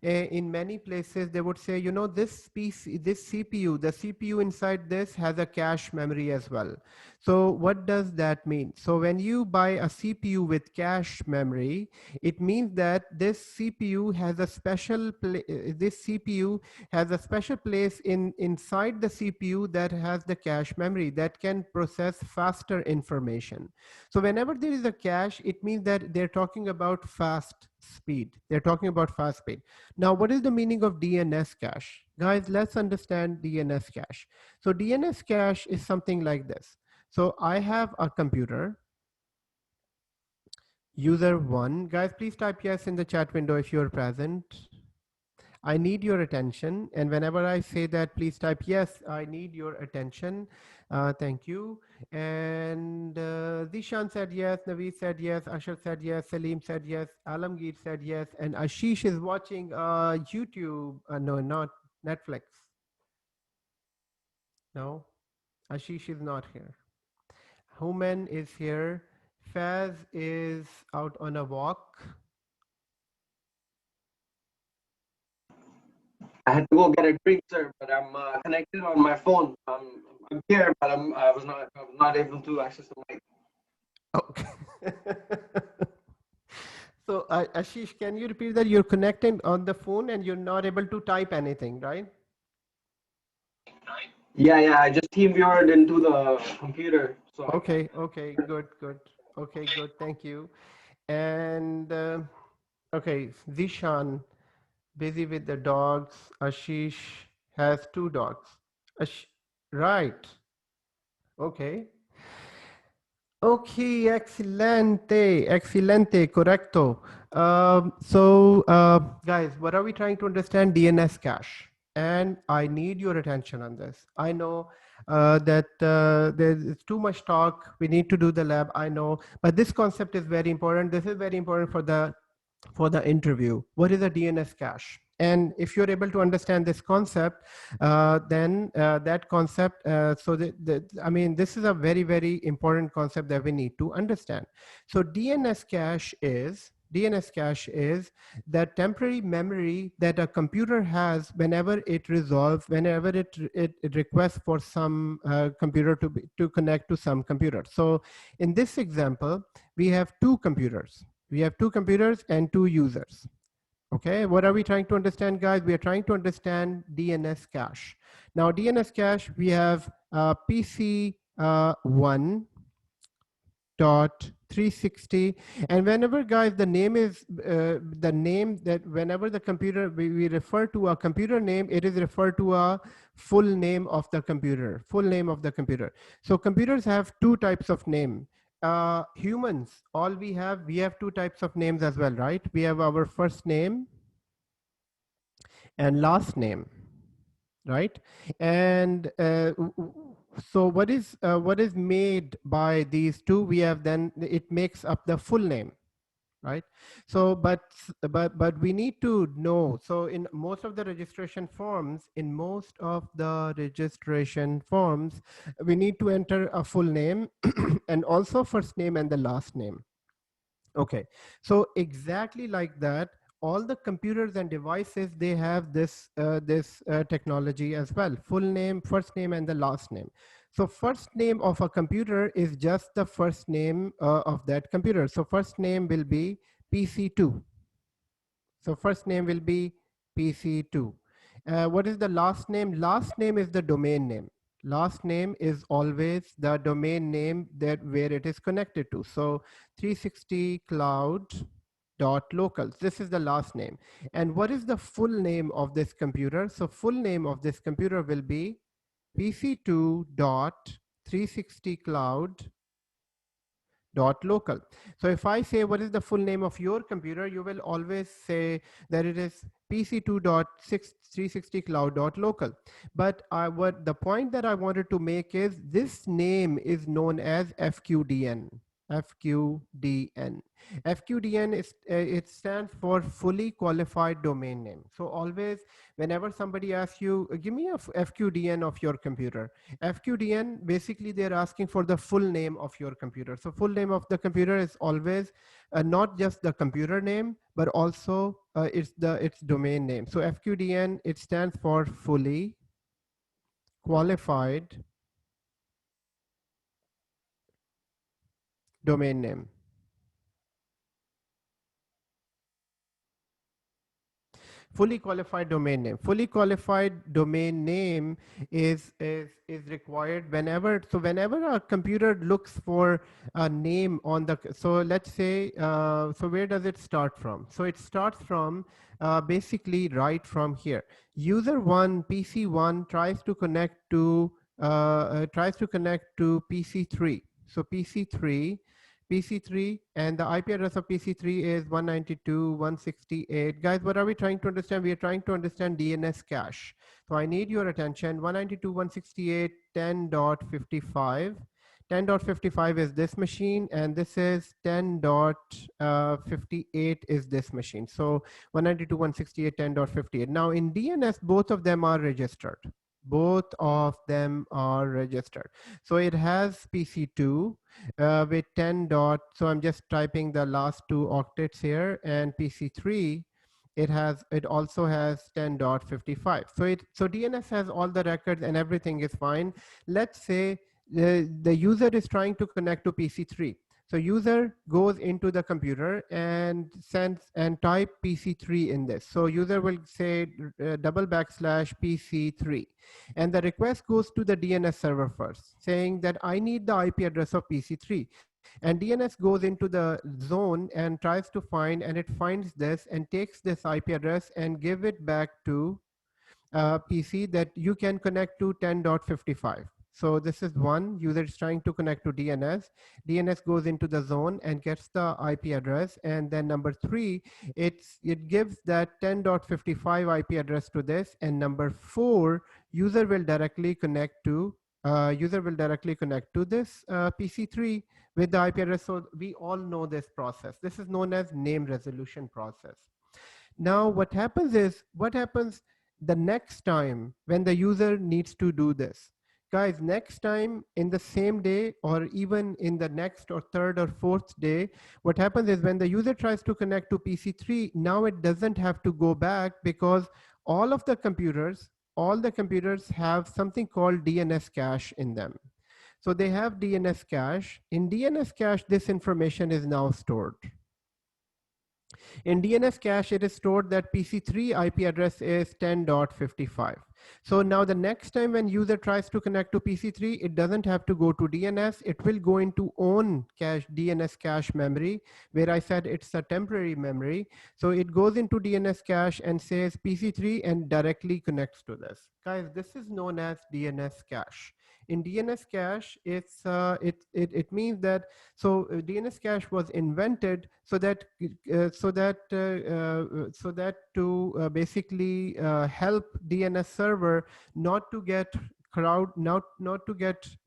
in many places they would say, you know, this PC, this CPU, the CPU inside this has a cache memory as well. So what does that mean? So when you buy a CPU with cache memory, it means that this CPU has a special place inside the CPU that has the cache memory that can process faster information. So whenever there is a cache, it means that they're talking about fast speed. Now, what is the meaning of DNS cache? Guys, let's understand DNS cache. So DNS cache is something like this. So I have a computer, user 1. Guys, please type yes in the chat window if you're present. I need your attention. And whenever I say that, please type yes, I need your attention. Thank you. And Zishan said yes, Naveed said yes, Ashar said yes, Salim said yes, Alamgir said yes, and Ashish is watching YouTube. No, not Netflix. No, Ashish is not here. Human is here. Faz is out on a walk. I had to go get a drink, sir, but I'm connected on my phone. I'm here, but I was not able to access the mic. Okay. So Ashish, can you repeat that? You're connected on the phone and you're not able to type anything, right? Yeah. I just team viewed into the computer. So Okay, good. Okay, good. Thank you. And okay, Zishan, busy with the dogs. Ashish has 2 dogs. Right. Okay. Okay, excelente, correcto. Guys, what are we trying to understand? DNS cache. And I need your attention on this. I know that there's too much talk. We need to do the lab, I know. But this concept is very important. This is very important for the interview. What is a DNS cache? And if you're able to understand this concept, then that concept, I mean, this is a very, very important concept that we need to understand. So DNS cache is that temporary memory that a computer has whenever it requests for some computer to connect to some computer. So in this example, we have 2 computers. We have 2 computers and 2 users. Okay, what are we trying to understand, guys? We are trying to understand DNS cache. Now, DNS cache, we have PC 1.360, and whenever, guys, the name is the name that whenever the computer we refer to a computer name, it is referred to a full name of the computer. So computers have 2 types of name. Humans, we have 2 types of names as well, right? We have our first name and last name, right? And so what is made by these 2? We have, then it makes up the full name, right? So but we need to know, so in most of the registration forms, we need to enter a full name and also first name and the last name. Okay, so exactly like that, all the computers and devices, they have this technology as well: full name, first name, and the last name. So first name of a computer is just the first name of that computer. So first name will be PC2. So first name will be PC2. What is the last name? Last name is the domain name. Last name is always the domain name that where it is connected to. So 360 cloud.local. This is the last name. And what is the full name of this computer? So full name of this computer will be pc2.360cloud.local. So if I say what is the full name of your computer, you will always say that it is pc2.360cloud.local. But what the point that I wanted to make is this name is known as FQDN. FQDN. FQDN is it stands for fully qualified domain name. So always, whenever somebody asks you, give me a FQDN of your computer. FQDN, basically they're asking for the full name of your computer. So full name of the computer is always not just the computer name, but also its domain name. So FQDN, it stands for fully qualified domain name. Fully qualified domain name. Fully qualified domain name is required whenever. So whenever a computer looks for a name on the. So let's say. So where does it start from? So it starts from basically right from here. User one, PC one tries to connect to PC3. So PC3, and the IP address of PC3 is 192.168. Guys, what are we trying to understand? We are trying to understand DNS cache. So I need your attention. 192.168, 10.55. 10.55 is this machine, and this is 10.58 is this machine. So 192.168, 10.58. Now in DNS, both of them are registered. Both of them are registered. So it has PC2 with 10 dot. So I'm just typing the last two octets here, and PC3, it also has 10.55. So DNS has all the records and everything is fine. Let's say the user is trying to connect to PC3. So user goes into the computer and sends and type PC3 in this. So user will say /PC3, and the request goes to the DNS server first, saying that I need the IP address of PC3. And DNS goes into the zone and tries to find, and it finds this and takes this IP address and give it back to PC that you can connect to 10.55. So this is one, user is trying to connect to DNS. DNS goes into the zone and gets the IP address. And then number three, it gives that 10.55 IP address to this. And number four, user will directly connect to this PC3 with the IP address. So we all know this process. This is known as name resolution process. Now what happens the next time when the user needs to do this? Guys, next time in the same day or even in the next or third or fourth day, what happens is when the user tries to connect to PC3, now it doesn't have to go back because all the computers have something called DNS cache in them. So they have DNS cache. In DNS cache, this information is now stored. In DNS cache, it is stored that PC3 IP address is 10.55. So now the next time when user tries to connect to PC3, it doesn't have to go to DNS. It will go into own cache, DNS cache memory, where I said it's a temporary memory. So it goes into DNS cache and says PC3 and directly connects to this. Guys, this is known as DNS cache. In DNS cache, it means that DNS cache was invented so that basically help DNS server not to get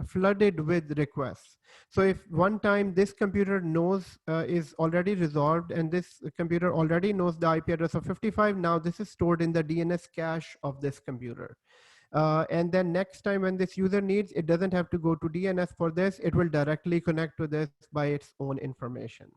flooded with requests. So if one time this computer knows is already resolved and this computer already knows the IP address of 55, now this is stored in the DNS cache of this computer. And then next time when this user needs, it doesn't have to go to DNS for this. It will directly connect to this by its own information.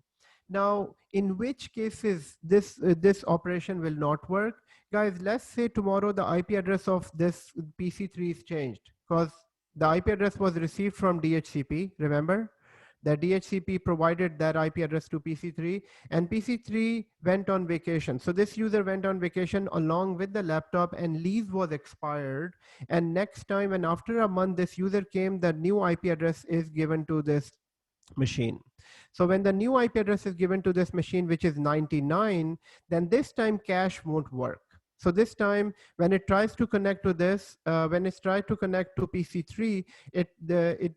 Now, in which cases this operation will not work? Guys, let's say tomorrow the IP address of this PC3 is changed because the IP address was received from DHCP, remember? The DHCP provided that IP address to PC3 and PC3 went on vacation. So this user went on vacation along with the laptop and lease was expired. And next time and after a month, this user came, the new IP address is given to this machine. So when the new IP address is given to this machine, which is 99, then this time cache won't work. So this time, when it tries to connect to this, when it's tried to connect to PC3, it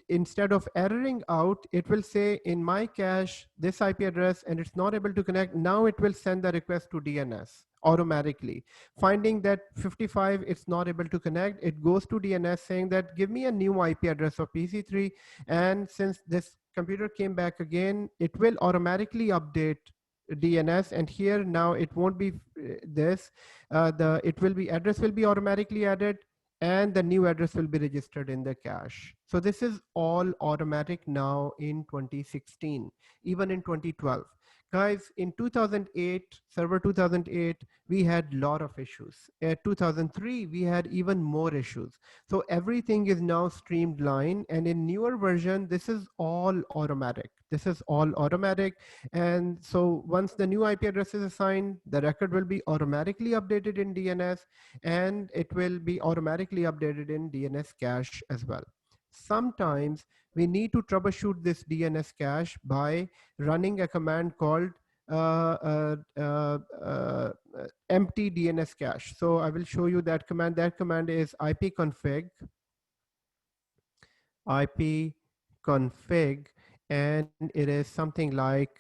instead of erroring out, it will say in my cache this IP address, and it's not able to connect. Now it will send the request to DNS automatically, finding that 55 it's not able to connect. It goes to DNS saying that give me a new IP address of PC3, and since this computer came back again, it will automatically update DNS, and here now it won't be this. It will be address will be automatically added, and the new address will be registered in the cache. So this is all automatic now in 2016, even in 2012. Guys, in 2008, server 2008, we had a lot of issues. At 2003, we had even more issues. So everything is now streamlined, and in newer version, this is all automatic. This is all automatic. And so once the new IP address is assigned, the record will be automatically updated in DNS, and it will be automatically updated in DNS cache as well. Sometimes we need to troubleshoot this DNS cache by running a command called empty DNS cache. So I will show you that command. That command is ipconfig, and it is something like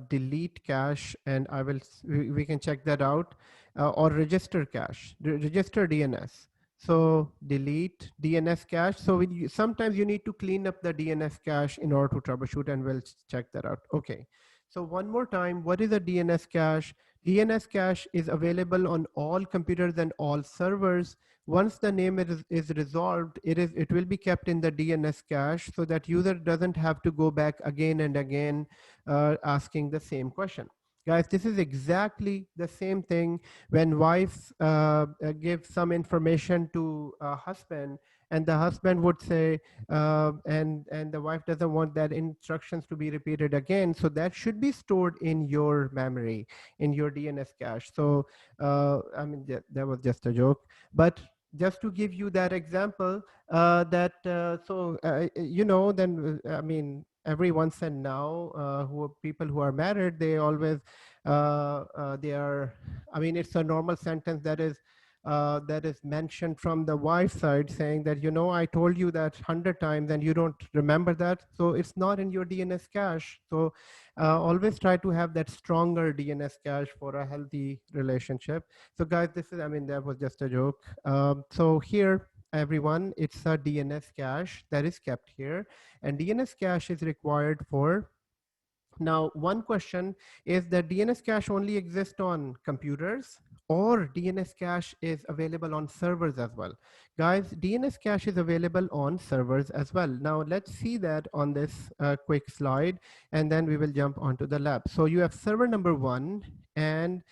delete cache, and we can check that out, or register cache, register DNS. So delete DNS cache. So sometimes you need to clean up the DNS cache in order to troubleshoot, and we'll check that out. Okay. So one more time, what is a DNS cache? DNS cache is available on all computers and all servers. Once the name is resolved, it will be kept in the DNS cache so that user doesn't have to go back again and again asking the same question. Guys, this is exactly the same thing when wife give some information to a husband, and the husband would say, and the wife doesn't want that instructions to be repeated again. So that should be stored in your memory, in your DNS cache. So I mean, that was just a joke, but just to give you that example, then I mean, every once and now, people who are married, they always they are. I mean, it's a normal sentence that is mentioned from the wife side, saying that, I told you that 100 times and you don't remember that. So it's not in your DNS cache. So always try to have that stronger DNS cache for a healthy relationship. So guys, I mean, that was just a joke. So here, everyone, it's a DNS cache that is kept here, and DNS cache is required for. Now, one question is that DNS cache only exists on computers, or DNS cache is available on servers as well. Guys, DNS cache is available on servers as well. Now, let's see that on this quick slide, and then we will jump onto the lab. So you have server number 1, and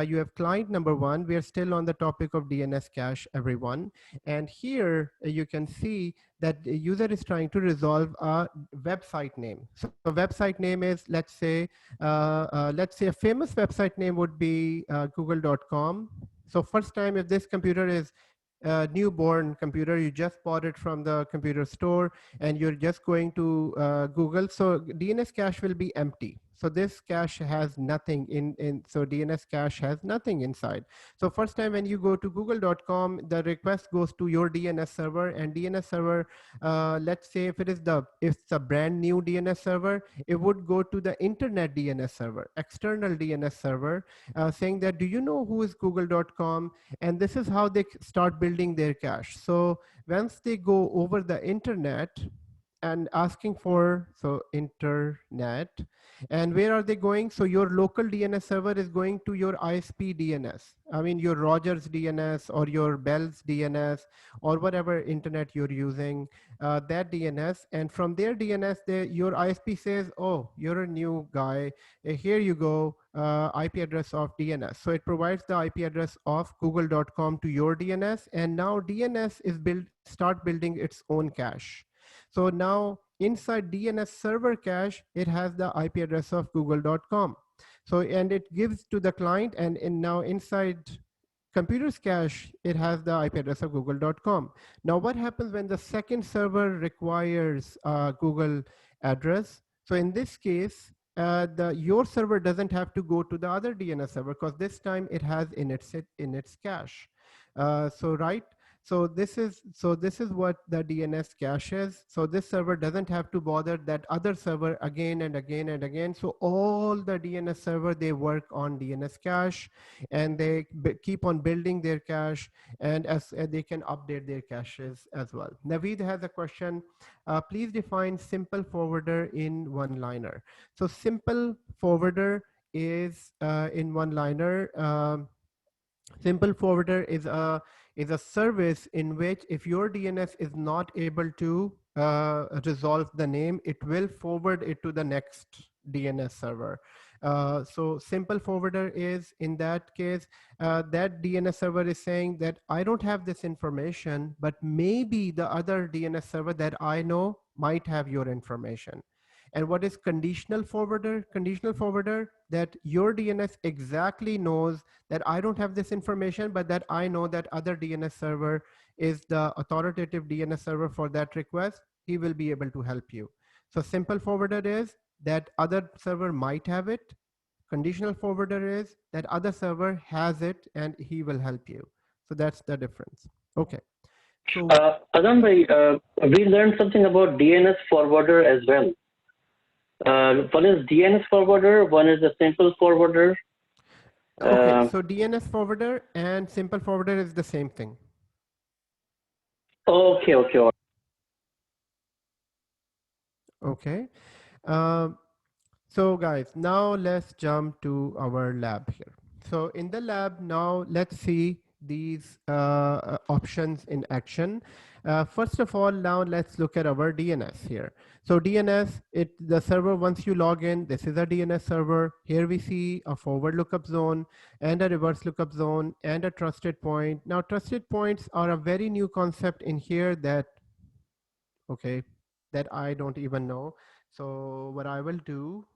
you have client number 1. We are still on the topic of DNS cache, everyone. And here you can see that the user is trying to resolve a website name. So a website name is, let's say a famous website name would be google.com. So first time, if this computer is a newborn computer, you just bought it from the computer store and you're just going to Google, so DNS cache will be empty. So this cache has nothing so DNS cache has nothing inside. So first time when you go to google.com, the request goes to your DNS server, and DNS server, let's say if it's a brand new DNS server, it would go to the internet DNS server, external DNS server, saying that, do you know who is google.com? And this is how they start building their cache. So once they go over the internet and asking for, so internet, and where are they going? So your local DNS server is going to your ISP DNS. I mean, your Rogers DNS or your Bell's DNS or whatever internet you're using, that DNS. And from their DNS, your ISP says, oh, you're a new guy. Here you go, IP address of DNS. So it provides the IP address of google.com to your DNS. And now DNS is start building its own cache. So now inside DNS server cache, it has the IP address of google.com. So, and it gives to the client, and now inside computer's cache, it has the IP address of google.com. Now what happens when the second server requires Google address? So in this case, your server doesn't have to go to the other DNS server, because this time it has in its cache. So right, So this is what the DNS cache is. So this server doesn't have to bother that other server again and again and again. So all the DNS server, they work on DNS cache, and they keep on building their cache, and as they can update their caches as well. Naveed has a question. Please define simple forwarder in one-liner. So simple forwarder is in one-liner. Simple forwarder is a service in which if your DNS is not able to resolve the name, it will forward it to the next DNS server. So simple forwarder is, in that case, that DNS server is saying that I don't have this information, but maybe the other DNS server that I know might have your information. And what is conditional forwarder? Conditional forwarder, that your DNS exactly knows that I don't have this information, but that I know that other DNS server is the authoritative DNS server for that request. He will be able to help you. So simple forwarder is that other server might have it. Conditional forwarder is that other server has it and he will help you. So that's the difference. Okay. So Azam bhai, we learned something about DNS forwarder as well. One is DNS forwarder, one is a simple forwarder. Okay, so DNS forwarder and simple forwarder is the same thing. Okay. Okay. So guys, now let's jump to our lab here. So in the lab now, let's see these options in action. First of all, now let's look at our DNS here. So DNS, the server, once you log in, this is a DNS server. Here we see a forward lookup zone and a reverse lookup zone and a trusted point. Now trusted points are a very new concept in here that, okay, that I don't even know. So what I will do,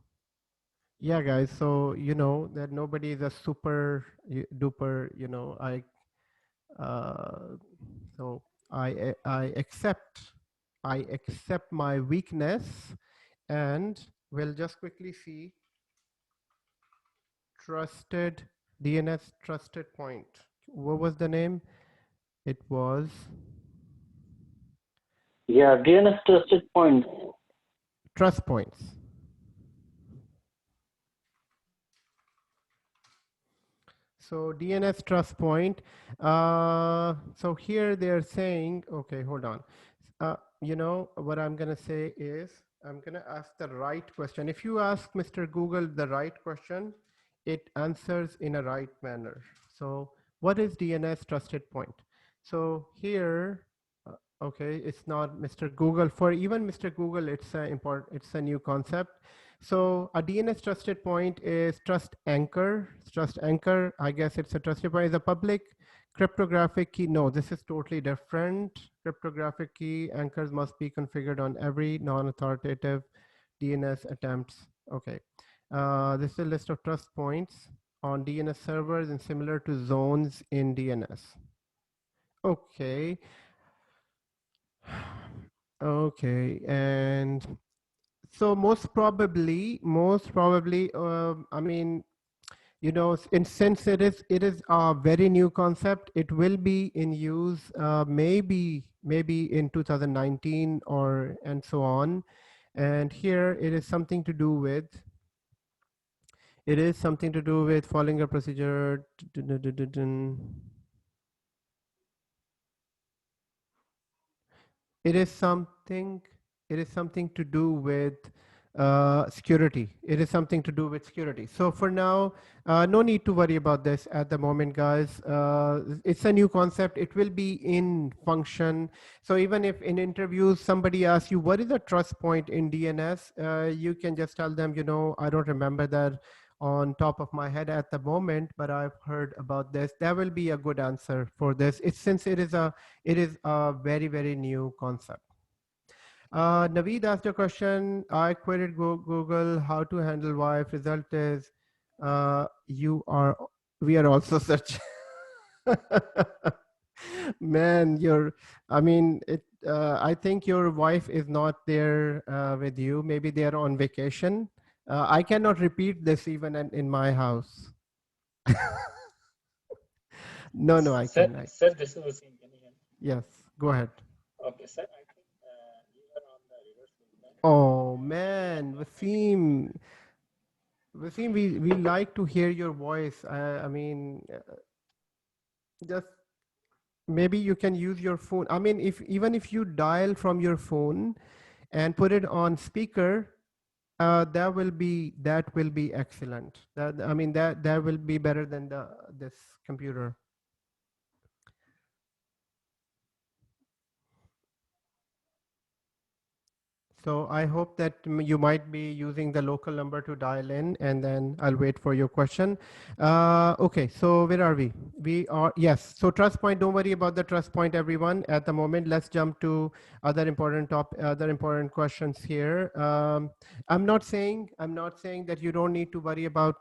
yeah, guys, so you know that nobody is a super duper, you know, so I accept my weakness, and we'll just quickly see trusted DNS trusted point. What was the name? It was DNS trusted point. trust points. So DNS trust point. So here they're saying, okay, hold on. You know, what I'm going to say is I'm going to ask the right question. If you ask Mr. Google the right question, it answers in a right manner. So what is DNS trusted point? So here, okay, it's not Mr. Google. For even Mr. Google, it's a new concept. So a DNS trusted point is trust anchor. Trust anchor, I guess it's a trusted point, is a public cryptographic key. No, this is totally different. Cryptographic key anchors must be configured on every non-authoritative DNS attempts. Okay. This is a list of trust points on DNS servers and similar to zones in DNS. Okay. Okay, and so most probably, I mean, you know, since it is a very new concept, it will be in use maybe in 2019 or and so on. And here it is something to do with. It is something to do with following a procedure. It is something to do with security. It is something to do with security. So for now, no need to worry about this at the moment, guys. It's a new concept. It will be in function. So even if in interviews somebody asks you what is a trust point in DNS, you can just tell them, you know, I don't remember that on top of my head at the moment, but I've heard about this. That will be a good answer for this. Since it is a very, very new concept. Naveed asked a question. I queried Google how to handle wife. Result is we are also searching. Man, I think your wife is not there with you. Maybe they are on vacation. I cannot repeat this even in my house. No, I Sir, cannot. sir, this is Wasim. Can you hear me? Yes, go ahead. Okay, sir. I think you are on the reverse loop then. Oh man, Wasim, we like to hear your voice. I mean, just maybe you can use your phone. I mean, if even if you dial from your phone and put it on speaker, that will be excellent. That I mean that will be better than the this computer. So I hope that you might be using the local number to dial in, and then I'll wait for your question. Okay, so where are we? We are, yes. So trust point, don't worry about the trust point, everyone. At the moment, let's jump to other important questions here. I'm not saying that you don't need to worry about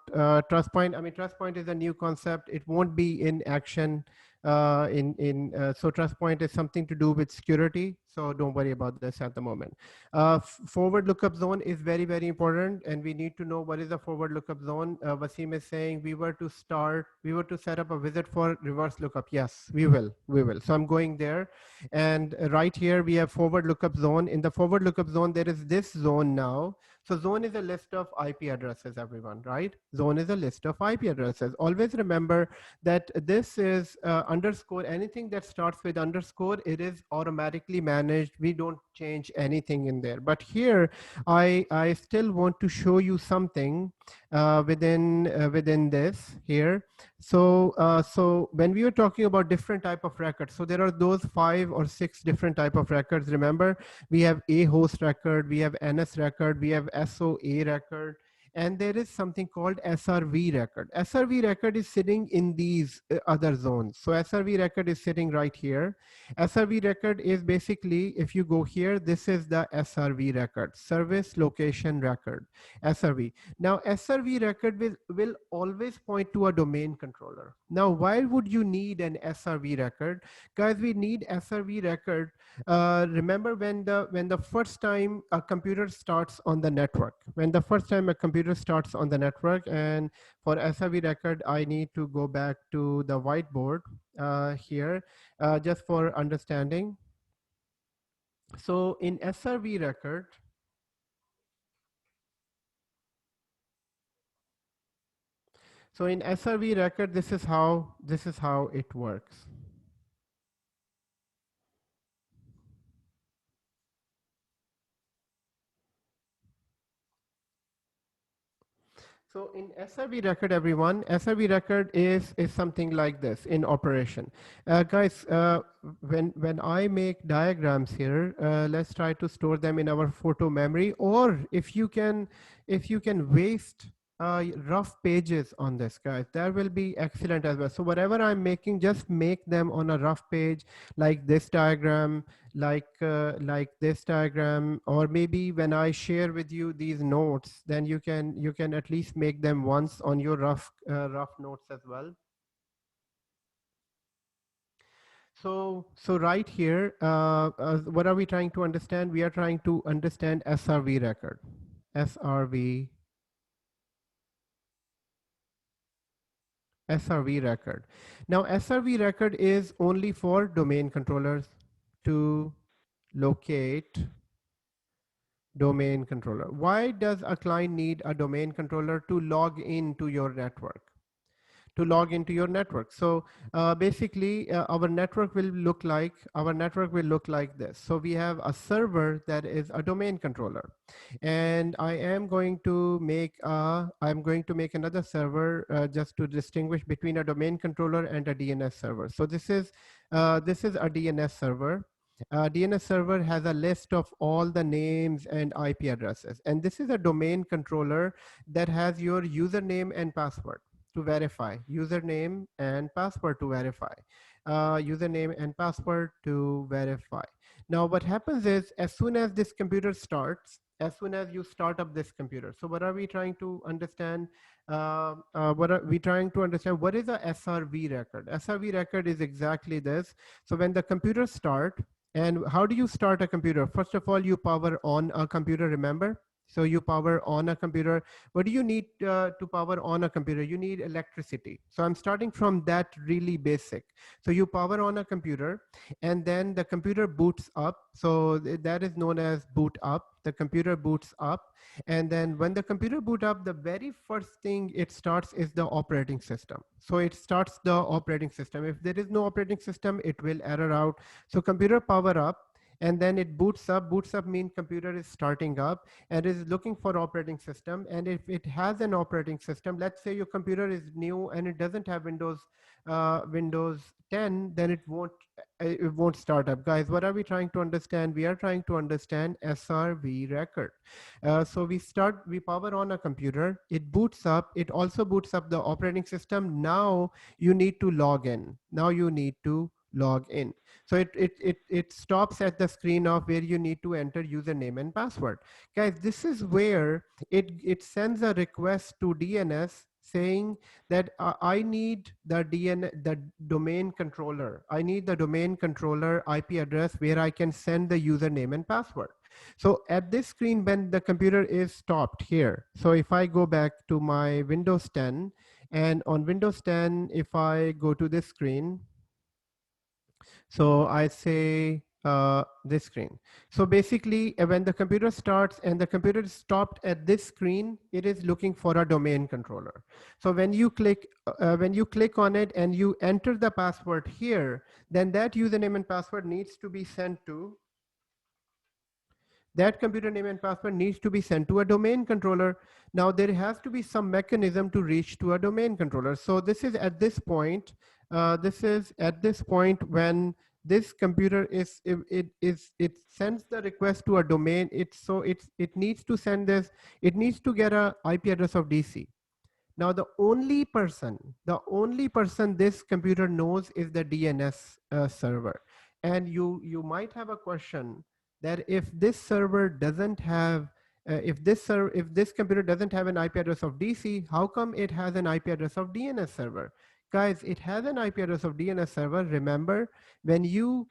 trust point. I mean, trust point is a new concept. It won't be in action so trust point is something to do with security, so don't worry about this at the moment. Forward lookup zone is very, very important, and we need to know what is the forward lookup zone. Wasim is saying we were to set up a visit for reverse lookup. Yes, we will. So I'm going there, and right here we have forward lookup zone. In the forward lookup zone, there is this zone now. So zone is a list of IP addresses, everyone, right? Zone is a list of IP addresses. Always remember that this is underscore, anything that starts with underscore, it is automatically managed. We don't change anything in there. But here, I still want to show you something within this here. So when we were talking about different type of records, so there are those 5 or 6 different type of records. Remember, we have a host record, we have NS record, we have SOA record, and there is something called SRV record. SRV record is sitting in these other zones. So SRV record is sitting right here. SRV record is basically, if you go here, this is the SRV record, service location record, SRV. Now SRV record will always point to a domain controller. Now, why would you need an SRV record? Guys, we need SRV record. Remember when the first time a computer starts on the network, and for SRV record, I need to go back to the whiteboard here just for understanding. So in SRV record, this is how it works. So in SRV record, everyone, SRV record is something like this in operation. Guys, when I make diagrams here, let's try to store them in our photo memory, or if you can waste rough pages on this, guys, that will be excellent as well. So whatever I'm making, just make them on a rough page, like this diagram, like this diagram, or maybe when I share with you these notes, then you can at least make them once on your rough notes as well. So right here, what are we trying to understand? We are trying to understand SRV record. SRV record. Now SRV record is only for domain controllers to locate domain controller. Why does a client need a domain controller? To log into your network. So basically our network will look like this. So we have a server that is a domain controller, and I'm going to make another server just to distinguish between a domain controller and a DNS server. So this is a DNS server. DNS server has a list of all the names and IP addresses, and this is a domain controller that has your username and password to verify, username and password to verify, Now what happens is, as soon as this computer starts, as soon as you start up this computer, so what are we trying to understand? What is a SRV record? SRV record is exactly this. So when the computer start, and how do you start a computer? First of all, you power on a computer, remember? So you power on a computer. What do you need to power on a computer? You need electricity. So I'm starting from that really basic. So you power on a computer, and then the computer boots up. So that is known as boot up. The computer boots up, and then when the computer boot up, the very first thing it starts is the operating system. So it starts the operating system. If there is no operating system, it will error out. So computer power up, and then it boots up. Boots up means computer is starting up and is looking for operating system. And if it has an operating system, let's say your computer is new and it doesn't have Windows 10, then it won't start up. Guys, what are we trying to understand? We are trying to understand SRV record. So we power on a computer, it boots up, it also boots up the operating system. Now you need to log in. Now you need to log in. So it stops at the screen of where you need to enter username and password. Guys, this is where it sends a request to DNS saying that I need the domain controller. I need the domain controller IP address where I can send the username and password. So at this screen, when the computer is stopped here, so if I go back to my Windows 10, and on Windows 10, if I go to this screen, so I say this screen. So basically, when the computer starts and the computer is stopped at this screen, it is looking for a domain controller. So when you click on it and you enter the password here, then that username and password needs to be sent to that computer name and password needs to be sent to a domain controller. Now there has to be some mechanism to reach to a domain controller. So this is at this point. This is at this point when this computer it sends the request to a domain. It needs to send this. It needs to get a IP address of DC. Now the only person this computer knows is the DNS server. And you might have a question that if this server doesn't have, if this computer doesn't have an IP address of DC, how come it has an IP address of DNS server? Guys, it has an IP address of DNS server. Remember, when you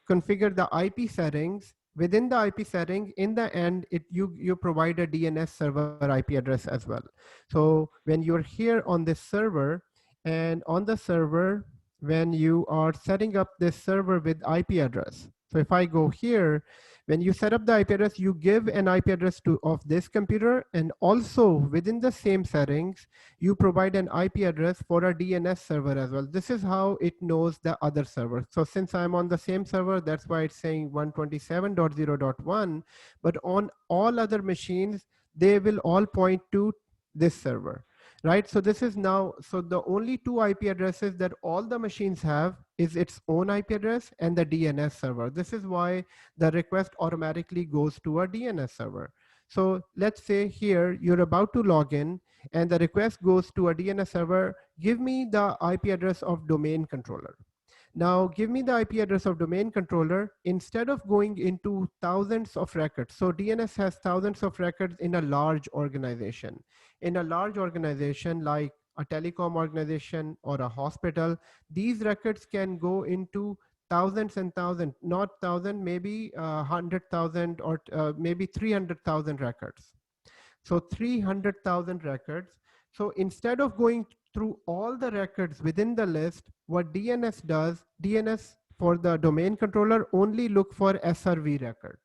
configure the IP settings, within the IP setting, in the end, you provide a DNS server IP address as well. So when you're here on this server, and on the server, when you are setting up this server with IP address, so if I go here, when you set up the IP address, you give an IP address of this computer, and also within the same settings, you provide an IP address for a DNS server as well. This is how it knows the other server. So since I'm on the same server, that's why it's saying 127.0.1, but on all other machines, they will all point to this server. Right, so this is now, so the only two IP addresses that all the machines have is its own IP address and the DNS server. This is why the request automatically goes to a DNS server. So let's say here you're about to log in and the request goes to a DNS server. Give me the IP address of domain controller. Now give me the IP address of domain controller instead of going into thousands of records. So DNS has thousands of records in a large organization. In a large organization like a telecom organization or a hospital, these records can go into thousands and thousands, not thousand, maybe 100,000 or maybe 300,000 records. So 300,000 records. So instead of going through all the records within the list, what DNS does, DNS for the domain controller only look for SRV record.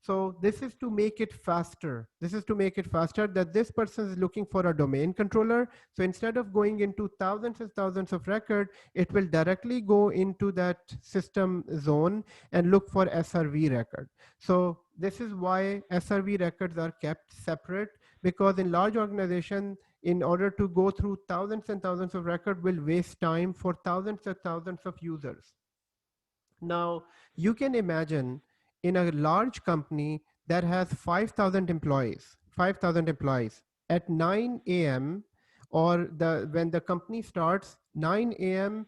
So this is to make it faster. This is to make it faster that this person is looking for a domain controller. So instead of going into thousands and thousands of record, it will directly go into that system zone and look for SRV record. So this is why SRV records are kept separate, because in large organization, in order to go through thousands and thousands of records will waste time for thousands and thousands of users. Now you can imagine in a large company that has 5,000 employees, at 9 a.m. or when the company starts 9 a.m.,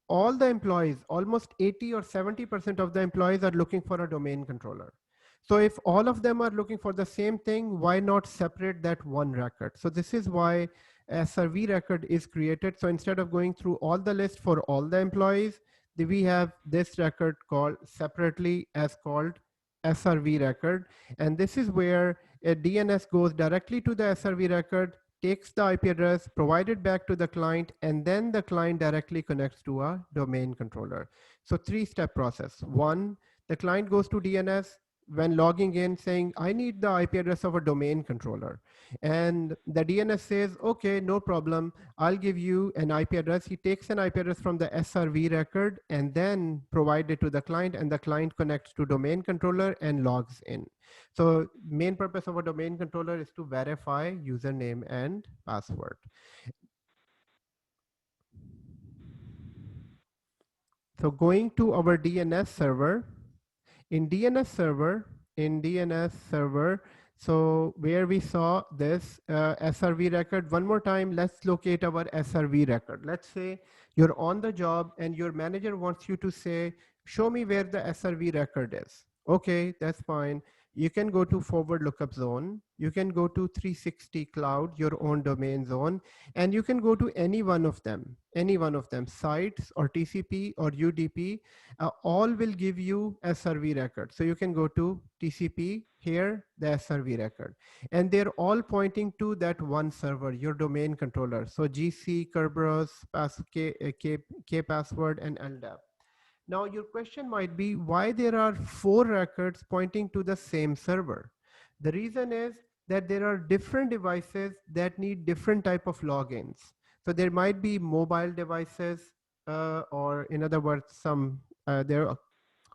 all the employees, almost 80 or 70% of the employees are looking for a domain controller. So if all of them are looking for the same thing, why not separate that one record? So this is why SRV record is created. So instead of going through all the list for all the employees, we have this record called separately as called SRV record. And this is where a DNS goes directly to the SRV record, takes the IP address, provided back to the client, and then the client directly connects to a domain controller. So three-step process. One, the client goes to DNS when logging in saying, I need the IP address of a domain controller. And the DNS says, okay, no problem. I'll give you an IP address. He takes an IP address from the SRV record and then provide it to the client, and the client connects to domain controller and logs in. So main purpose of a domain controller is to verify username and password. So going to our DNS server, in DNS server, so where we saw this SRV record, one more time, let's locate our SRV record. Let's say you're on the job and your manager wants you to say, show me where the SRV record is. Okay, that's fine. You can go to forward lookup zone. You can go to 360 cloud, your own domain zone, and you can go to any one of them, sites or TCP or UDP, all will give you SRV record. So you can go to TCP here, the SRV record, and they're all pointing to that one server, your domain controller. So GC, Kerberos, K password, and LDAP. Now your question might be why there are 4 records pointing to the same server. The reason is that there are different devices that need different type of logins. So there might be mobile devices, or in other words, they're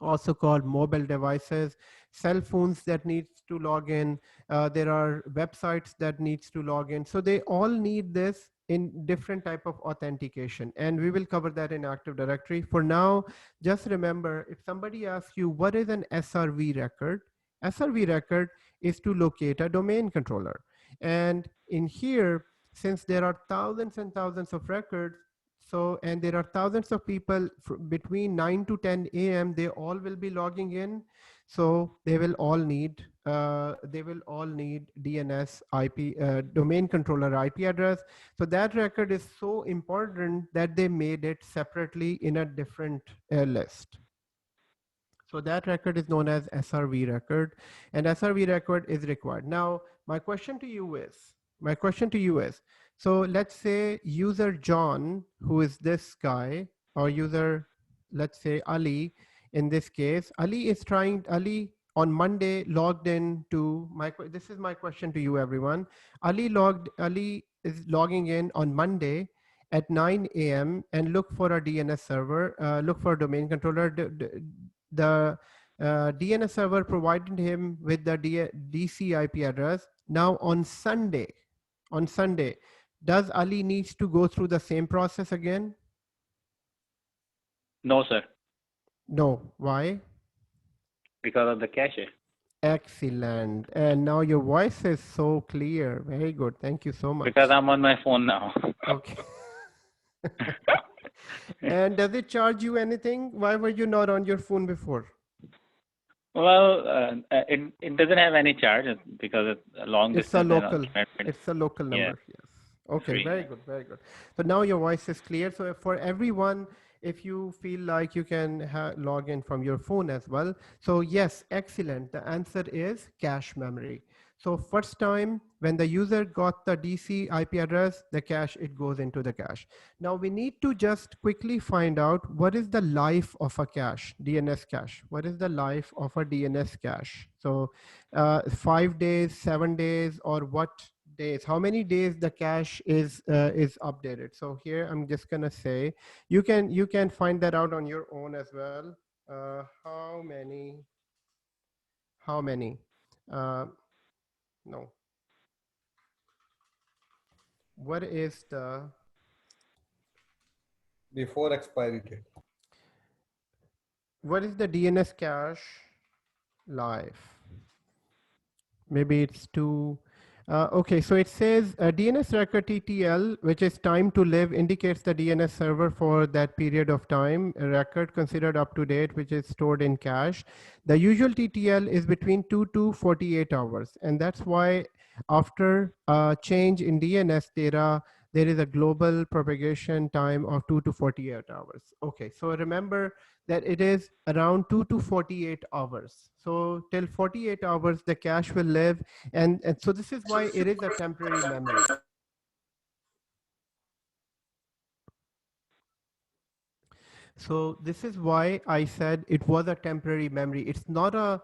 also called mobile devices, cell phones that needs to log in. There are websites that needs to log in. So they all need this in different type of authentication, and we will cover that in Active Directory. For now, just remember, if somebody asks you what is an SRV record, SRV record is to locate a domain controller. And in here, since there are thousands and thousands of records, so, and there are thousands of people between 9 to 10 a.m., they all will be logging in. So they will all need DNS IP, domain controller IP address. So that record is so important that they made it separately in a different list. So that record is known as SRV record, and SRV record is required. Now, my question to you is, so let's say user John, who is this guy, or user, let's say Ali, in this case, Ali on Monday logged in to this is my question to you, everyone. Ali is logging in on Monday at 9 a.m. and look for a DNS server, look for a domain controller. The DNS server provided him with the DC IP address. Now on Sunday, does Ali needs to go through the same process again? No, sir. No. Why? Because of the cache. Excellent. And now your voice is so clear. Very good. Thank you so much. Because I'm on my phone now. Okay. And does it charge you anything? Why were you not on your phone before? Well, it doesn't have any charge because it's a long distance. It's a local number. Yeah. Yes. Okay. Free. Very good. Very good. So now your voice is clear. So for everyone, if you feel like you can log in from your phone as well. So yes, excellent. The answer is cache memory. So first time when the user got the DC IP address, the cache, it goes into the cache. Now we need to just quickly find out what is the life of a cache, DNS cache. What is the life of a DNS cache? So 5 days, 7 days, or what days? How many days the cache is updated? So here I'm just gonna say, you can find that out on your own as well. How many? No. What is the before expiry date? What is the DNS cache life? Maybe it's too. Okay, so it says DNS record TTL, which is time to live, indicates the DNS server for that period of time. A record considered up to date, which is stored in cache. The usual TTL is between 2 to 48 hours. And that's why after change in DNS data, there is a global propagation time of 2 to 48 hours. Okay, so remember that it is around 2 to 48 hours. So till 48 hours, the cache will live. And so this is why it is a temporary memory. So this is why I said it was a temporary memory. It's not a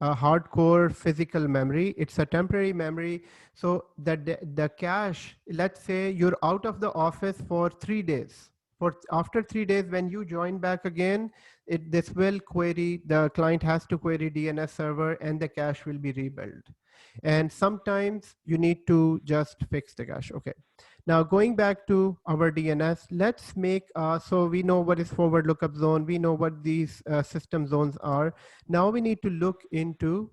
hardcore physical memory. It's a temporary memory. So that the cache, let's say you're out of the office for 3 days. For after 3 days, when you join back again, this will query, the client has to query DNS server and the cache will be rebuilt. And sometimes you need to just fix the cache. Okay. Now going back to our DNS, let's make, so we know what is forward lookup zone. We know what these system zones are. Now we need to look into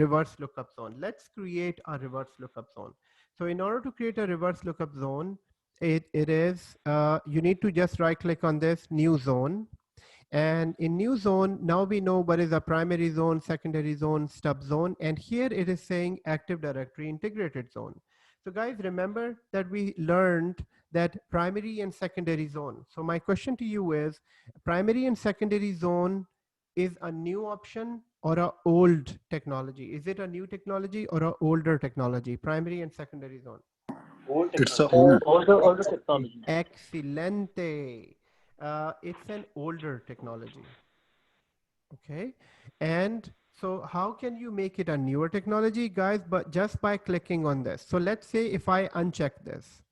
reverse lookup zone. Let's create a reverse lookup zone. So in order to create a reverse lookup zone, you need to just right click on this new zone. And in new zone, now we know what is a primary zone, secondary zone, stub zone. And here it is saying Active Directory integrated zone. So guys, remember that we learned that primary and secondary zone. So my question to you is, primary and secondary zone is a new option or a old technology? Is it a new technology or a older technology, primary and secondary zone? Old It's a technology. old. Older technology. Excelente. It's an older technology. Okay. And so how can you make it a newer technology, guys? But just by clicking on this. So let's say if I uncheck this,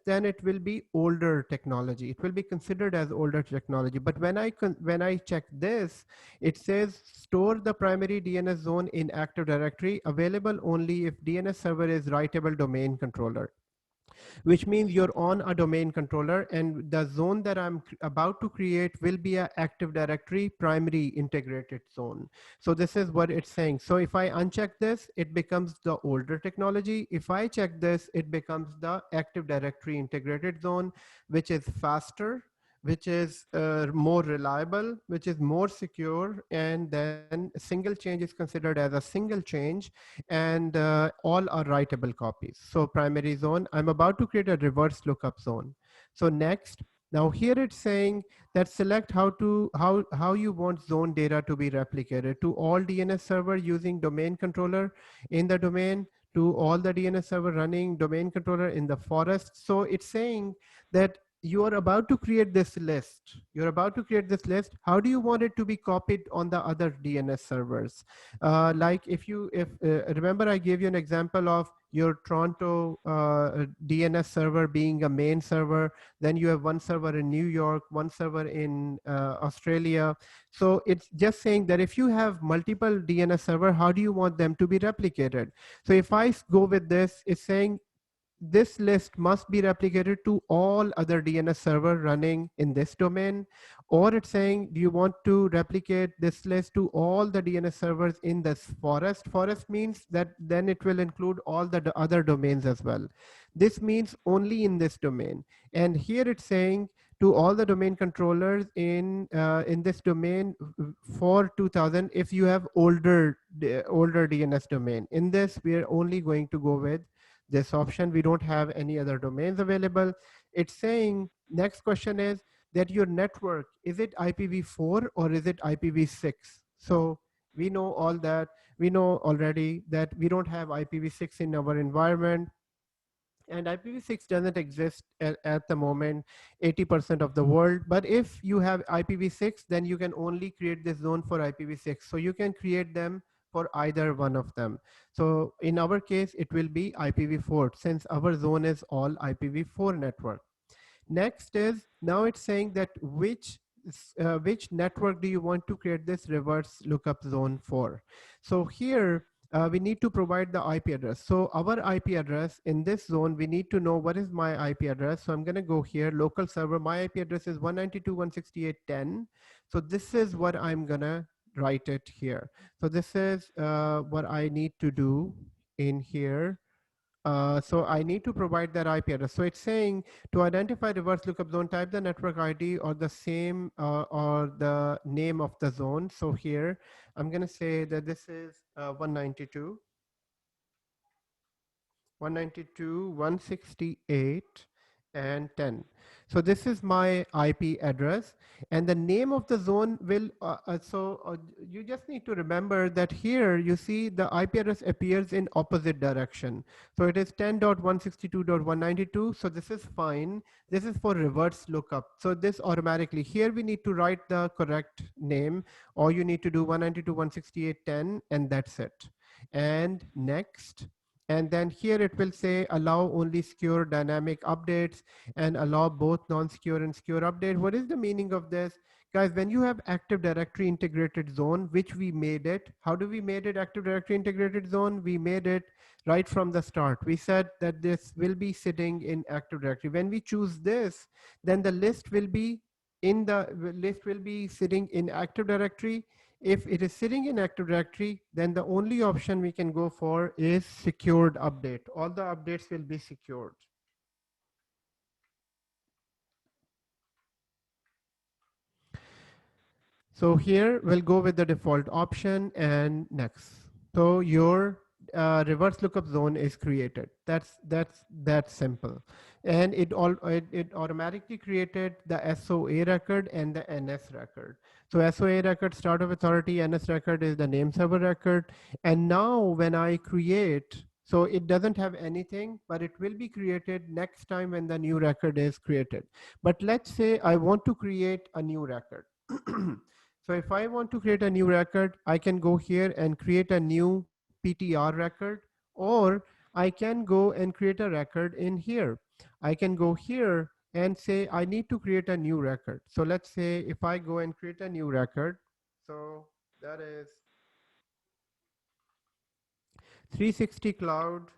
then it will be older technology. It will be considered as older technology. But when I check this, it says store the primary DNS zone in Active Directory, available only if DNS server is writable domain controller, which means you're on a domain controller, and the zone that I'm about to create will be an Active Directory primary integrated zone. So this is what it's saying. So if I uncheck this, it becomes the older technology. If I check this, it becomes the Active Directory integrated zone, which is faster, which is more reliable, which is more secure, and then a single change is considered as a single change, and all are writable copies. So primary zone, I'm about to create a reverse lookup zone. So next, now here it's saying that select how you want zone data to be replicated to all DNS server using domain controller in the domain, to all the DNS server running domain controller in the forest. So it's saying that you are about to create this list. How do you want it to be copied on the other DNS servers? Like if remember, I gave you an example of your Toronto DNS server being a main server, then you have one server in New York, one server in Australia. So it's just saying that if you have multiple DNS server, how do you want them to be replicated? So if I go with this, it's saying this list must be replicated to all other DNS server running in this domain, or it's saying, do you want to replicate this list to all the DNS servers in this forest? Forest means that then it will include all the other domains as well. This means only in this domain. And here it's saying to all the domain controllers in this domain for 2000, if you have older DNS domain. In this, we are only going to go with this option. We don't have any other domains available. It's saying next question is that your network, is it IPv4 or is it IPv6? So we know all that. We know already that we don't have IPv6 in our environment, and IPv6 doesn't exist at the moment 80% of the world. But if you have IPv6, then you can only create this zone for IPv6. So you can create them for either one of them. So in our case, it will be IPv4, since our zone is all IPv4 network. Next is, now it's saying that which network do you want to create this reverse lookup zone for? So here we need to provide the IP address. So our IP address in this zone, we need to know what is my IP address. So I'm going to go here, local server. My IP address is 192.168.10. So this is what I'm going to write it here. So this is what I need to do in here. So I need to provide that IP address. So it's saying to identify reverse lookup zone, type the network ID or the same or the name of the zone. So here I'm going to say that this is 192. 192.168 and 10. So this is my IP address, and the name of the zone will, you just need to remember that here you see the IP address appears in opposite direction. So it is 10.162.192. So this is fine. This is for reverse lookup. So this automatically, here we need to write the correct name, or you need to do 192.168.10, and that's it. And next. And then here it will say allow only secure dynamic updates and allow both non-secure and secure update. What is the meaning of this? Guys, when you have Active Directory integrated zone, which we made it, how do we made it Active Directory integrated zone? We made it right from the start. We said that this will be sitting in Active Directory. When we choose this, then the list will be sitting in Active Directory. If it is sitting in Active Directory, then the only option we can go for is secured update. All the updates will be secured. So here we'll go with the default option and next. So your reverse lookup zone is created. That's simple, and it automatically created the SOA record and the NS record. So SOA record, start of authority, NS record is the name server record, and now when I create, so it doesn't have anything, but it will be created next time when the new record is created. But let's say I want to create a new record. So if I want to create a new record, I can go here and create a new PTR record, or I can go and create a record in here. I can go here and say, I need to create a new record. So let's say if I go and create a new record, so that is 360 Cloud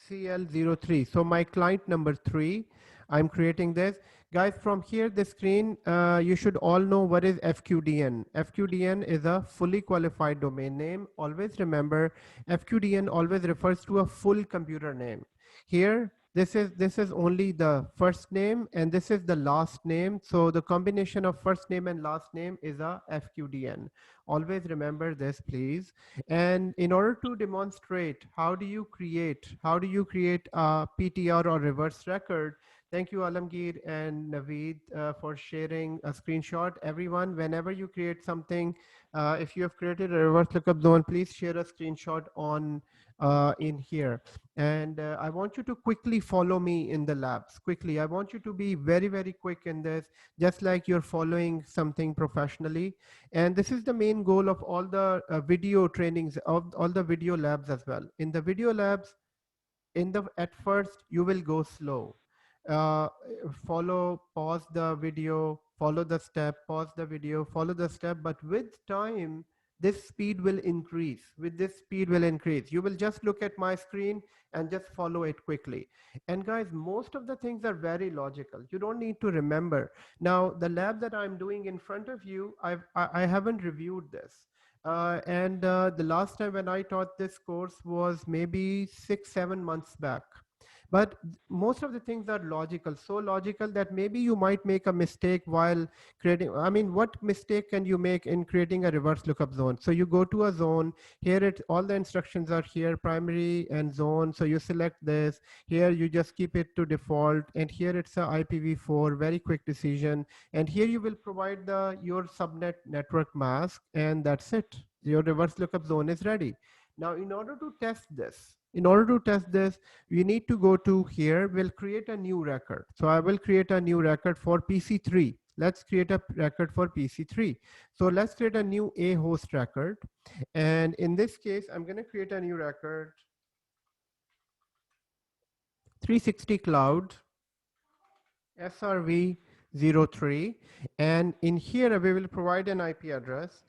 CL03. So my client number 3, I'm creating this. Guys, from here, the screen, you should all know what is FQDN. FQDN is a fully qualified domain name. Always remember, FQDN always refers to a full computer name. Here, this is only the first name, and this is the last name. So the combination of first name and last name is a FQDN. Always remember this, please. And in order to demonstrate how do you create a PTR or reverse record, thank you Alamgir and Naveed for sharing a screenshot. Everyone, whenever you create something, if you have created a reverse lookup zone, please share a screenshot on in here. And I want you to quickly follow me in the labs. Quickly, I want you to be very, very quick in this, just like you're following something professionally. And this is the main goal of all the video trainings, of all the video labs as well. In the video labs, at first you will go slow. Pause the video, follow the step, pause the video, follow the step. But with time, this speed will increase. With this speed will increase. You will just look at my screen and just follow it quickly. And guys, most of the things are very logical. You don't need to remember. Now, the lab that I'm doing in front of you, I haven't reviewed this. The last time when I taught this course was maybe 6-7 months back. But most of the things are logical, so logical that maybe you might make a mistake while creating. I mean, what mistake can you make in creating a reverse lookup zone? So you go to a zone, here all the instructions are here, primary and zone. So you select this, here you just keep it to default, and here it's a IPv4, very quick decision. And here you will provide your subnet network mask, and that's it. Your reverse lookup zone is ready. Now, in order to test this, we need to go to here. We'll create a new record. So I will create a new record for PC3. Let's create a record for PC3. So let's create a new A host record. And in this case, I'm going to create a new record, 360 Cloud SRV03. And in here, we will provide an IP address.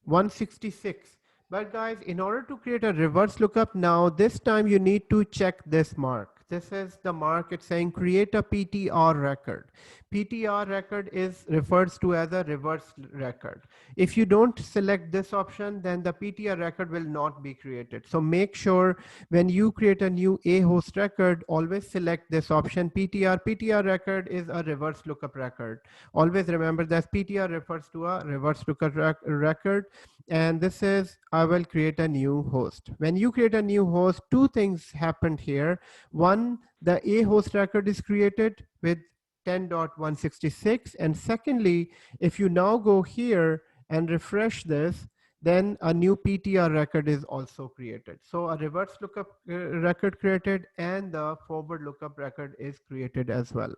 166. But guys, in order to create a reverse lookup now, this time you need to check this mark. this is the mark. It's saying create a PTR record. PTR record is refers to as a reverse record. If you don't select this option, then the PTR record will not be created. So make sure when you create a new A host record, always select this option PTR. PTR record is a reverse lookup record. Always remember that PTR refers to a reverse lookup record. And this is, I will create a new host. When you create a new host, two things happened here. One, the A host record is created with 10.166. And secondly, if you now go here and refresh this, then a new PTR record is also created. So a reverse lookup record created and the forward lookup record is created as well.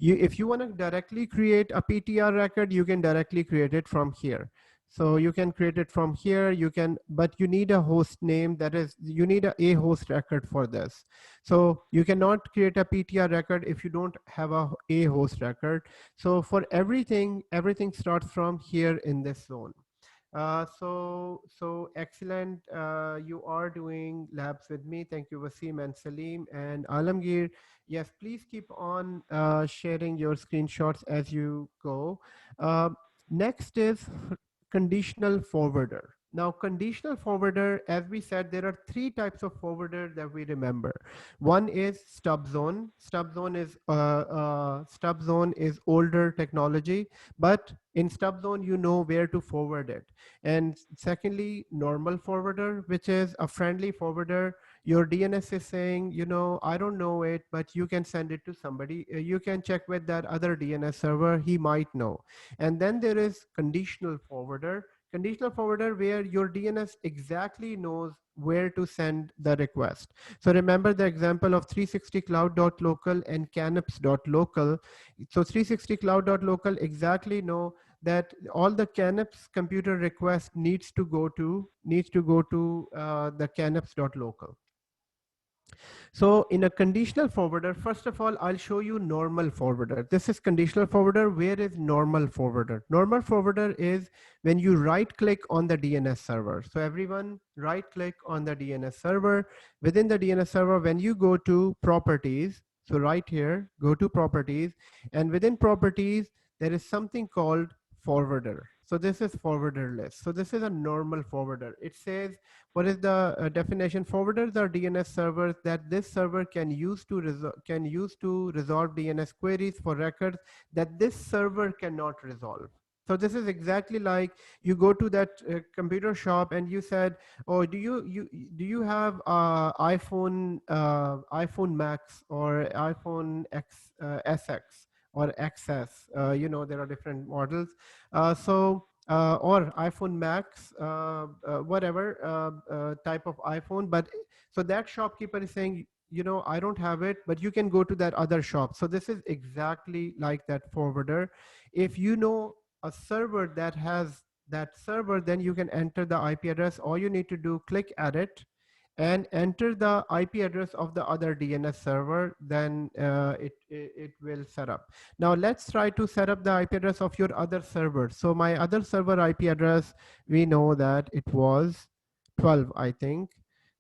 If you want to directly create a PTR record, you can directly create it from here. So you can create it from here, but you need a host name, that is, you need a host record for this. So you cannot create a PTR record if you don't have a host record. So for everything starts from here in this zone. So excellent. You are doing labs with me. Thank you, Wasim and Salim and Alamgir. Yes, please keep on sharing your screenshots as you go. Next is conditional forwarder. Now, conditional forwarder, as we said, there are three types of forwarder that we remember. One is stub zone. Stub zone is older technology, but in stub zone, you know where to forward it. And secondly, normal forwarder, which is a friendly forwarder. Your DNS is saying, I don't know it, but you can send it to somebody. You can check with that other DNS server, he might know. And then there is conditional forwarder. Conditional forwarder where your DNS exactly knows where to send the request. So remember the example of 360cloud.local and canaps.local. So 360cloud.local exactly know that all the canaps computer request needs to go to the canaps.local. So in a conditional forwarder, first of all, I'll show you normal forwarder. This is conditional forwarder. Where is normal forwarder? Normal forwarder is when you right click on the DNS server. So everyone right click on the DNS server. Within the DNS server, when you go to properties, so right here, go to properties, and within properties, there is something called forwarder. So this is forwarder list. So this is a normal forwarder. It says, what is the definition? Forwarders are DNS servers that this server can use to resolve DNS queries for records that this server cannot resolve. So this is exactly like you go to that computer shop and you said, oh, do you have iPhone Max or iPhone SX or XS? There are different models. Or iPhone Max, whatever type of iPhone. But so that shopkeeper is saying, I don't have it, but you can go to that other shop. So this is exactly like that forwarder. If you know a server that has that server, then you can enter the IP address. All you need to do, click edit and enter the IP address of the other DNS server, then it will set up. Now let's try to set up the IP address of your other server. So my other server IP address, we know that it was 12, I think.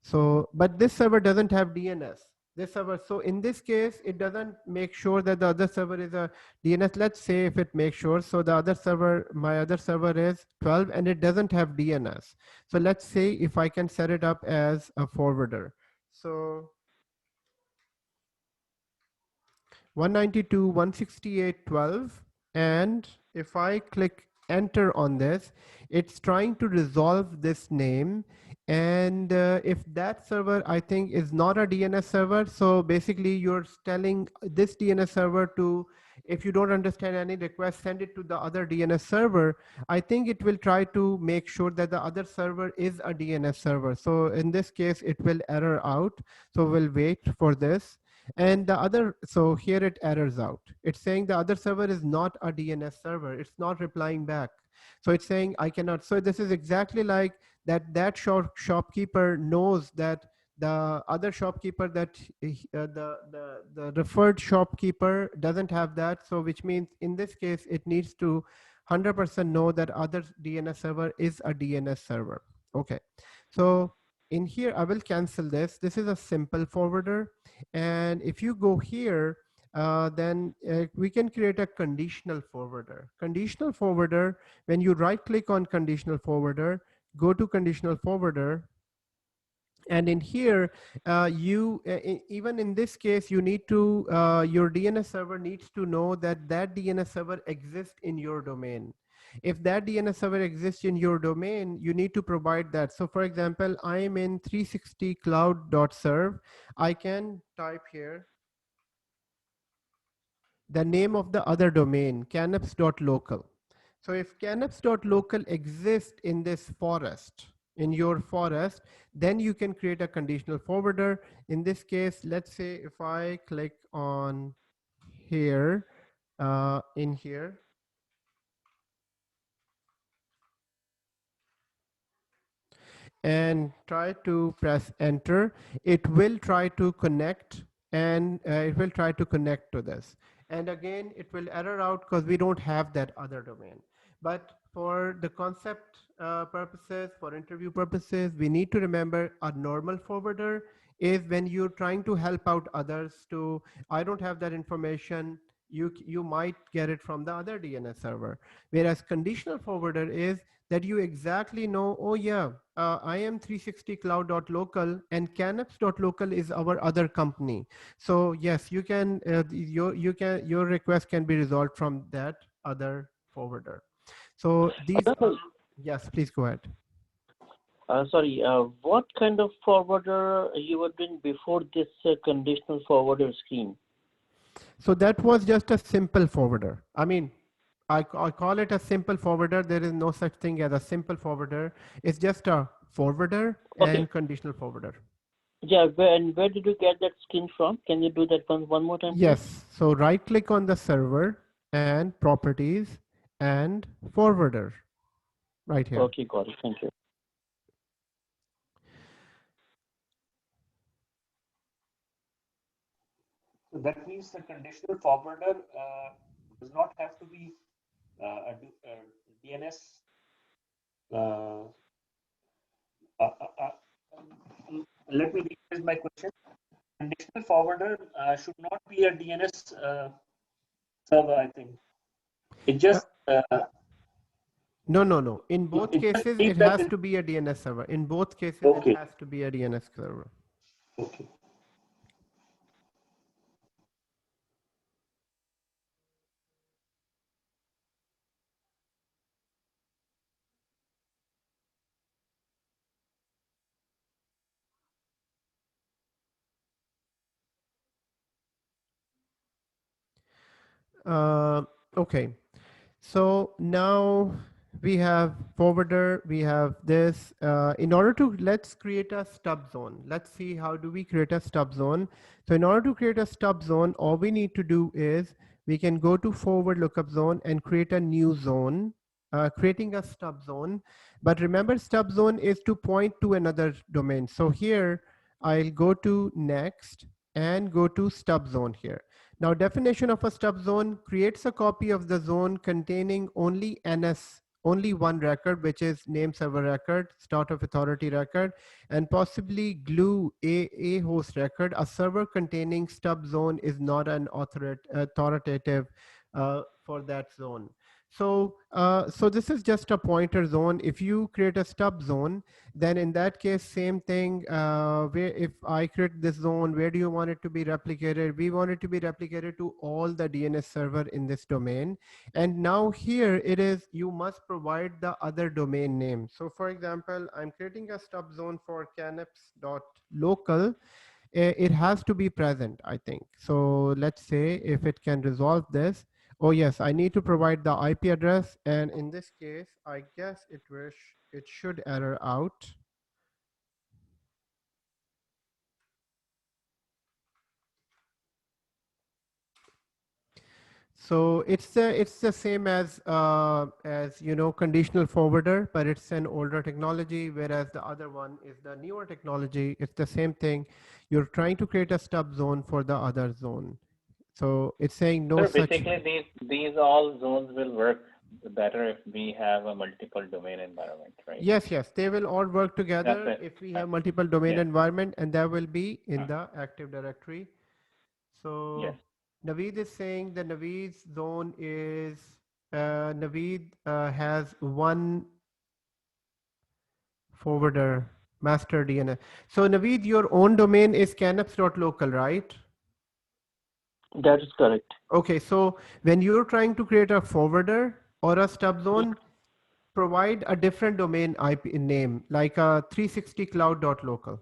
So, but this server doesn't have DNS. This server, so in this case, it doesn't make sure that the other server is a DNS. Let's say if it makes sure, so the other server, my other server is 12 and it doesn't have DNS. So let's say if I can set it up as a forwarder. So 192.168.12, and if I click enter on this, it's trying to resolve this name. And if that server, I think, is not a DNS server, so basically you're telling this DNS server to, if you don't understand any request, send it to the other DNS server. I think it will try to make sure that the other server is a DNS server. So in this case, it will error out. So we'll wait for this. And the other, so here it errors out. It's saying the other server is not a DNS server. It's not replying back. So it's saying I cannot. So this is exactly like that shopkeeper knows that the other shopkeeper, that the referred shopkeeper doesn't have that. So which means in this case, it needs to 100% know that other DNS server is a DNS server. Okay. So in here, I will cancel this. This is a simple forwarder. And if you go here, then we can create a conditional forwarder. Conditional forwarder, when you right click on conditional forwarder, go to conditional forwarder, and in here, even in this case, you need to, your DNS server needs to know that that DNS server exists in your domain. If that DNS server exists in your domain, you need to provide that. So for example, I am in 360cloud.serve. I can type here the name of the other domain, canaps.local. So if canaps.local exists in this forest, in your forest, then you can create a conditional forwarder. In this case, let's say if I click on here, in here, and try to press enter, it will try to connect, and it will try to connect to this. And again, it will error out because we don't have that other domain. But for the concept purposes, for interview purposes, we need to remember a normal forwarder is when you're trying to help out others to, I don't have that information, you might get it from the other DNS server. Whereas conditional forwarder is that you exactly know, oh yeah, I am 360cloud.local and canaps.local is our other company. So yes, you can, your request can be resolved from that other forwarder. So these are, yes, please go ahead. Sorry, what kind of forwarder you were doing before this conditional forwarder screen? So that was just a simple forwarder. I mean, I call it a simple forwarder. There is no such thing as a simple forwarder. It's just a forwarder and conditional forwarder. Yeah, where did you get that screen from? Can you do that one more time? Yes. Please? So right click on the server and properties and forwarder right here. Okay, got it. Thank you. So that means the conditional forwarder does not have to be a DNS. Let me rephrase my question. Conditional forwarder should not be a DNS server, I think. It just no. In both cases, it has to be a DNS server. In both cases, it has to be a DNS server. Okay. Okay, so now we have forwarder, we have this. In order to, let's create a stub zone. Let's see how do we create a stub zone. So in order to create a stub zone, all we need to do is we can go to forward lookup zone and create a new zone, creating a stub zone. But remember, stub zone is to point to another domain. So here I'll go to next and go to stub zone here. Now, definition of a stub zone creates a copy of the zone containing only NS, only one record, which is name server record, start of authority record, and possibly glue a host record. A server containing stub zone is not an authoritative for that zone. So, so this is just a pointer zone. If you create a stub zone, then in that case, same thing. Where if I create this zone, where do you want it to be replicated? We want it to be replicated to all the DNS server in this domain. And now here it is, you must provide the other domain name. So for example, I'm creating a stub zone for canaps.local. It has to be present, I think. So let's say if it can resolve this. Oh yes, I need to provide the IP address, and in this case, I guess it should error out. So it's the same as you know, conditional forwarder, but it's an older technology, whereas the other one is the newer technology. It's the same thing. You're trying to create a stub zone for the other zone. So it's saying no Sir, such. basically these all zones will work better if we have a multiple domain environment, right? Yes, yes, they will all work together That's it. if we have multiple domain Yeah. environment, and that will be in the Active Directory. Yes. So Naveed is saying the Naveed's zone is Naveed has one forwarder, master DNS. So Naveed, your own domain is canaps.local, right? That is correct. Okay, so when you're trying to create a forwarder or a stub zone, provide a different domain IP name, like a 360cloud.local.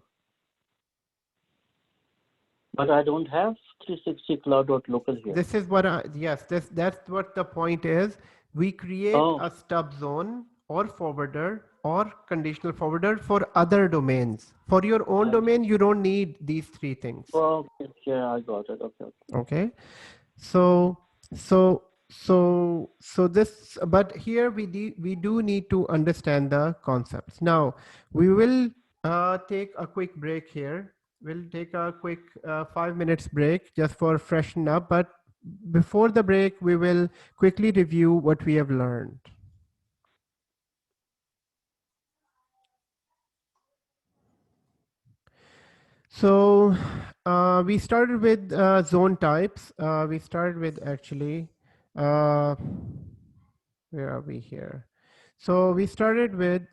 But I don't have 360 cloud.local here. This is what yes, that's what the point is. We create a stub zone or forwarder or conditional forwarder for other domains. For your own domain, you don't need these three things. Oh, okay. Yeah, I got it. Okay. Okay. So this, but here we do need to understand the concepts. Now we will take a quick break here. We'll take a quick 5 minutes break just for freshen up. But before the break, we will quickly review what we have learned. So we started with zone types. We started with actually, where are we here? So we started with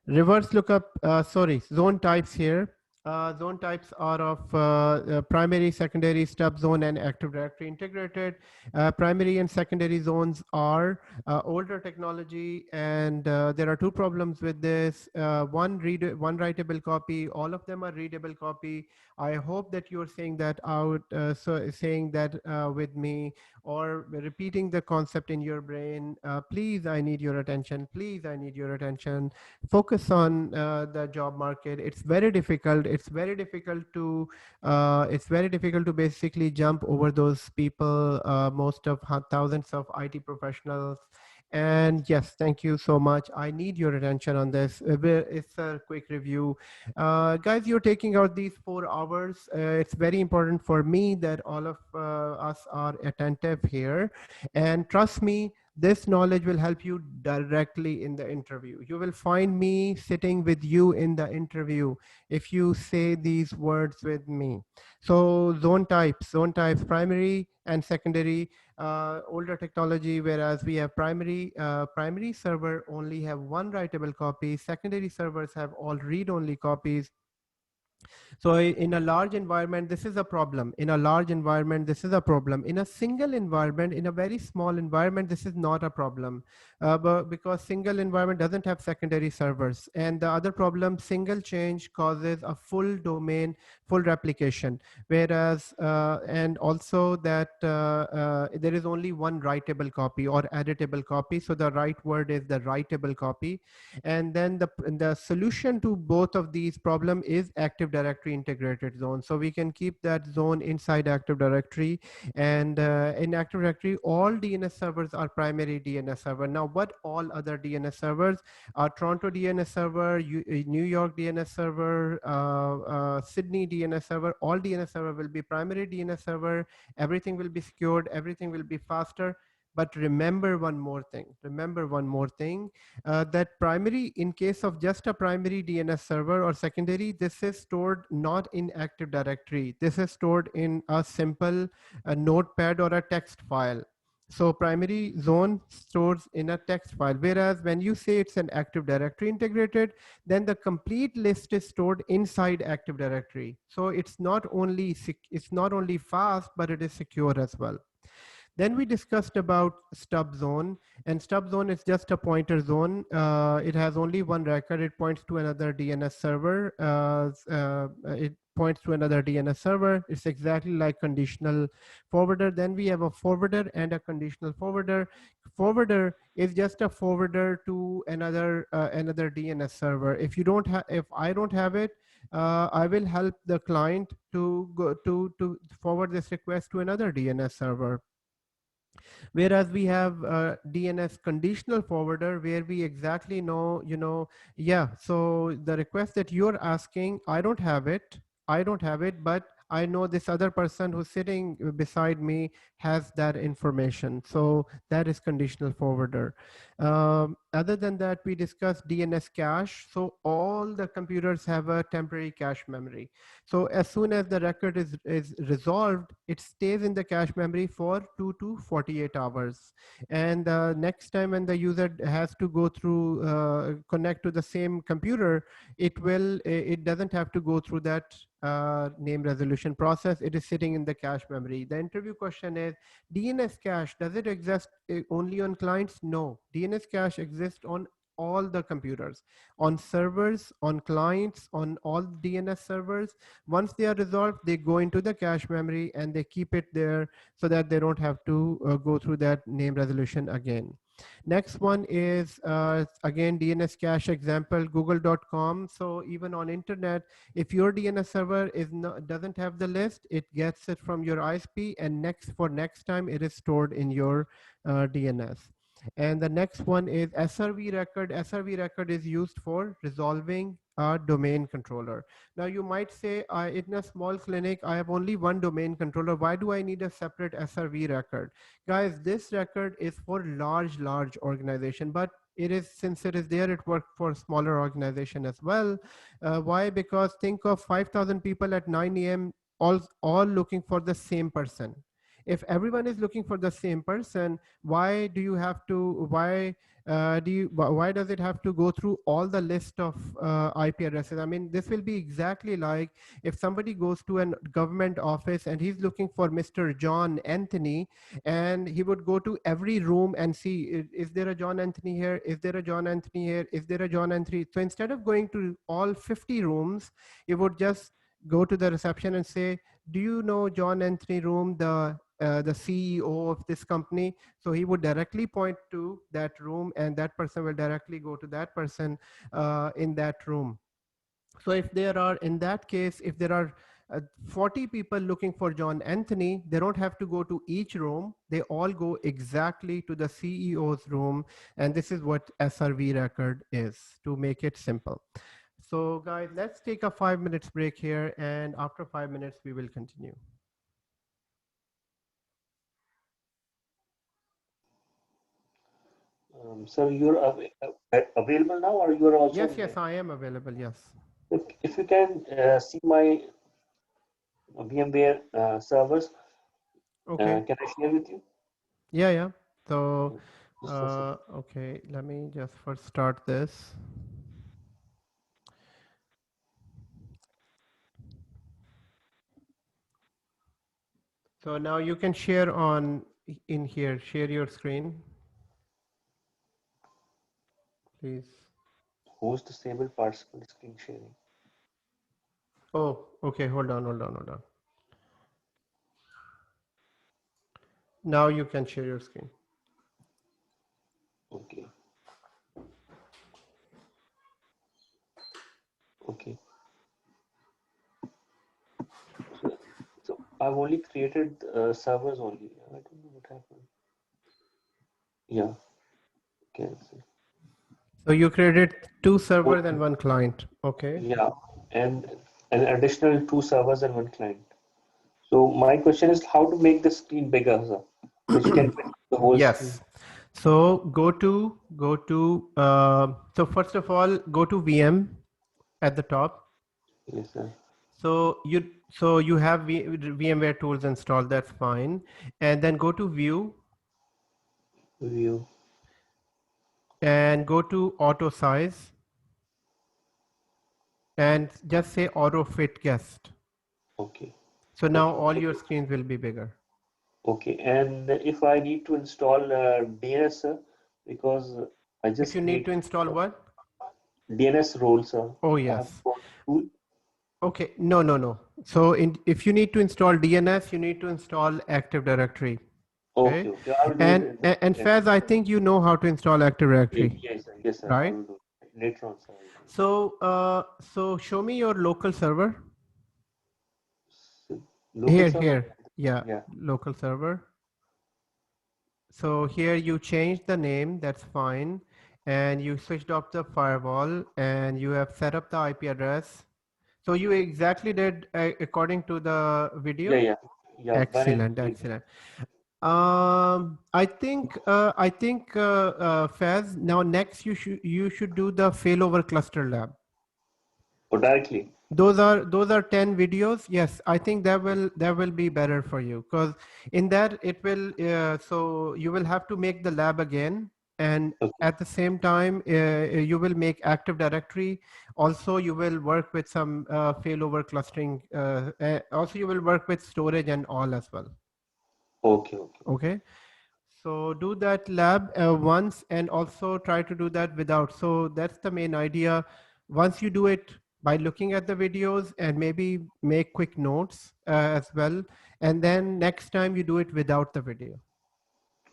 reverse lookup, zone types here. Zone types are of primary, secondary, stub zone, and Active Directory integrated. Primary and secondary zones are older technology, and there are two problems with this. One writable copy. All of them are readable copy. I hope that you're saying that out, saying that with me, or repeating the concept in your brain. Please, I need your attention. Please, I need your attention. Focus on the job market. It's very difficult. It's very difficult to basically jump over those people, most of thousands of IT professionals. And yes, thank you so much. I need your attention on this. It's a quick review. Guys, you're taking out these 4 hours. It's very important for me that all of us are attentive here. And trust me, this knowledge will help you directly in the interview. You will find me sitting with you in the interview if you say these words with me. So zone types, primary and secondary, older technology, whereas we have primary server only have one writable copy. Secondary servers have all read-only copies. So in a large environment, this is a problem. In a large environment, this is a problem. In a single environment, in a very small environment, this is not a problem. But because single environment doesn't have secondary servers. And the other problem, single change causes a full domain, full replication. Whereas, and also that there is only one writable copy or editable copy. So the right word is the writable copy. And then the solution to both of these problem is Active Directory integrated zone. So we can keep that zone inside Active Directory. And in Active Directory, all DNS servers are primary DNS server. Now, what all other DNS servers are? Toronto DNS server, New York DNS server, Sydney DNS server. All DNS server will be primary DNS server. Everything will be secured. Everything will be faster. But remember one more thing. That primary, in case of just a primary DNS server or secondary, this is stored not in Active Directory. This is stored in a simple notepad or a text file. So primary zone stores in a text file, whereas when you say it's an Active Directory integrated, then the complete list is stored inside Active Directory. So it's not only fast, but it is secure as well. Then we discussed about stub zone, and stub zone is just a pointer zone. It has only one record. It points to another DNS server. It points to another DNS server. It's exactly like conditional forwarder. Then we have a forwarder and a conditional forwarder. Forwarder is just a forwarder to another DNS server. If I don't have it, I will help the client to go to forward this request to another DNS server. Whereas we have DNS conditional forwarder, where we exactly know, so the request that you're asking, I don't have it, but I know this other person who's sitting beside me has that information. So that is conditional forwarder. Other than that, we discussed DNS cache. So all the computers have a temporary cache memory. So as soon as the record is resolved, it stays in the cache memory for 2 to 48 hours. And next time when the user has to go through, connect to the same computer, it doesn't have to go through that name resolution process. It is sitting in the cache memory. The interview question is, DNS cache, does it exist only on clients? No, DNS cache exists on all the computers, on servers, on clients, on all DNS servers. Once they are resolved, they go into the cache memory and they keep it there so that they don't have to go through that name resolution again. Next one is again DNS cache example, google.com. So even on internet, if your DNS server doesn't have the list, it gets it from your ISP, and next time it is stored in your DNS. And the next one is SRV record. SRV record is used for resolving a domain controller. Now you might say, in a small clinic, I have only one domain controller. Why do I need a separate SRV record? Guys, this record is for large organization, but since it is there, it works for smaller organization as well. Why? Because think of 5,000 people at 9 a.m. all looking for the same person. If everyone is looking for the same person, why do you have to, why does it have to go through all the list of IP addresses? I mean, this will be exactly like if somebody goes to a government office and he's looking for Mr. John Anthony, and he would go to every room and see, is there a John Anthony here? Is there a John Anthony here? Is there a John Anthony? So instead of going to all 50 rooms, he would just go to the reception and say, do you know John Anthony room, the CEO of this company? So he would directly point to that room, and that person will directly go to that person in that room. So if there are, in that case, if there are 40 people looking for John Anthony, they don't have to go to each room. They all go exactly to the CEO's room. And this is what SRV record is, to make it simple. So guys, let's take a 5 minutes break here. And after 5 minutes, we will continue. Sir, you're available now, or you're also? Yes, I am available. Yes. If you can see my VMware servers, okay. Can I share with you? Yeah. So, okay, let me just first start this. So now you can share in here, share your screen, please. Host disable participant screen sharing. Oh, okay, hold on. Now you can share your screen. Okay. So I've only created servers only. I don't know what happened. Yeah. Cancel. So you created 2 servers and 1 client. Okay. Yeah, and an additional 2 servers and 1 client. So my question is how to make the screen bigger, sir, which can fit the whole screen. So go to so first of all, go to VM at the top. Yes, sir. So you have VMware tools installed. That's fine. And then go to view. And go to auto size. And just say auto fit guest. Okay. So now all your screens will be bigger. Okay, and if I need to install DNS, sir, because I just if you need to install what? DNS roles, sir. Oh yes. Okay, no. So if you need to install DNS, you need to install Active Directory. Okay. And Faz, I think you know how to install Active Directory. Yes, sir. Right? I will do it later on, sir. So show me your local server. Local server? Here. Yeah, local server. So here you change the name, that's fine. And you switched off the firewall and you have set up the IP address. So you exactly did according to the video? Yeah, Excellent, excellent. I think Faz, now next you should do the failover cluster lab. Or directly. Those are 10 videos. Yes, I think that will be better for you, because in that it will so you will have to make the lab again, and at the same time you will make Active Directory. Also you will work with some failover clustering. Also you will work with storage and all as well. Okay. So do that lab once, and also try to do that without. So that's the main idea. Once you do it by looking at the videos, and maybe make quick notes as well. And then next time you do it without the video.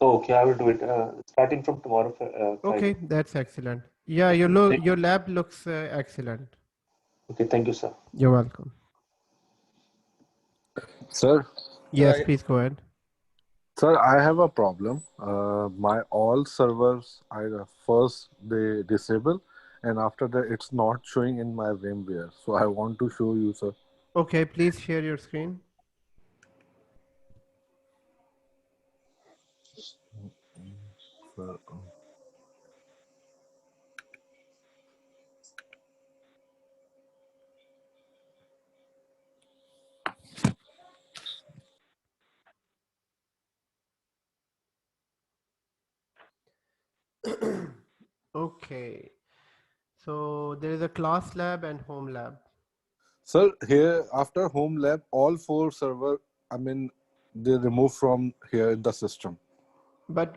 Okay, I will do it starting from tomorrow. Friday. Okay, that's excellent. Yeah, your lab looks excellent. Okay, thank you, sir. You're welcome. Sir? Yes, please go ahead. Sir, I have a problem. My all servers, first they disable, and after that it's not showing in my VMware. So I want to show you, sir. Okay, please share your screen. Sir, Okay, so there is a class lab and home lab. Sir, here after home lab, all 4 server, they removed from here in the system. But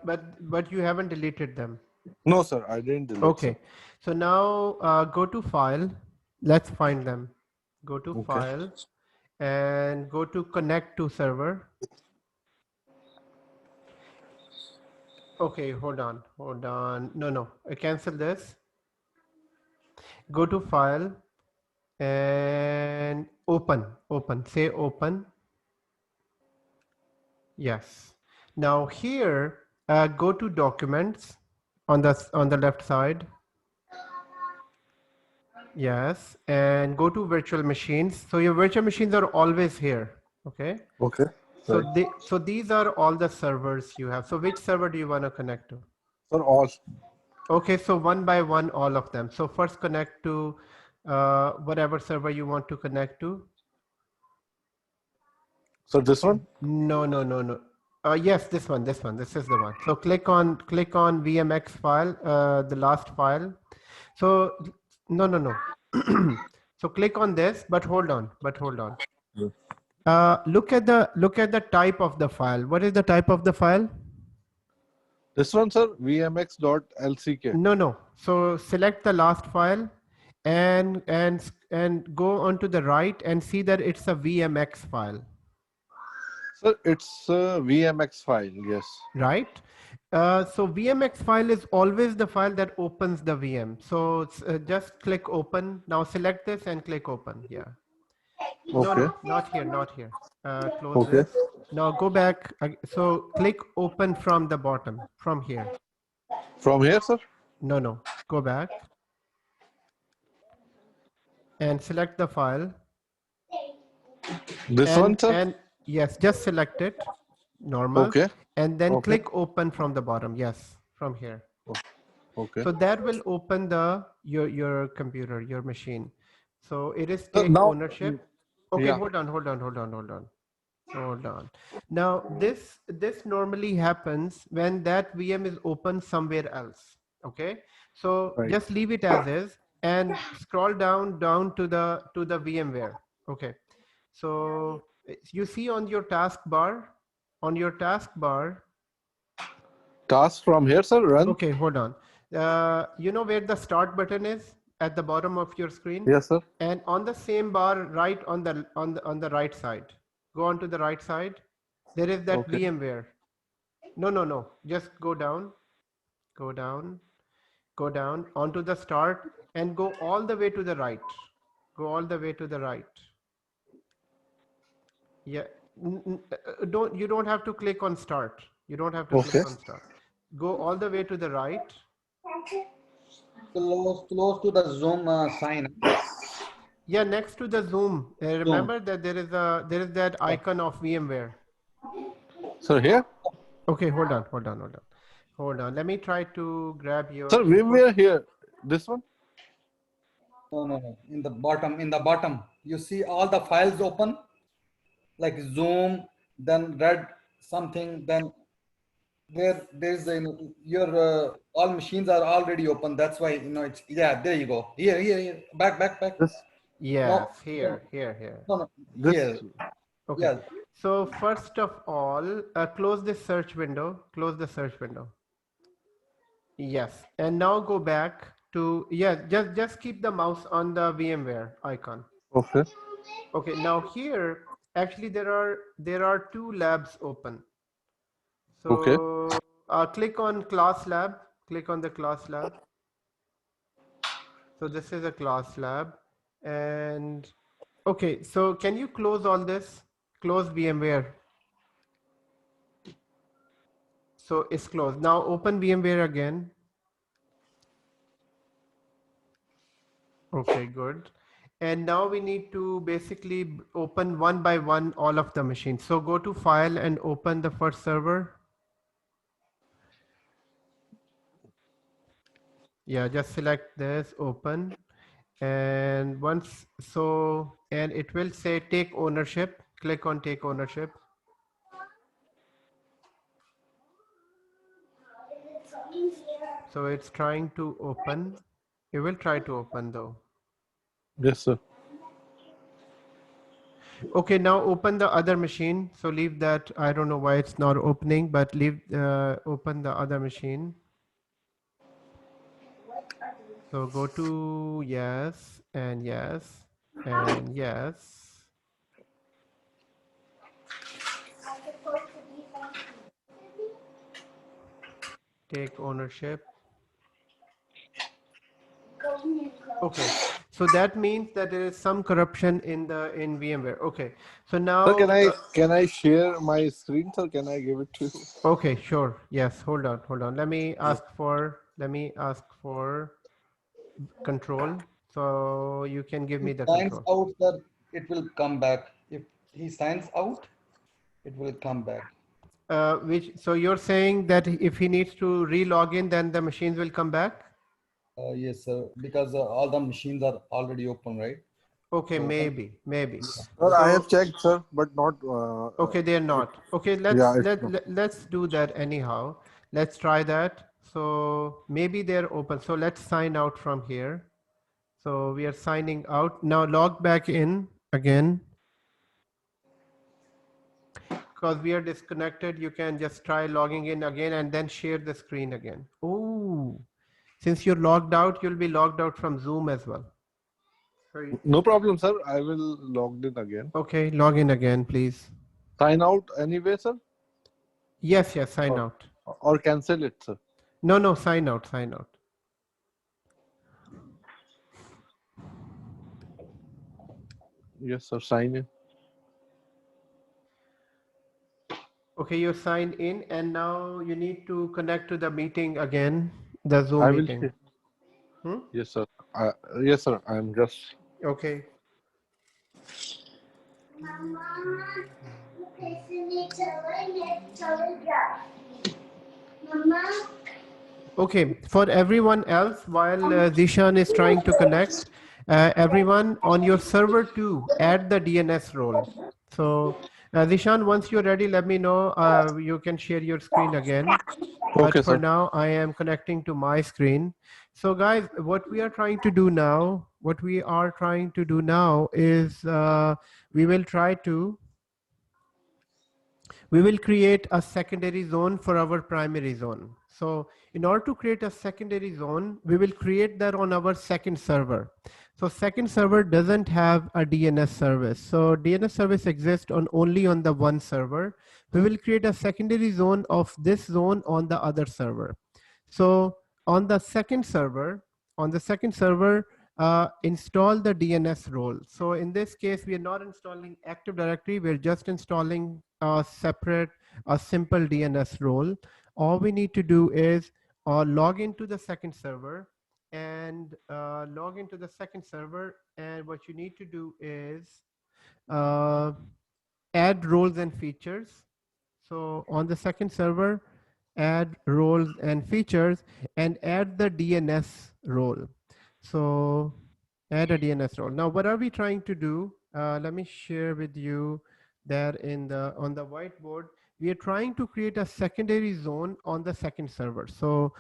you haven't deleted them. No, sir, I didn't delete. Okay, sir. so now go to file. Let's find them. Go to file and go to connect to server. Okay, hold on. No, cancel this. Go to file and open. Say open. Yes. Now here, go to documents on the left side. Yes, and go to virtual machines. So your virtual machines are always here. Okay. Okay. So Right. so these are all the servers you have. So which server do you want to connect to? Sir, all. Okay, so one by one, all of them. So first connect to whatever server you want to connect to. So this one? No. Yes, this one. This is the one. So click on VMX file, the last file. So no. So click on this, but hold on. Look at the type of the file. What is the type of the file? This one, sir, vmx.lck. No. So select the last file and go onto the right and see that it's a VMX file. Sir, it's a VMX file, yes. Right. So VMX file is always the file that opens the VM. So just click open. Now select this and click open. Yeah. Okay. No, not here. Close this. Now go back. So click open from the bottom, from here. From here, sir? No. Go back. And select the file. This one, sir? And yes, just select it, normal. Okay. And then click open from the bottom. Yes, from here. Okay. So that will open your computer, your machine. So it is take ownership. Okay, yeah. hold on. Now this normally happens when that VM is open somewhere else. Okay, so just leave it as is and scroll down to the VMware. Okay, so you see on your taskbar, Task from here, sir, run. Okay, hold on. You know where the start button is at the bottom of your screen? Yes, sir. And on the same bar, right on the right side, go on to the right side. There is that VMware. No. Just go down onto the start and go all the way to the right. Yeah. You don't have to click on start. Click on start. Go all the way to the right. Close to the Zoom sign. Yeah, next to the Zoom. Remember that there is that icon of VMware. Sir, here? Okay, hold on. Let me try to grab your Sir, input. VMware here. This one? No. In the bottom, you see all the files open, like Zoom, then Red something, then where there's your all machines are already open. That's why it's there. You go. Here. Back. This. Yes, No, here. no. This. Here. Okay. Yeah. So first of all, close this search window. Close the search window. Yes, and now go back to just keep the mouse on the VMware icon. Okay. Okay, now here actually there are two labs open. Okay. So click on class lab. Click on the class lab. So this is a class lab, and okay. So can you close all this? Close VMware. So it's closed. Now open VMware again. Okay, good. And now we need to basically open one by one all of the machines. So go to file and open the first server. Yeah, just select this, open. And and it will say take ownership. Click on take ownership. So it's trying to open. It will try to open though. Yes, sir. Okay, now open the other machine. So leave that. I don't know why it's not opening, but open the other machine. So go to yes and yes and yes. Take ownership. Okay, so that means that there is some corruption in VMware. Okay, so now Sir, can I share my screen, sir? Can I give it to you? okay, sure. Yes, hold on. Let me ask for control. So you can give me the Signs control. out, sir, it will come back. If he signs out, it will come back. So you're saying that if he needs to re-log in, then the machines will come back? Yes, sir, because all the machines are already open, right? Okay, So maybe. Sir, I have So checked, sir, but not. okay, they're not. Okay, let's do that anyhow. Let's try that. So maybe they're open. So let's sign out from here. So we are signing out. Now log back in again. Because we are disconnected, you can just try logging in again and then share the screen again. Oh, since you're logged out, you'll be logged out from Zoom as well. Sorry. No problem, sir. I will log in again. Okay, log in again, please. Sign out anyway, sir? Yes, sign out. Or cancel it, sir? No, sign out. Yes, sir. Sign in. Okay, you signed in and now you need to connect to the meeting again, the Zoom I will. meeting. Yes, sir. Yes, sir. I'm just. Okay. Okay, for everyone else, while Zishan is trying to connect, everyone on your server too, add the DNS role. So Zishan, once you're ready, let me know. You can share your screen again. But Okay, for sir. now, I am connecting to my screen. So guys, what we are trying to do now is we will create a secondary zone for our primary zone. So in order to create a secondary zone, we will create that on our second server. So second server doesn't have a DNS service. So DNS service exists only on the one server. We will create a secondary zone of this zone on the other server. So on the second server, install the DNS role. So in this case, we are not installing Active Directory. We're just installing a simple DNS role. All we need to do is log into the second server and log into the second server. And what you need to do is uh, add roles and features. So on the second server, add roles and features and add the DNS role. So add a DNS role. Now, what are we trying to do? Let me share with you that on the whiteboard, we are trying to create a secondary zone on the second server. So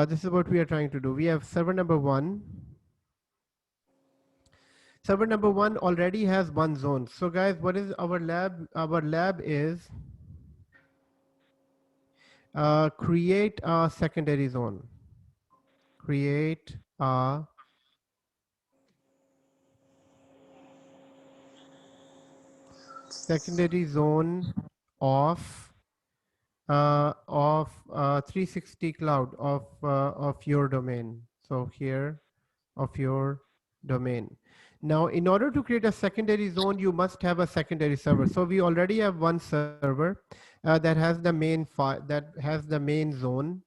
this is what we are trying to do. We have server number one. Server number one already has one zone. So guys, what is our lab? Our lab is create a secondary zone. Create a secondary zone of 360 cloud of your domain. So here of your domain. Now, in order to create a secondary zone, you must have a secondary server. So we already have one server that has the main file, that has the main zone.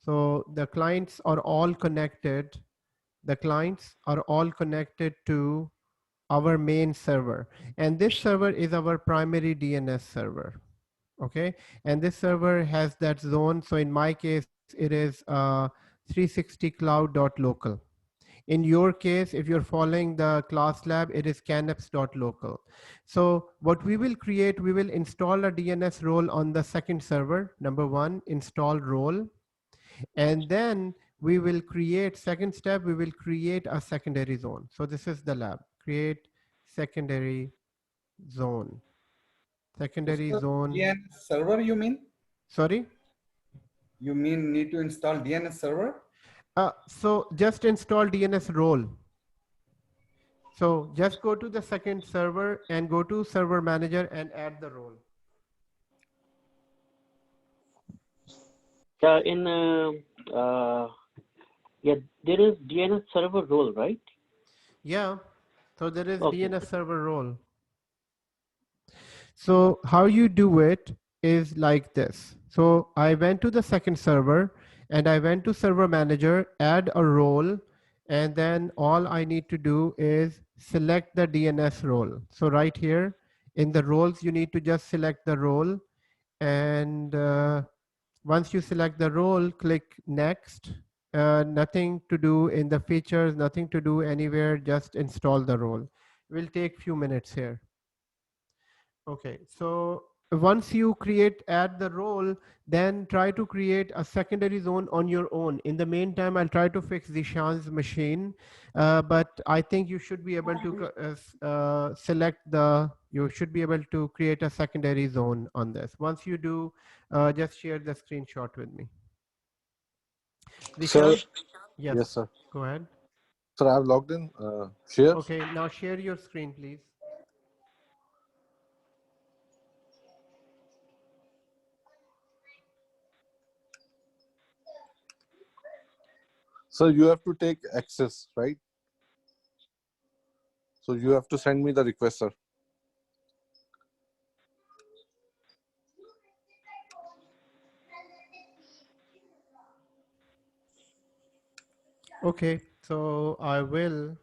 So the clients are all connected. The clients are all connected to our main server. And this server is our primary DNS server. Okay. And this server has that zone. So in my case, it is 360cloud.local. In your case, if you're following the class lab, it is canaps.local. So what we will create, we will install a DNS role on the second server. Number one, install role. And then we will create, second step, we will create a secondary zone. So this is the lab, create secondary zone. Secondary zone. DNS server, you mean? Sorry? You mean need to install DNS server? So just install DNS role. So just go to the second server and go to server manager and add the role. Yeah, there is DNS server role, right? Yeah. So there is Okay. DNS server role. So how you do it is like this. So I went to the second server and I went to server manager, add a role, and then all I need to do is select the DNS role. So right here in the roles, you need to just select the role. And once you select the role, click next. Nothing to do in the features, nothing to do anywhere, just install the role. It will take few minutes here. Okay, so once you add the role, then try to create a secondary zone on your own. In the meantime, I'll try to fix Zishan's machine, but I think you should be able to you should be able to create a secondary zone on this. Once you do, just share the screenshot with me. Sir, Zishan? Yes, yes, sir. go ahead. Sir, I've logged in. Share. Okay, now share your screen, please. Sir, you have to take access, right? So you have to send me the request, sir. Okay, so I will.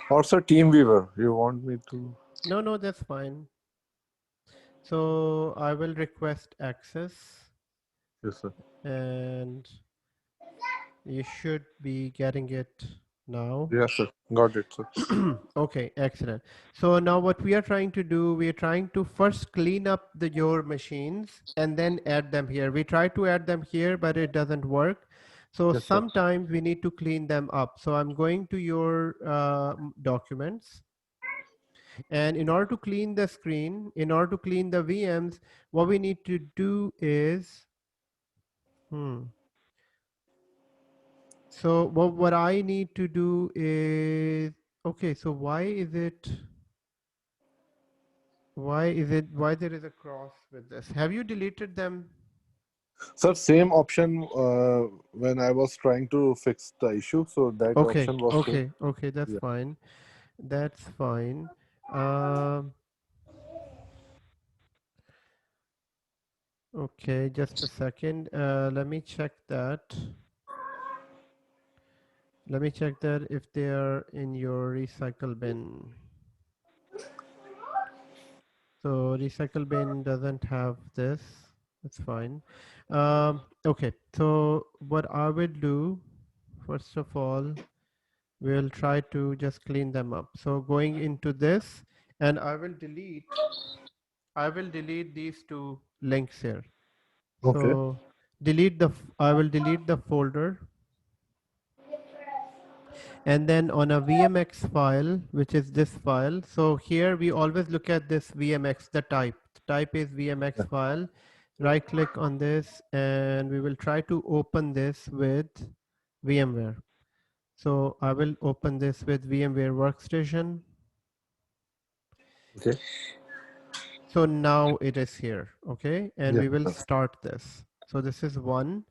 Or sir, TeamViewer. You want me to? No, that's fine. So I will request access. Yes, sir. And you should be getting it now. Yes, sir. Got it, sir. Okay, excellent. So now what we are trying to do, we are trying to first clean up your machines and then add them here. We try to add them here, but it doesn't work. So Yes, sir. sometimes we need to clean them up. So I'm going to your documents. And in order to clean the screen, in order to clean the VMs, what we need to do is, so what I need to do is, okay, so why there is a cross with this? Have you deleted them? Sir, same option when I was trying to fix the issue. So that Okay, option was same. okay, that's Yeah. fine. That's fine. Okay, just a second. Let me check that. Let me check that if they are in your recycle bin. So recycle bin doesn't have this. That's fine. Okay, so what I will do, first of all, we'll try to just clean them up. So going into this, and I will delete these two links here. Okay. So I will delete the folder, and then on a VMX file, which is this file. So here we always look at this VMX, the type. The type is VMX Yeah. file. Right click on this and we will try to open this with VMware. So I will open this with VMware Workstation. Okay. So now it is here, okay? And Yeah. we will Sir. start this. So this is one.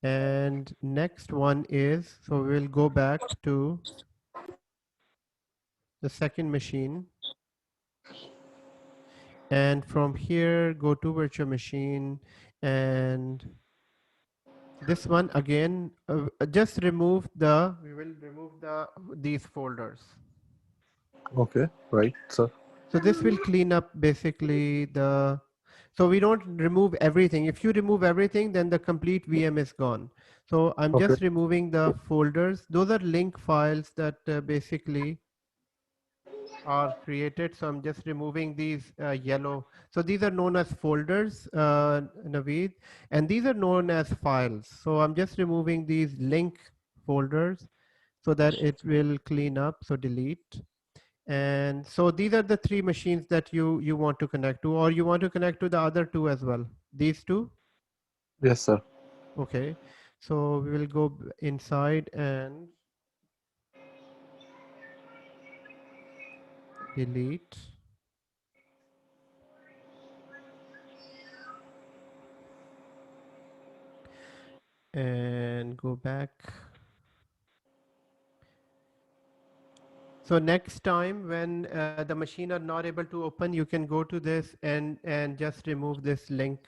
And next one is, so we will go back to the second machine. And from here, go to virtual machine. And this one again, just remove we will remove these folders. Okay. Right, sir. So this will clean up basically so we don't remove everything. If you remove everything, then the complete VM is gone. So I'm Okay. just removing the folders. Those are link files that basically are created. So I'm just removing these yellow. So these are known as folders, Naveed, and these are known as files. So I'm just removing these link folders so that it will clean up. So delete. And so these are the three machines that you want to connect to, or you want to connect to the other two as well. These two. Yes, sir. Okay. So we will go inside and delete. And go back. So next time when the machine are not able to open, you can go to this and just remove this link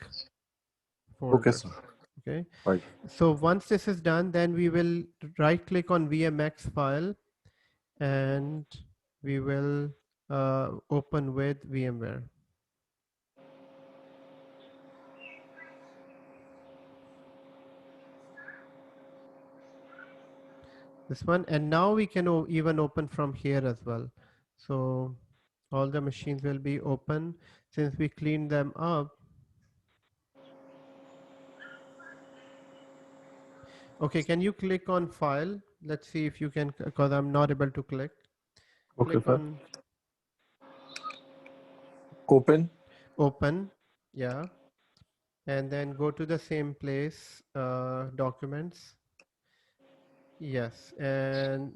Okay, folders. sir. Okay. Right. So once this is done, then we will right click on VMX file and we will open with VMware. This one, and now we can even open from here as well. So all the machines will be open since we cleaned them up. Okay, can you click on file? Let's see if you can, because I'm not able to click. Okay, Click sir. on Open. open, yeah, and then go to the same place, documents. Yes, and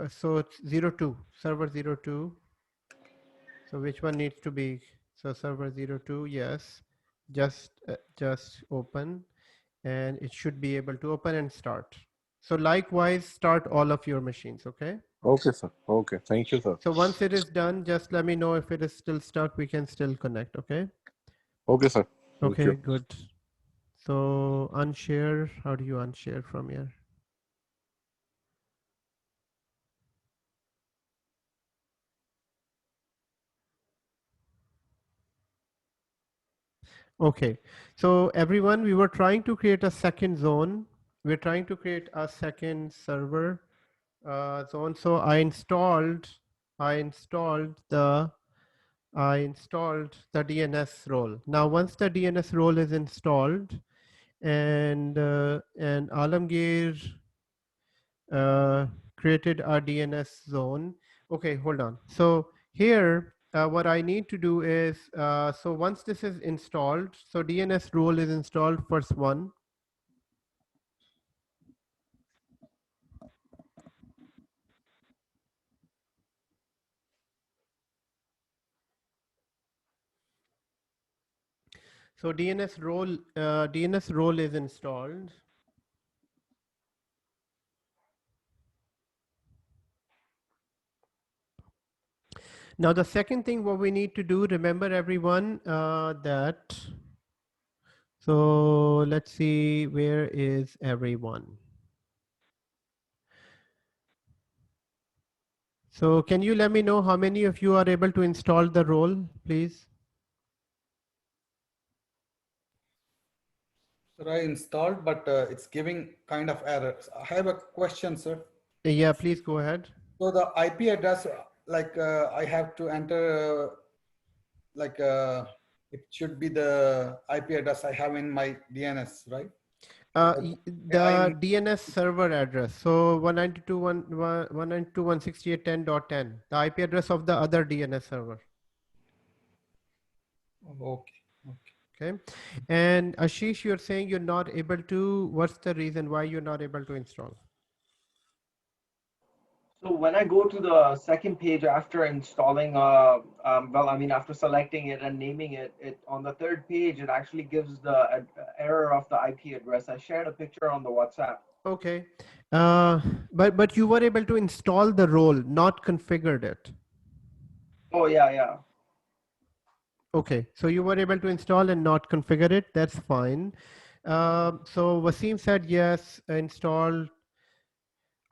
so it's 02, server 02. So which one needs to be? So server 02, yes, just open, and it should be able to open and start. So likewise, start all of your machines, okay? Okay, sir. Okay. Thank you, sir. So once it is done, just let me know if it is still stuck. We can still connect, okay? Okay, sir. Thank Okay, you. good. So unshare, how do you unshare from here? Okay, so everyone, we were trying to create a second zone. We're trying to create a second server zone. So I installed the DNS role. Now, once the DNS role is installed, and Alamgir created a DNS zone. Okay, hold on. So here, what I need to do is, so once this is installed, so DNS role is installed, first one. So DNS role is installed. Now the second thing what we need to do, remember everyone, that So let's see, where is everyone? So can you let me know how many of you are able to install the role, please? Sir, I installed, but it's giving kind of errors. I have a question, sir. Yeah, please go ahead. So the IP address, like I have to enter, like it should be the IP address I have in my DNS, right? The DNS server address. So 192.168.10.10, the IP address of the other DNS server. Okay. Okay. And Ashish, you're saying you're not able to, what's the reason why you're not able to install? So when I go to the second page after installing, well, I mean, after selecting it and naming it, on the third page, it actually gives the error of the IP address. I shared a picture on the WhatsApp. Okay. But you were able to install the role, not configured it. Oh, yeah. Okay, so you were able to install and not configure it. That's fine. So Wasim said yes, installed.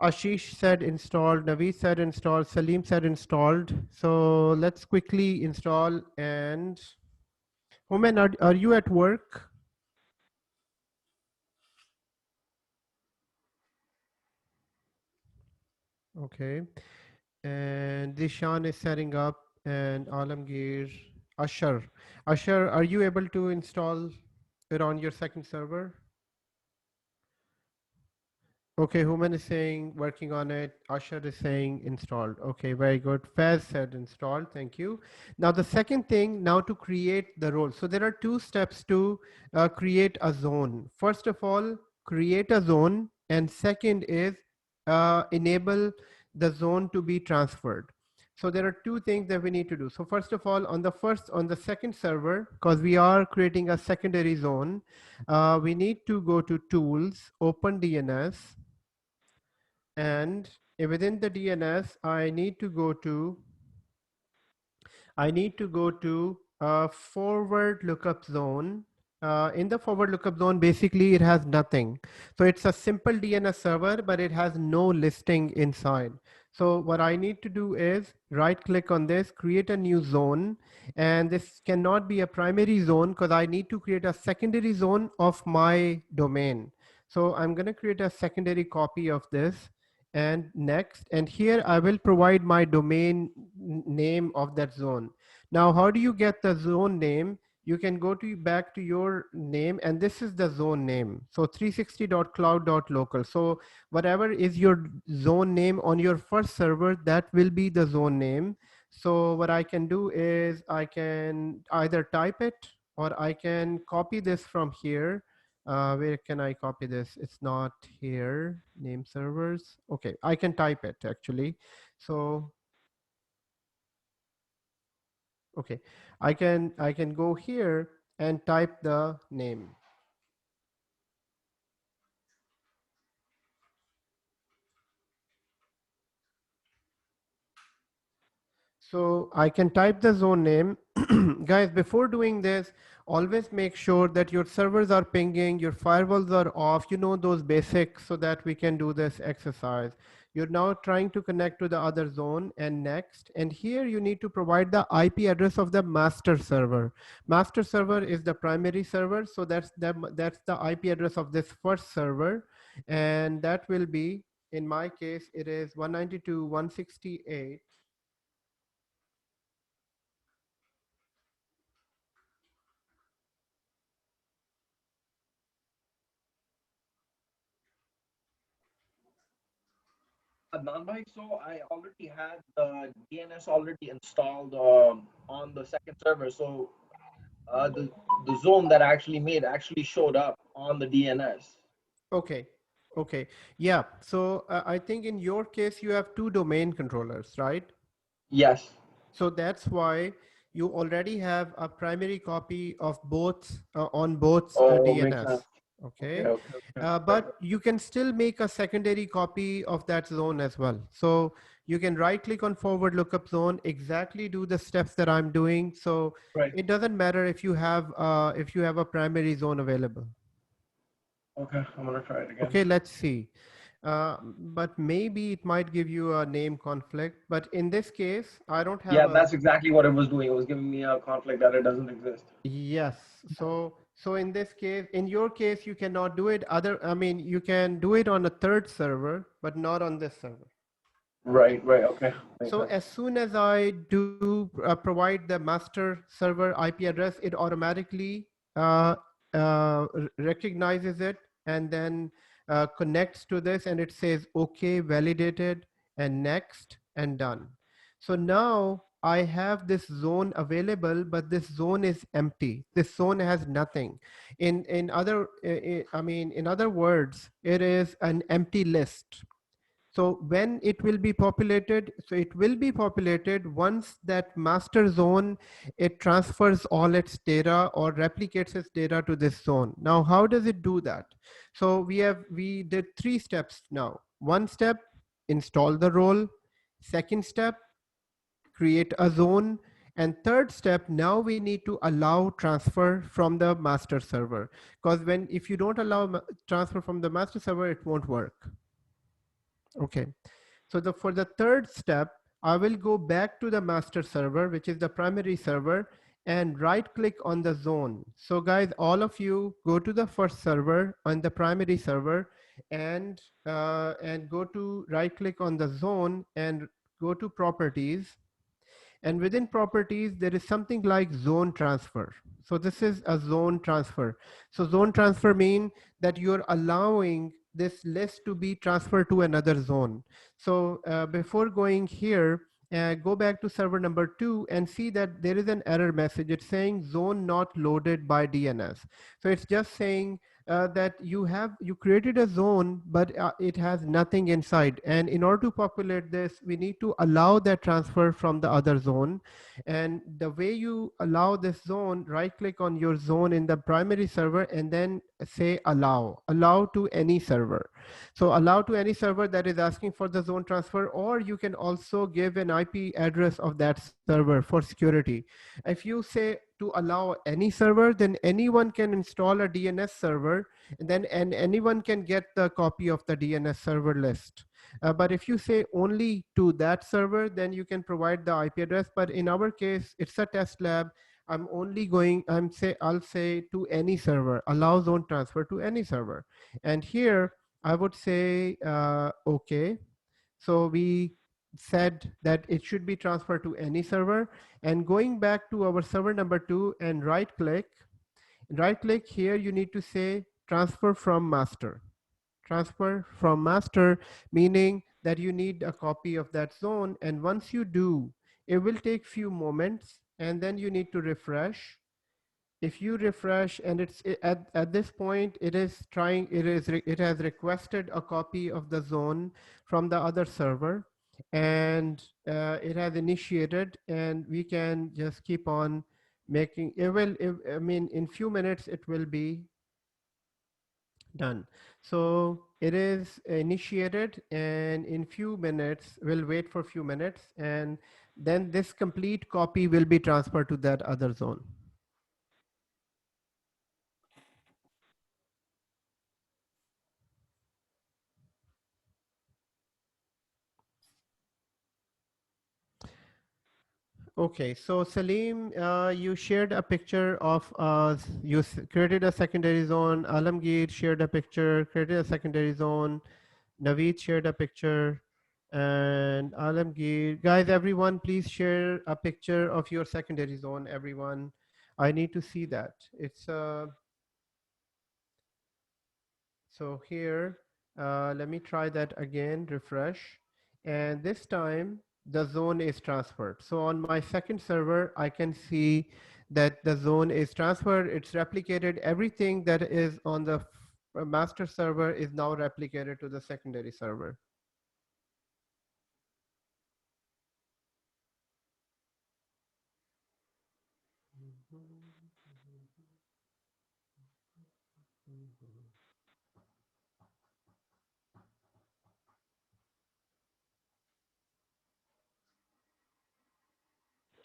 Ashish said installed. Naveed said installed. Salim said installed. So let's quickly install. And Homan, are you at work? Okay. And Dishan is setting up, and Alamgir, Ashar. Ashar, are you able to install it on your second server? Okay, Human is saying working on it. Ashar is saying installed. Okay, very good. Faz said installed. Thank you. Now the second thing, now to create the role. So there are two steps to create a zone. First of all, create a zone, and second is enable the zone to be transferred. So there are two things that we need to do. So first of all, on the second server, because we are creating a secondary zone, we need to go to Tools, Open DNS, and within the DNS, I need to go to a forward lookup zone. In the forward lookup zone, basically it has nothing. So it's a simple DNS server, but it has no listing inside. So what I need to do is right click on this, create a new zone. And this cannot be a primary zone because I need to create a secondary zone of my domain. So I'm going to create a secondary copy of this, and next, and here I will provide my domain name of that zone. Now, how do you get the zone name? You can go back to your name, and this is the zone name. So 360.cloud.local. So whatever is your zone name on your first server, that will be the zone name. So what I can do is I can either type it, or I can copy this from here. Where can I copy this? It's not here, name servers. Okay, I can type it actually. So, okay, I can go here and type the name. So I can type the zone name. Guys, before doing this, always make sure that your servers are pinging, your firewalls are off, you know, those basics, so that we can do this exercise. You're now trying to connect to the other zone, and next. And here you need to provide the IP address of the master server. Master server is the primary server. So that's the IP address of this first server. And that will be, in my case, it is 192.168. Adnan bhai, so I already had the DNS already installed on the second server. So the zone that I actually made actually showed up on the DNS. Okay. Okay. Yeah. So I think in your case, you have two domain controllers, right? Yes. So that's why you already have a primary copy of both on both Oh, makes DNS. sense. Okay. Okay. But you can still make a secondary copy of that zone as well. So you can right click on forward lookup zone, exactly do the steps that I'm doing. So Right. it doesn't matter if you have a primary zone available. Okay, I'm gonna try it again. Okay, let's see. But maybe it might give you a name conflict. But in this case, I don't have Yeah, a. that's exactly what it was doing. It was giving me a conflict that it doesn't exist. Yes. So in this case, in your case, you cannot do it. I mean, you can do it on a third server, but not on this server. Right. Okay. Makes So sense. as soon as I do provide the master server IP address, it automatically recognizes it and then connects to this, and it says, okay, validated, and next, and done. So now I have this zone available, but this zone is empty. This zone has nothing. In other words, it is an empty list. So when it will be populated, so it will be populated once that master zone, it transfers all its data or replicates its data to this zone. Now, how does it do that? So we did 3 steps now. One step, install the role. Second step, create a zone. And third step, now we need to allow transfer from the master server. Because if you don't allow transfer from the master server, it won't work. Okay. So for the third step, I will go back to the master server, which is the primary server, and right click on the zone. So guys, all of you go to the first server on the primary server and go to right click on the zone and go to properties. And within properties, there is something like zone transfer. So this is a zone transfer. So zone transfer mean that you're allowing this list to be transferred to another zone. So before going here, go back to server number 2 and see that there is an error message. It's saying zone not loaded by DNS. So it's just saying that you created a zone, but it has nothing inside. And in order to populate this, we need to allow that transfer from the other zone. And the way you allow this zone, right click on your zone in the primary server and then say allow to any server. So allow to any server that is asking for the zone transfer, or you can also give an IP address of that server for security. If you say to allow any server, then anyone can install a DNS server, and anyone can get the copy of the DNS server list. But if you say only to that server, then you can provide the IP address. But in our case, it's a test lab. I'll say to any server, allow zone transfer to any server. And here I would say, okay. So we said that it should be transferred to any server, and going back to our server number 2 and right click here, you need to say transfer from master. Transfer from master, meaning that you need a copy of that zone. And once you do, it will take few moments, and then you need to refresh. If you refresh, and at this point, it has requested a copy of the zone from the other server, and it has initiated, and we can just keep on making it. In few minutes it will be done. So it is initiated, and in few minutes, we'll wait for a few minutes, and then this complete copy will be transferred to that other zone. Okay, so Salim, you shared a picture of created a secondary zone. Alamgir shared a picture, created a secondary zone. Naveed shared a picture, and Alamgir. Guys, everyone, please share a picture of your secondary zone. Everyone, I need to see that. So here, let me try that again, refresh. And this time the zone is transferred. So on my second server, I can see that the zone is transferred. It's replicated. Everything that is on the master server is now replicated to the secondary server.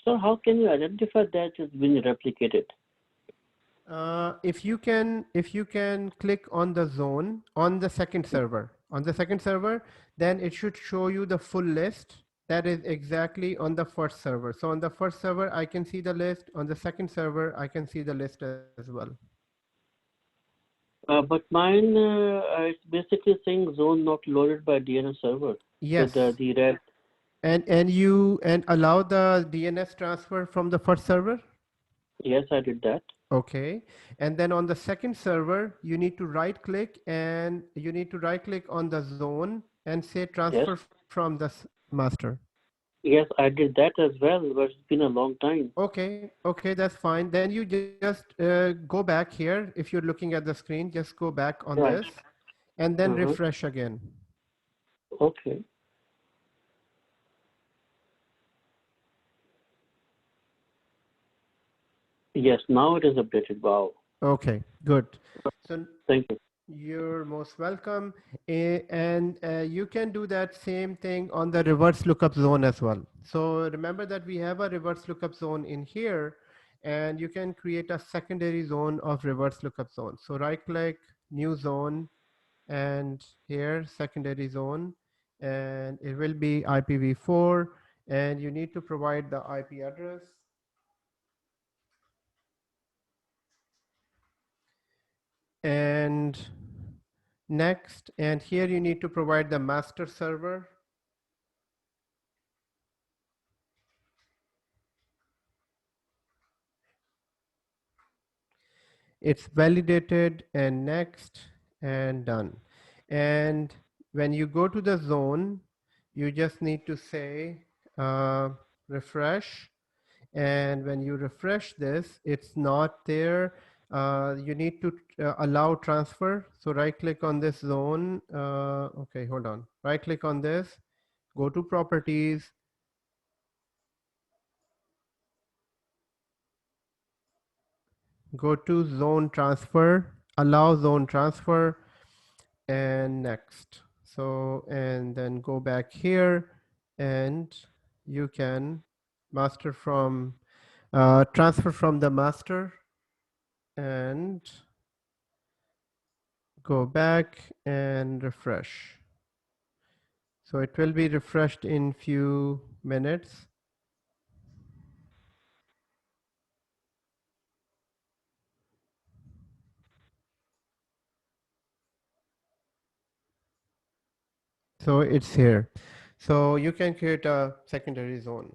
So how can you identify that it's been replicated? If you can click on the zone on the second server, then it should show you the full list that is exactly on the first server. So on the first server, I can see the list. On the second server, I can see the list as well. But mine, it's basically saying zone not loaded by DNS server. Yes. So the red. And allow the DNS transfer from the first server. Yes, I did that. Okay, and then on the second server, you need to right click on the zone and say transfer from the master. Yes, I did that as well, but it's been a long time. Okay, that's fine. Then you just go back here. If you're looking at the screen, just go back on Right. this and then refresh again. Okay. Yes, now it is updated. Wow. Okay, good. So thank you. You're most welcome. And you can do that same thing on the reverse lookup zone as well. So remember that we have a reverse lookup zone in here, and you can create a secondary zone of reverse lookup zone. So right click, new zone, and here secondary zone, and it will be IPv4, and you need to provide the IP address. And next, and here you need to provide the master server. It's validated, and next, and done. And when you go to the zone, you just need to say refresh. And when you refresh this, it's not there. You need to allow transfer. So right click on this zone. Okay, hold on. Right click on this, go to properties. Go to zone transfer, allow zone transfer, and next. So, and then go back here, and you can transfer from the master, and go back and refresh. So it will be refreshed in few minutes. So it's here. So you can create a secondary zone.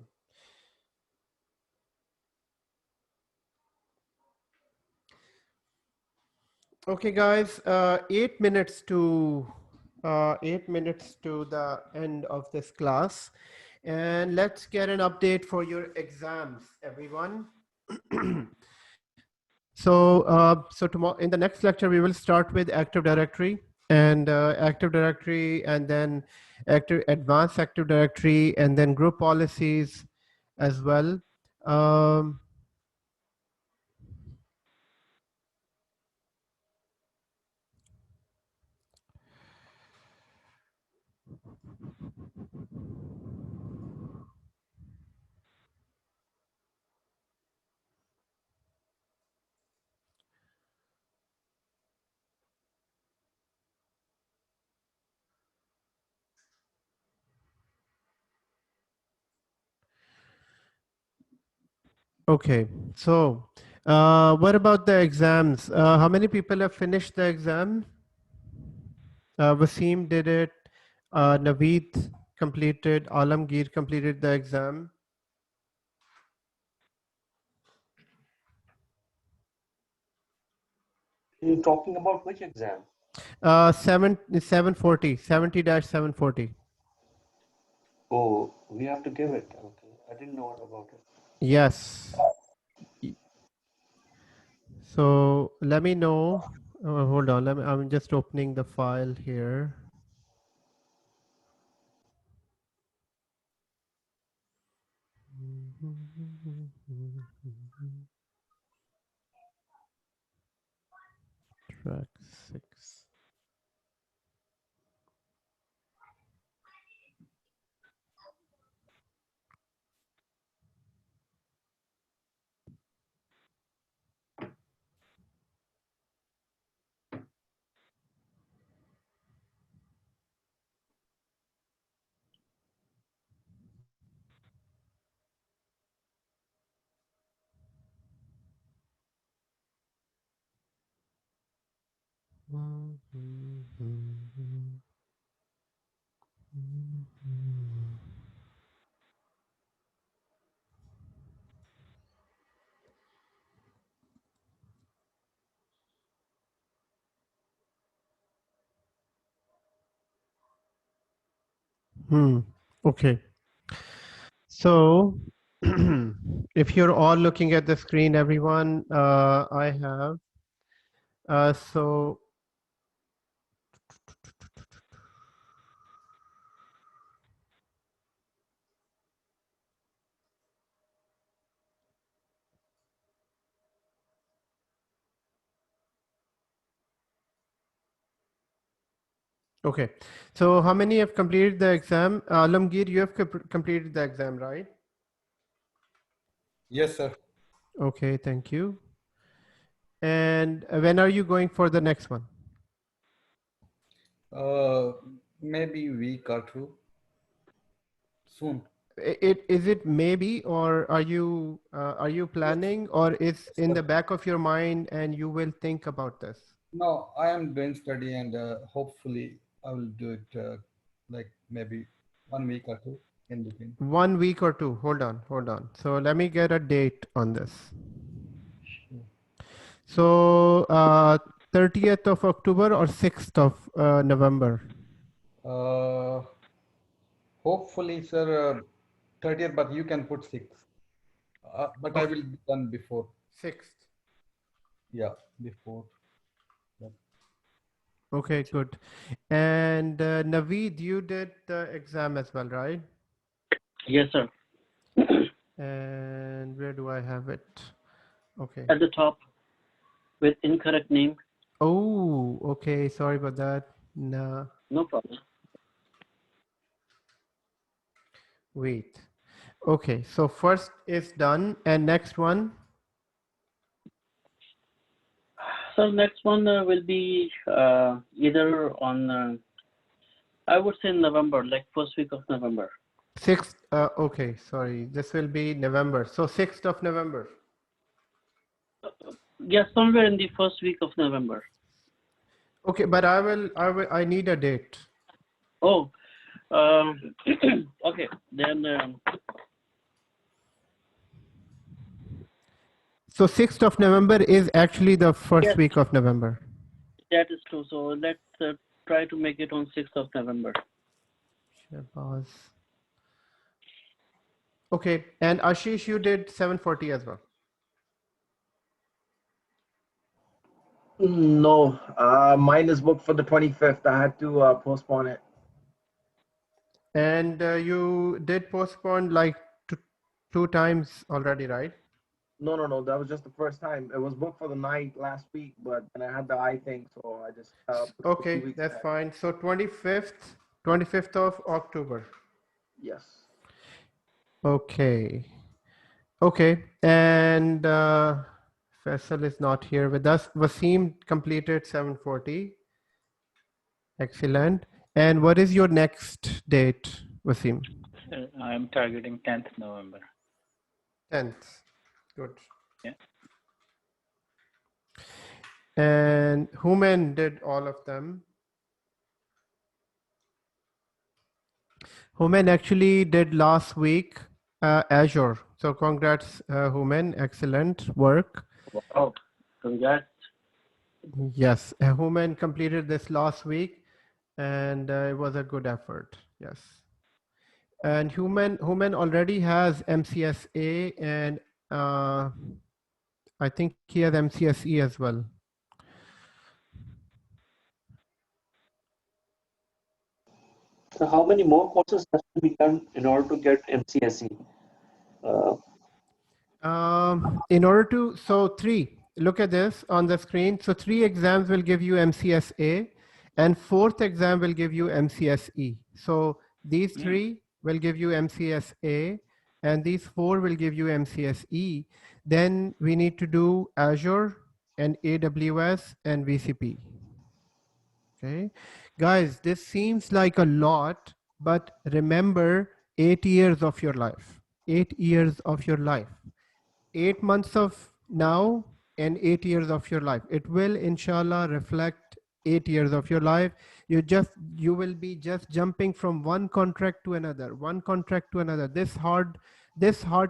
Okay, guys, 8 minutes to 8 minutes to the end of this class, and let's get an update for your exams, everyone. So tomorrow in the next lecture, we will start with Active Directory and Active Directory, and then Advanced Active Directory, and then group policies as well. Okay, so what about the exams? How many people have finished the exam? Wasim did it. Naveed completed. Alamgir completed the exam. You're talking about which exam? 740, 70-740. Oh, we have to give it. Okay, I didn't know about it. Yes. So let me know. Hold on. I'm just opening the file here. Track 6. Okay. So if you're all looking at the screen, everyone, I have, so okay. So how many have completed the exam? Alamgir, you have completed the exam, right? Yes, sir. Okay, thank you. And when are you going for the next one? Maybe week or two soon. Is it maybe, or are you planning, or is Yes, in sir. the back of your mind and you will think about this? No, I am doing study and hopefully I will do it like maybe 1 week or two in between. 1 week or two. Hold on, hold on. So let me get a date on this. So 30th of October or 6th of November? Uh, Hopefully, sir, 30th, but you can put 6th. But I Okay, will be done before. 6th. Yeah, before. Yeah. Okay, good. And Naveed, you did the exam as well, right? Yes, sir. And where do I have it? Okay. At the top with incorrect name. Oh, okay. Sorry about that. No, No problem. wait. Okay, so first is done, and next one. So next one will be either on, I would say November, like first week of November. 6th. Okay, sorry. This will be November. So 6th of November. Yeah, somewhere in the first week of November. Okay, but I need a date. Oh, okay. Then So 6th of November is actually the first yes, week of November. that is true. So let's try to make it on 6th of November. Shabazz. Okay, and Ashish, you did 740 as well. No, mine is booked for the 25th. I had to postpone it. And you did postpone like two times already, right? No. That was just the first time. It was booked for the night last week, but then I had the eye thing, so I just put it for 2 Okay, weeks that's back. fine. So 25th of October. Yes. Okay. Okay. And Faisal is not here with us. Wasim completed 740. Excellent. And what is your next date, Wasim? I'm targeting 10th November. 10th. Good. Yeah. And Human did all of them. Human actually did last week Azure. So congrats, Human. Excellent work. Oh, congrats. Yes, Human completed this last week, and it was a good effort. Yes. And Human already has MCSA, and I think he has MCSE as well. So how many more courses has to be done in order to get MCSE? In order to, so look at this on the screen. So 3 exams will give you MCSA, and 4th exam will give you MCSE. So these 3 will give you MCSA, and these 4 will give you MCSE. Then we need to do Azure and AWS and VCP. Okay, guys, this seems like a lot, but remember 8 years of your life, 8 years of your life. 8 months of now and 8 years of your life. It will inshallah reflect 8 years of your life. You will be just jumping from one contract to another, one contract to another. This hard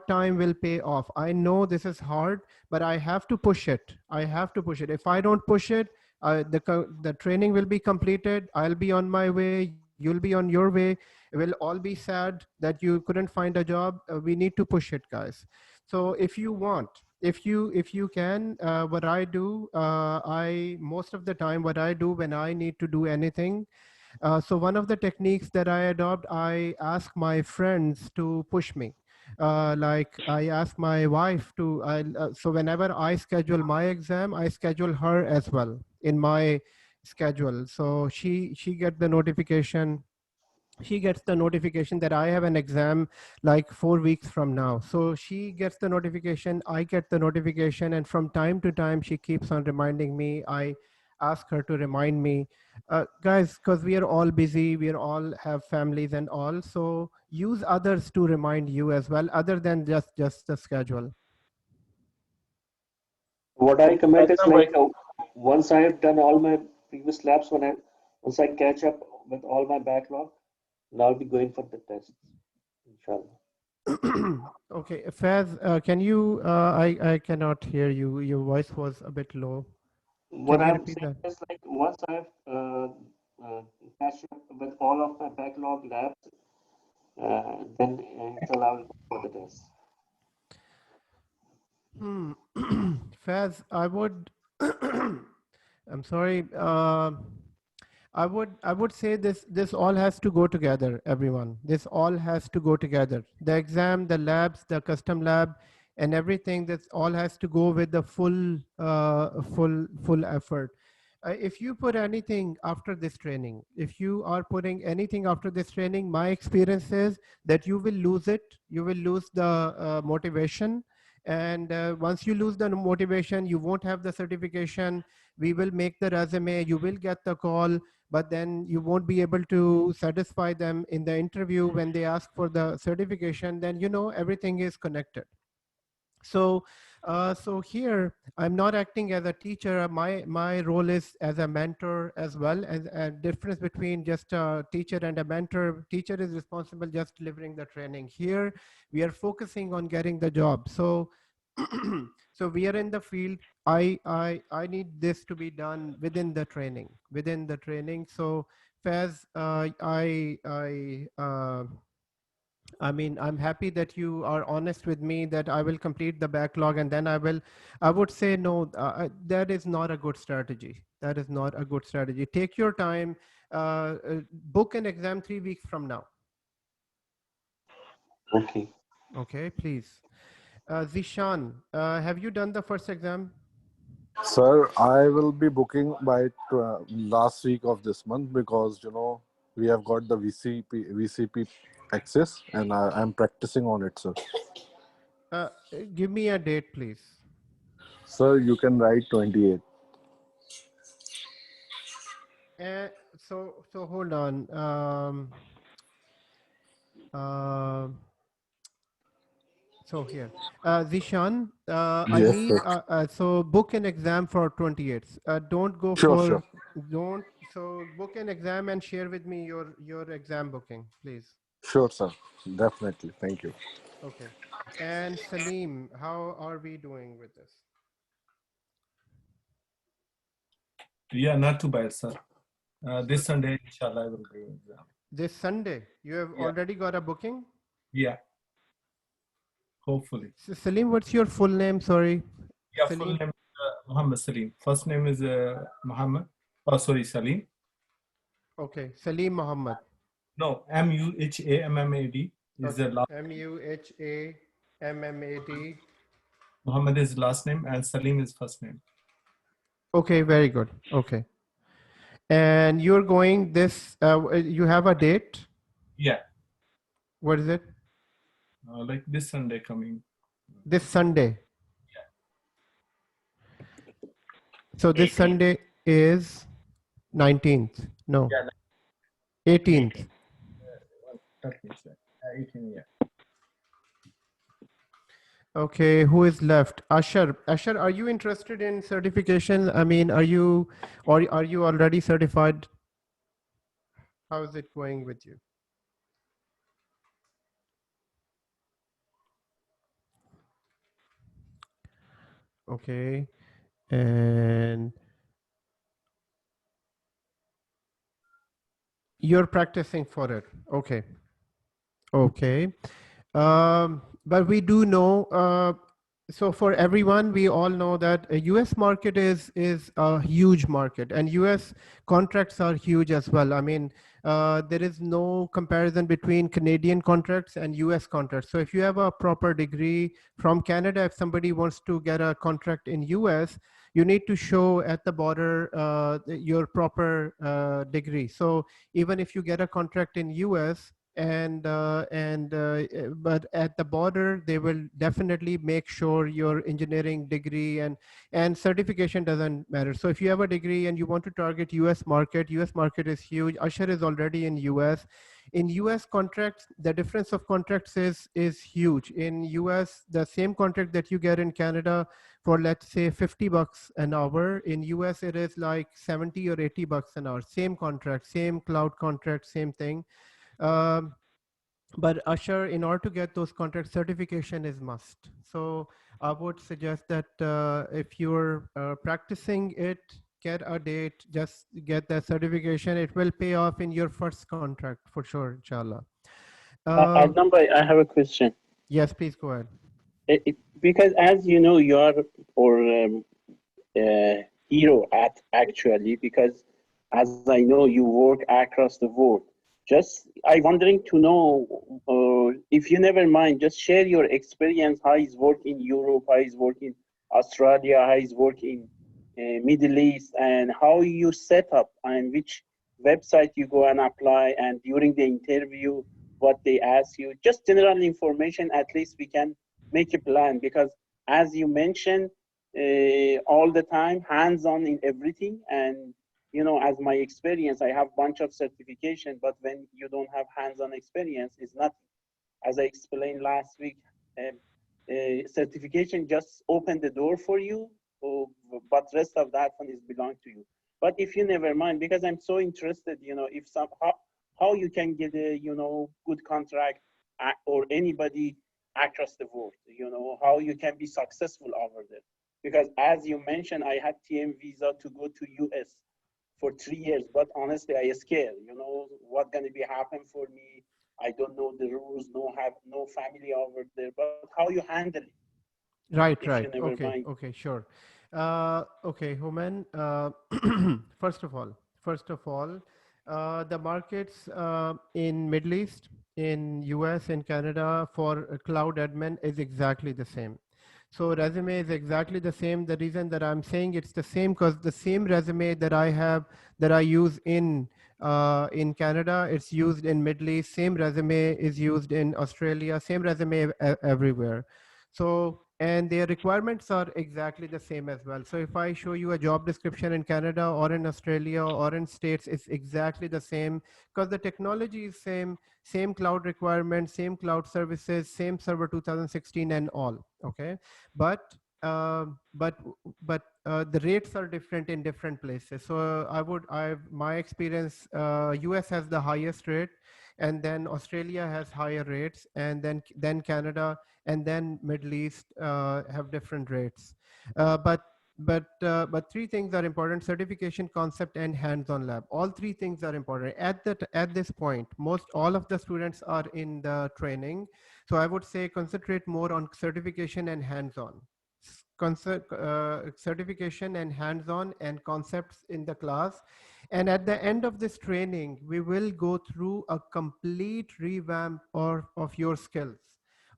time will pay off. I know this is hard, but I have to push it. I have to push it. If I don't push it, the training will be completed. I'll be on my way. You'll be on your way. We'll all be sad that you couldn't find a job. We need to push it, guys. So if you want, if you can, what I do, I most of the time what I do when I need to do anything, so one of the techniques that I adopt, I ask my friends to push me. Like I ask my wife to, so whenever I schedule my exam, I schedule her as well in my schedule. So she get the notification. She gets the notification that I have an exam like 4 weeks from now. So she gets the notification, I get the notification, and from time to time she keeps on reminding me. I ask her to remind me, guys, because we are all busy, we are all have families and all. So use others to remind you as well, other than just the schedule. What I recommend is like once I have done all my previous labs, once I catch up with all my backlog, and I'll be going for the tests, inshallah. Okay, Faz, can you? I cannot hear you. Your voice was a bit low. What Can you I'm repeat saying that? is like once I've catch up with all of my backlog labs, then inshallah I'll go for the test. Faz, I would. I'm sorry. I would say this all has to go together, everyone. This all has to go together. The exam, the labs, the custom lab, and everything. This all has to go with the full effort. If you put anything after this training, if you are putting anything after this training, my experience is that you will lose it. You will lose the motivation. And once you lose the motivation, you won't have the certification. We will make the resume, you will get the call, but then you won't be able to satisfy them in the interview when they ask for the certification. Then everything is connected. So so here I'm not acting as a teacher. My role is as a mentor as well. As a difference between just a teacher and a mentor. Teacher is responsible just delivering the training. Here we are focusing on getting the job. So so we are in the field. I need this to be done within the training. So Faz, I mean, I'm happy that you are honest with me that I will complete the backlog, and then I would say no, that is not a good strategy. That is not a good strategy. Take your time, book an exam 3 weeks from now. Okay. Okay, please. Zishan, have you done the first exam? Sir, I will be booking by last week of this month because we have got the VCP access and I'm practicing on it, sir. Give me a date, please. Sir, you can write 28. So hold on. So here, Zishan, I Yes, need, sir. so book an exam for 28th. Don't go Sure, for, sure. so book an exam and share with me your exam booking, please. Sure, sir. Definitely. Thank you. Okay. And Salim, how are we doing with this? Yeah, not too bad, sir. This Sunday, inshallah, I will do exam. This Sunday, you have already got a booking? Yeah. Hopefully. So Salim, what's your full name? Sorry. Yeah, Salim? full name is Muhammad Salim. First name is Muhammad. Oh, sorry, Salim. Okay, Salim Muhammad. No, Muhammad is the last. Muhammad. Muhammad is last name and Salim is first name. Okay, very good. Okay. And you're going this, you have a date? Yeah. What is it? Like this Sunday coming. This Sunday. Yeah. So this 18th. Sunday is 19th. No. Yeah, 18th. 18th, yeah. Okay, who is left? Asher. Asher, are you interested in certification? I mean, are you, or are you already certified? How is it going with you? Okay, and you're practicing for it. Okay, okay. But we do know, so for everyone, we all know that a US market is a huge market, and US contracts are huge as well. I mean, there is no comparison between Canadian contracts and US contracts. So if you have a proper degree from Canada, if somebody wants to get a contract in US, you need to show at the border your proper degree. So even if you get a contract in US, but at the border they will definitely make sure your engineering degree and certification doesn't matter. So if you have a degree and you want to target US market is huge. Usher is already in US. In US contracts, the difference of contracts is huge. In US, the same contract that you get in Canada for, let's say, $50 an hour, in US it is like 70 or $80 an hour. Same contract, same cloud contract, same thing. um, but Usher, in order to get those contract, certification is must. So I would suggest that if you're practicing it, get a date, just get that certification. It will pay off in your first contract for sure, inshallah. Adnan bhai, I have a question. Yes, please go ahead. Because as you know, you are or hero at actually, because as I know, you work across the world. Just I wondering to know if you never mind, just share your experience. How is work in Europe? How is work in Australia? How is work in Middle East? And how you set up and which website you go and apply, and during the interview what they ask you. Just general information. At least we can make a plan, because as you mentioned, all the time hands-on in everything. And you know, as my experience, I have bunch of certification, but when you don't have hands-on experience, it's not, as I explained last week. Certification just open the door for you, but rest of that one is belong to you. But if you never mind, because I'm so interested, you know, if some how you can get a, you know, good contract, or anybody across the world, you know, how you can be successful over there. Because as you mentioned, I had TM visa to go to US for 3 years, but honestly, I scared, you know, what gonna be happen for me. I don't know the rules, have no family over there, but how you handle it, Right, if you right. never Okay, mind. okay, sure. Okay, Human, first of all, the markets in Middle East, in US, in Canada for a cloud admin is exactly the same. So resume is exactly the same. The reason that I'm saying it's the same, because the same resume that I have, that I use in Canada, it's used in Middle East. Same resume is used in Australia. Same resume everywhere. So, and their requirements are exactly the same as well. So if I show you a job description in Canada or in Australia or in States, it's exactly the same, because the technology is same cloud requirements, same cloud services, same server 2016 and all. Okay, but but the rates are different in different places. So my experience, US has the highest rate, and then Australia has higher rates, and then Canada, and then Middle East have different rates. But three things are important: certification, concept, and hands-on lab. All three things are important. At this point, most all of the students are in the training. So I would say concentrate more on certification and hands-on. Certification and hands-on and concepts in the class. And at the end of this training, we will go through a complete revamp of your skills.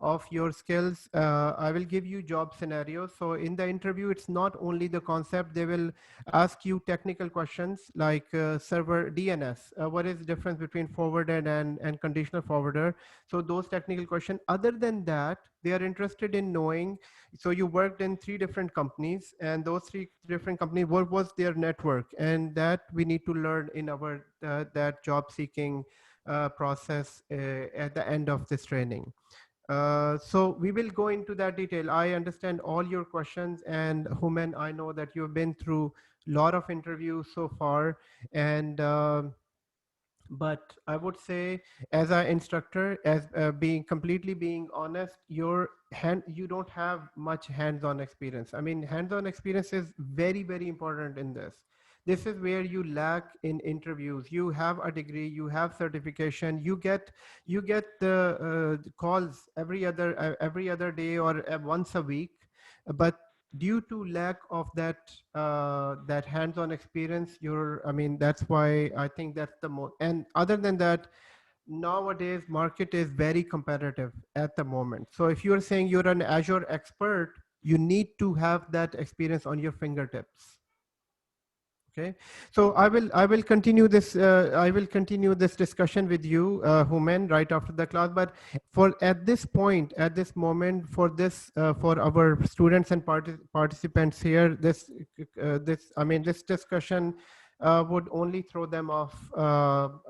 I will give you job scenarios. So in the interview, it's not only the concept. They will ask you technical questions like server DNS. What is the difference between forwarder and conditional forwarder? So those technical questions. Other than that, they are interested in knowing. So you worked in 3 different companies, and those 3 different companies, what was their network? And that we need to learn in our that job seeking process at the end of this training. So we will go into that detail. I understand all your questions, and Human, I know that you've been through a lot of interviews so far, and but I would say, as an instructor, as being honest, you don't have much hands-on experience. I mean, hands-on experience is very, very important in this. This is where you lack in interviews. You have a degree, you have certification, you get the calls every other day or once a week, but due to lack of that hands-on experience, I mean, that's why I think that's the most. And other than that, nowadays market is very competitive at the moment. So if you're saying you're an Azure expert, you need to have that experience on your fingertips. Okay, so I will continue this discussion with you, Human, right after the class. But for at this moment, for our students and participants here, this discussion would only throw them off. Of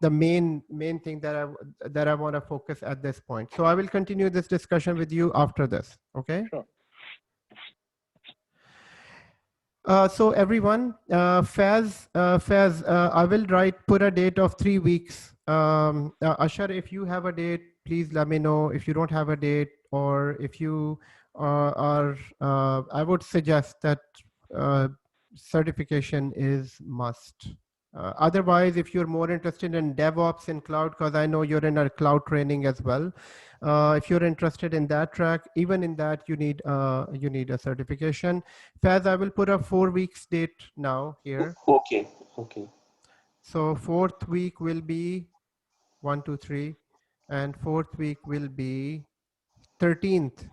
the main thing that I want to focus at this point. So I will continue this discussion with you after this. Okay. Sure. So everyone, Faz, I will put a date of 3 weeks. Ashar, if you have a date, please let me know. If you don't have a date, or if you I would suggest that certification is must. Otherwise, if you're more interested in DevOps and cloud, because I know you're in a cloud training as well. If you're interested in that track, even in that, you need a certification. Faz, I will put a 4 weeks date now here. Okay. Okay. So 4th week will be 1, 2, 3, and 4th week will be 13th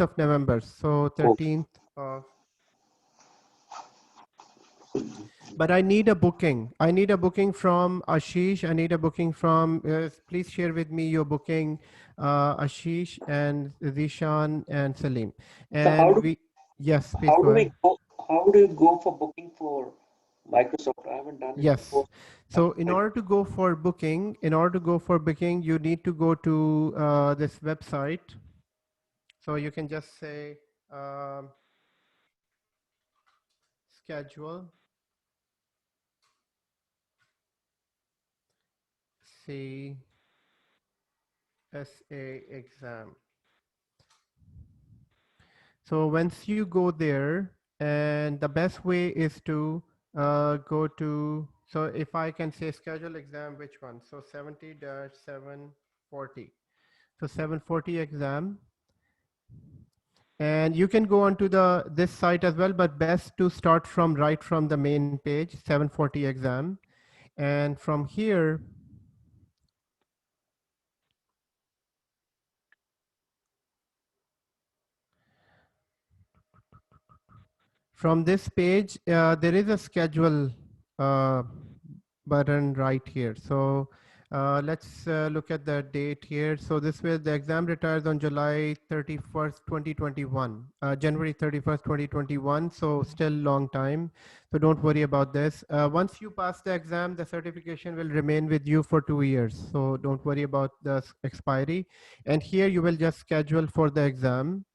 of November. So 13th of. But I need a booking. I need a booking from Ashish. I need a booking from, please share with me your booking, Ashish and Zishan and Salim. And yes, please go ahead. How do you go for booking for Microsoft? I haven't done it before. So in order to go for booking, you need to go to this website. So you can just say schedule CSA exam. So once you go there, and the best way is to go to, so if I can say schedule exam, which one? So 70-740. So 740 exam. And you can go onto this site as well, but best to start right from the main page, 740 exam. And from here, from this page, there is a schedule button right here. So let's look at the date here. So this way, the exam retires on July 31st, 2021, January 31st, 2021. So still long time. So don't worry about this. Once you pass the exam, the certification will remain with you for 2 years. So don't worry about the expiry. And here you will just schedule for the exam.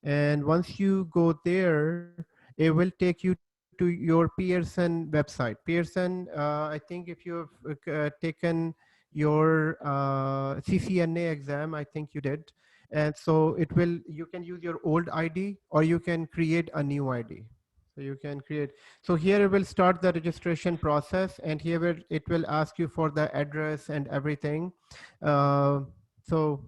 And once you go there, it will take you to your Pearson website. Pearson, I think if you've taken your CCNA exam, I think you did. And so you can use your old ID, or you can create a new ID. So you can create. So here it will start the registration process, and here it will ask you for the address and everything. So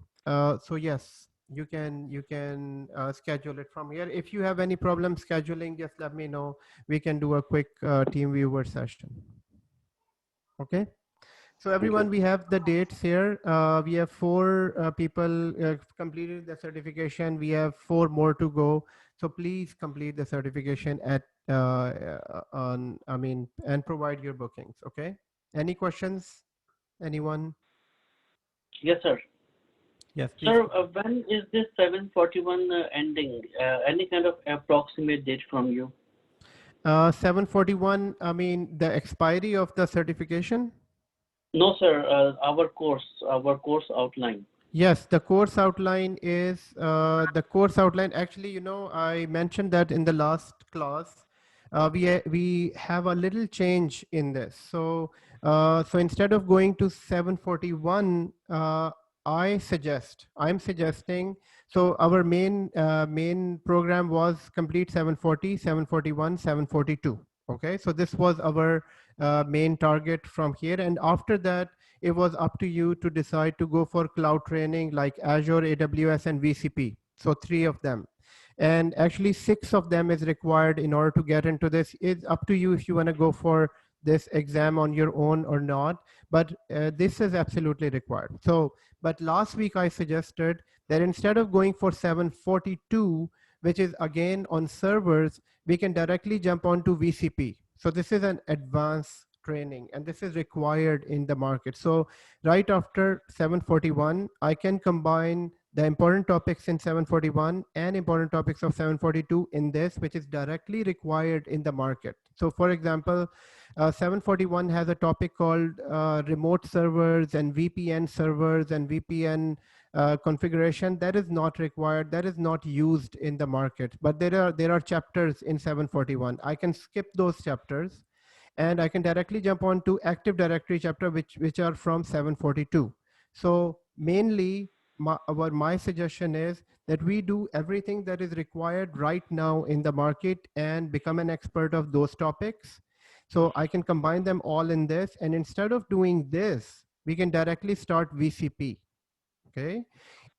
yes, you can schedule it from here. If you have any problem scheduling, just let me know. We can do a quick team viewer session. Okay. So everyone, we have the dates here. We have 4 people completed the certification. We have 4 more to go. So please complete the certification and provide your bookings. Okay. Any questions? Anyone? Yes, sir. Yes, please. Sir, when is this 741 ending? Any kind of approximate date from you? 741, I mean, the expiry of the certification? No, sir. Our course outline. Yes, the course outline is the course outline. Actually, you know, I mentioned that in the last class. We have a little change in this. So so instead of going to 741, I'm suggesting. So our main program was complete 740, 741, 742. Okay, so this was our main target from here, and after that it was up to you to decide to go for cloud training like Azure, AWS, and VCP. So 3 of them. And actually 6 of them is required in order to get into this. It's up to you if you want to go for this exam on your own or not, but this is absolutely required. So, but last week I suggested that instead of going for 742, which is again on servers, we can directly jump onto VCP. So this is an advanced training and this is required in the market. So right after 741, I can combine the important topics in 741 and important topics of 742 in this, which is directly required in the market. So for example, 741 has a topic called remote servers and VPN servers and VPN configuration. That is not required, that is not used in the market, but there are chapters in 741. I can skip those chapters and I can directly jump on to Active Directory chapter, which are from 742. So mainly my suggestion is that we do everything that is required right now in the market and become an expert of those topics. So I can combine them all in this, and instead of doing this, we can directly start VCP, okay?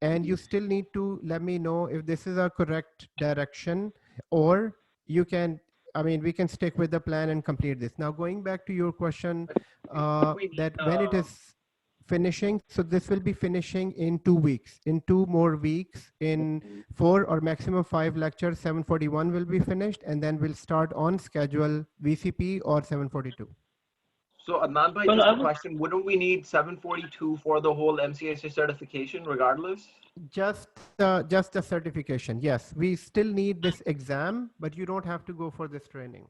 And you still need to let me know if this is a correct direction, or you can, I mean, we can stick with the plan and complete this. Now, going back to your question, that when it is finishing, so this will be finishing in 2 weeks, in 2 more weeks, in 4 or maximum 5 lectures, 741 will be finished, and then we'll start on schedule VCP or 742. So Adnan bhai, just a question, wouldn't we need 742 for the whole MCSA certification regardless? Just the certification, yes. We still need this exam, but you don't have to go for this training.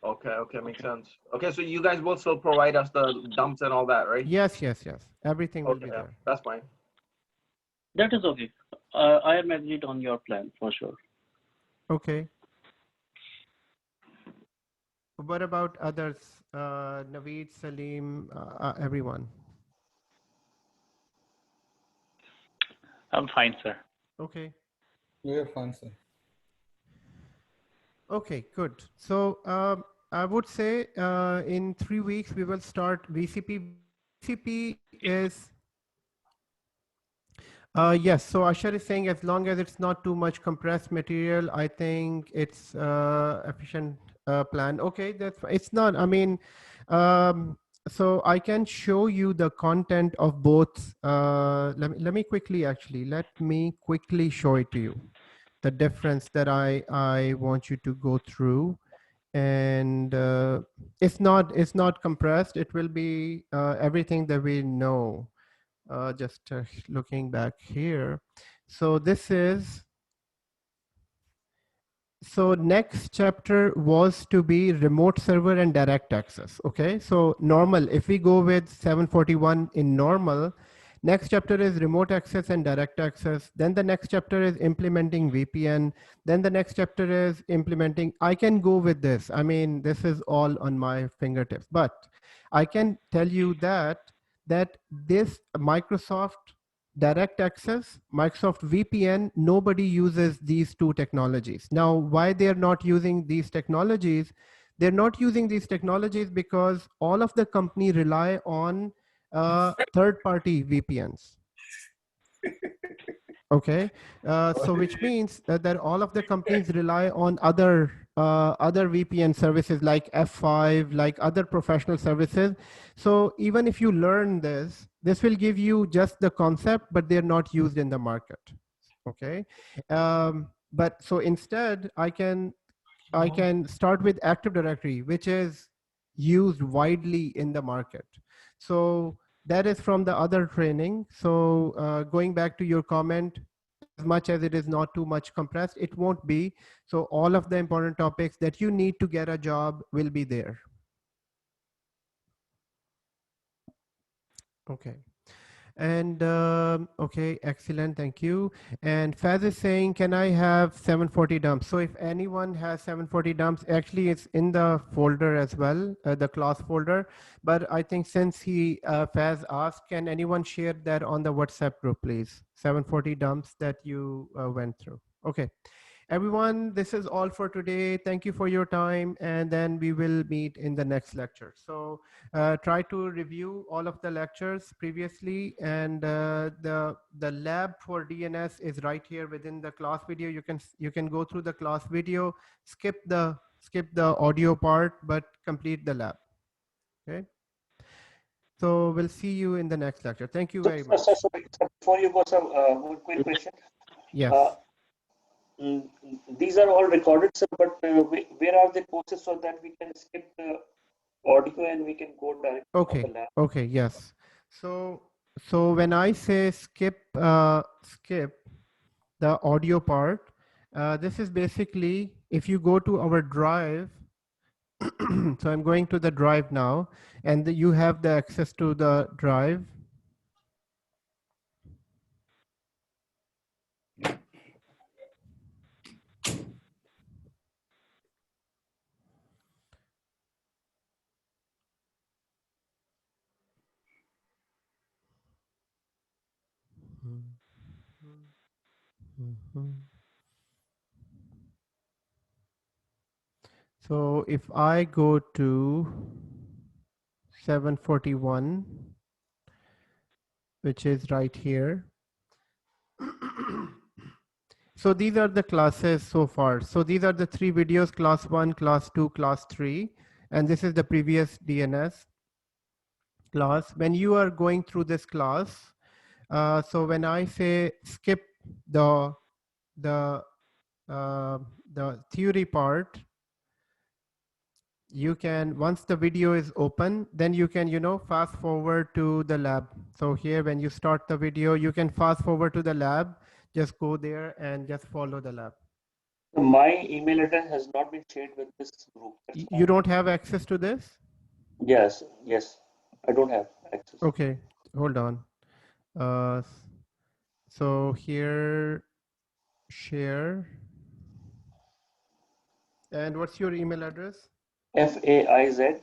Okay, okay, makes sense. Okay, so you guys will still provide us the dumps and all that, right? Yes, yes, yes. Everything will be Okay, there. that's fine. That is okay. I am agreed on your plan for sure. Okay. What about others? Naveed, Salim, everyone? I'm fine, sir. Okay. We are fine, sir. Okay, good. So I would say in 3 weeks, we will start VCP. VCP is, yes, so Ashar is saying as long as it's not too much compressed material, I think it's efficient plan. Okay, it's not, I mean, so I can show you the content of both. Let me quickly show it to you. The difference that I want you to go through, and it's not compressed. It will be everything that we know. Just looking back here. So this is, so next chapter was to be remote server and direct access. Okay, so normal, if we go with 741 in normal, next chapter is remote access and direct access. Then the next chapter is implementing VPN. Then the next chapter is implementing, I can go with this. I mean, this is all on my fingertips, but I can tell you that this Microsoft direct access, Microsoft VPN, nobody uses these 2 technologies. Now, why they're not using these technologies? They're not using these technologies because all of the company rely on third-party VPNs. Okay, so which means that all of the companies rely on other VPN services like F5, like other professional services. So even if you learn this will give you just the concept, but they're not used in the market. Okay, but so instead I can start with Active Directory, which is used widely in the market. So that is from the other training. So going back to your comment, as much as it is not too much compressed, it won't be. So all of the important topics that you need to get a job will be there. Okay. And okay, excellent, thank you. And Faz is saying, can I have 740 dumps? So if anyone has 740 dumps, actually it's in the folder as well, the class folder. But I think since Faz asked, can anyone share that on the WhatsApp group, please? 740 dumps that you went through. Okay. Everyone, this is all for today. Thank you for your time, and then we will meet in the next lecture. So try to review all of the lectures previously, and the lab for DNS is right here within the class video. You can go through the class video, skip the audio part, but complete the lab. Okay. So we'll see you in the next lecture. Thank you very much. So before you go, sir, one quick question. Yes. These are all recorded, sir, but where are the courses so that we can skip the audio and we can go directly Okay. to the lab? Okay. Yes. So when I say skip the audio part, this is basically if you go to our drive. So I'm going to the drive now, and you have the access to the drive. So if I go to 741, which is right here. So these are the classes so far. So these are the 3 videos, class 1, class 2, class 3, and this is the previous DNS class. When you are going through this class, so when I say skip the theory part, you can, once the video is open, then you can, fast forward to the lab. So here, when you start the video, you can fast forward to the lab, just go there and just follow the lab. My email address has not been shared with this group. You don't have access to this? Yes, I don't have access. Okay, hold on. So here, share. And what's your email address? FAIZ.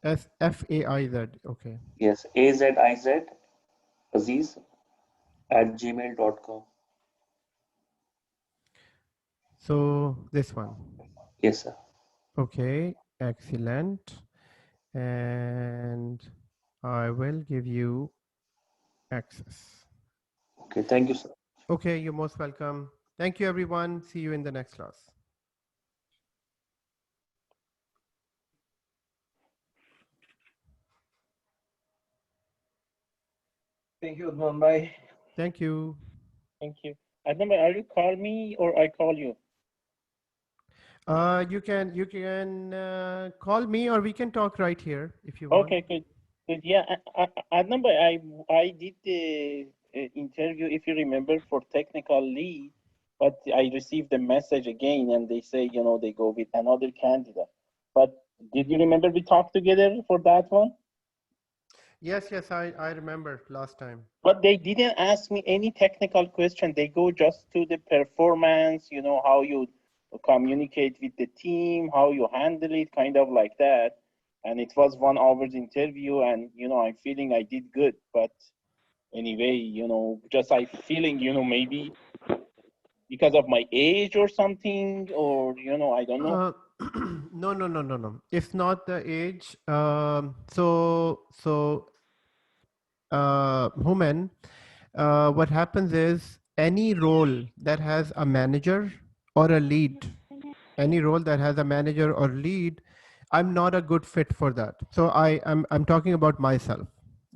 FAIZ, okay. Yes, AZIZ, Aziz @gmail.com. So this one. Yes, sir. Okay, excellent. And I will give you access. Okay, thank you, sir. Okay, you're most welcome. Thank you, everyone. See you in the next class. Thank you, Udman. Bye. Thank you. Thank you. Adnan, are you call me or I call you? You can call me, or we can talk right here if you want. Okay, good. Good. Yeah, Adnan, I did the interview, if you remember, for technical lead, but I received a message again, and they say, they go with another candidate. But did you remember we talked together for that one? Yes, I remember last time. But they didn't ask me any technical question. They go just to the performance, how you communicate with the team, how you handle it, kind of like that. And it was 1 hour's interview, and I'm feeling I did good. But anyway, just I feeling, maybe because of my age or something, or I don't know. No. It's not the age. Human, what happens is any role that has a manager or a lead, any role that has a manager or lead, I'm not a good fit for that. So I'm talking about myself.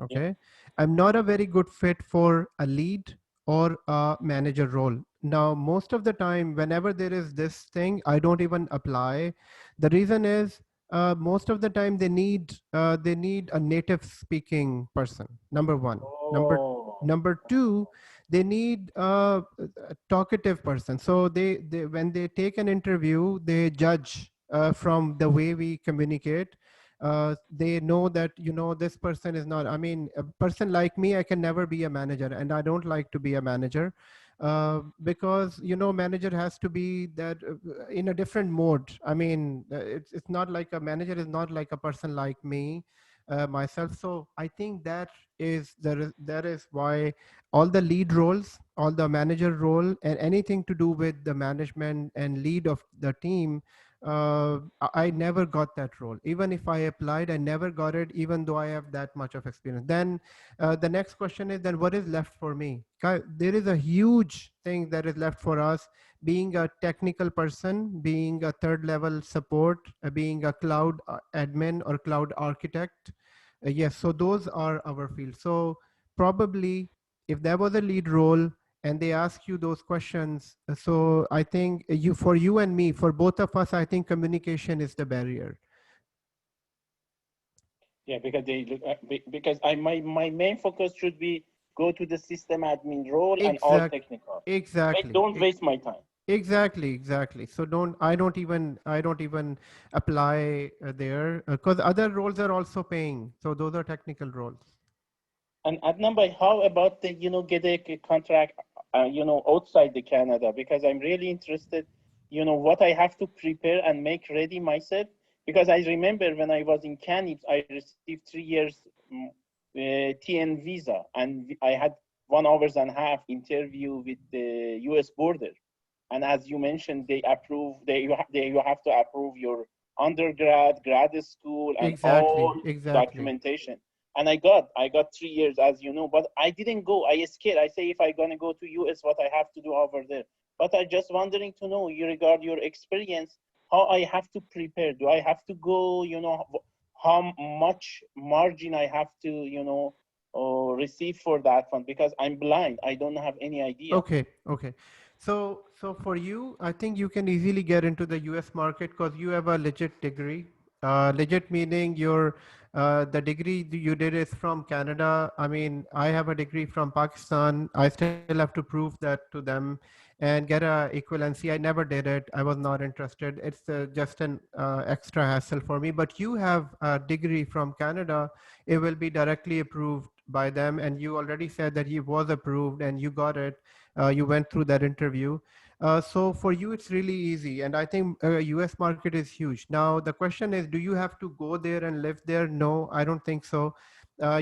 Okay. Yeah. I'm not a very good fit for a lead or a manager role. Now, most of the time, whenever there is this thing, I don't even apply. The reason is most of the time they need a native speaking person. Number one. Number two, they need a talkative person. So they when they take an interview, they judge from the way we communicate. they know that, this person is not, I mean, a person like me, I can never be a manager, and I don't like to be a manager, because, manager has to be that in a different mode. I mean, it's not like a manager is not like a person like me, myself. So I think that is why all the lead roles, all the manager role, and anything to do with the management and lead of the team, I never got that role. Even if I applied, I never got it, even though I have that much of experience. Then the next question is, then what is left for me? There is a huge thing that is left for us, being a technical person, being a third level support, being a cloud admin or cloud architect. Yes, so those are our fields. So probably if there was a lead role and they ask you those questions, so I think for you and me, for both of us, I think communication is the barrier. Yeah, because because my main focus should be go to the system admin role and all technical. Exactly. Don't waste my time. Exactly. So I don't even apply there, because other roles are also paying. So those are technical roles. And Adnan, by how about the get a contract outside the Canada, because I'm really interested what I have to prepare and make ready myself, because I remember when I was in Canada I received 3 years TN visa, and I had 1.5 hours interview with the US border, and as you mentioned they approve you have to approve your undergrad, grad school, and all Exactly. documentation. And I got 3 years, as you know, but I didn't go. I scared. I say, if I gonna go to US, what I have to do over there. But I just wondering to know, you regard your experience, how I have to prepare. Do I have to go, how much margin I have to, receive for that one? Because I'm blind, I don't have any idea. Okay. So for you, I think you can easily get into the US market because you have a legit degree. Legit meaning the degree you did is from Canada. I mean, I have a degree from Pakistan. I still have to prove that to them and get a equivalency. I never did it. I was not interested. It's just an extra hassle for me. But you have a degree from Canada. It will be directly approved by them. And you already said that you was approved and you got it. You went through that interview. So for you, it's really easy. And I think US market is huge. Now, the question is, do you have to go there and live there? No, I don't think so.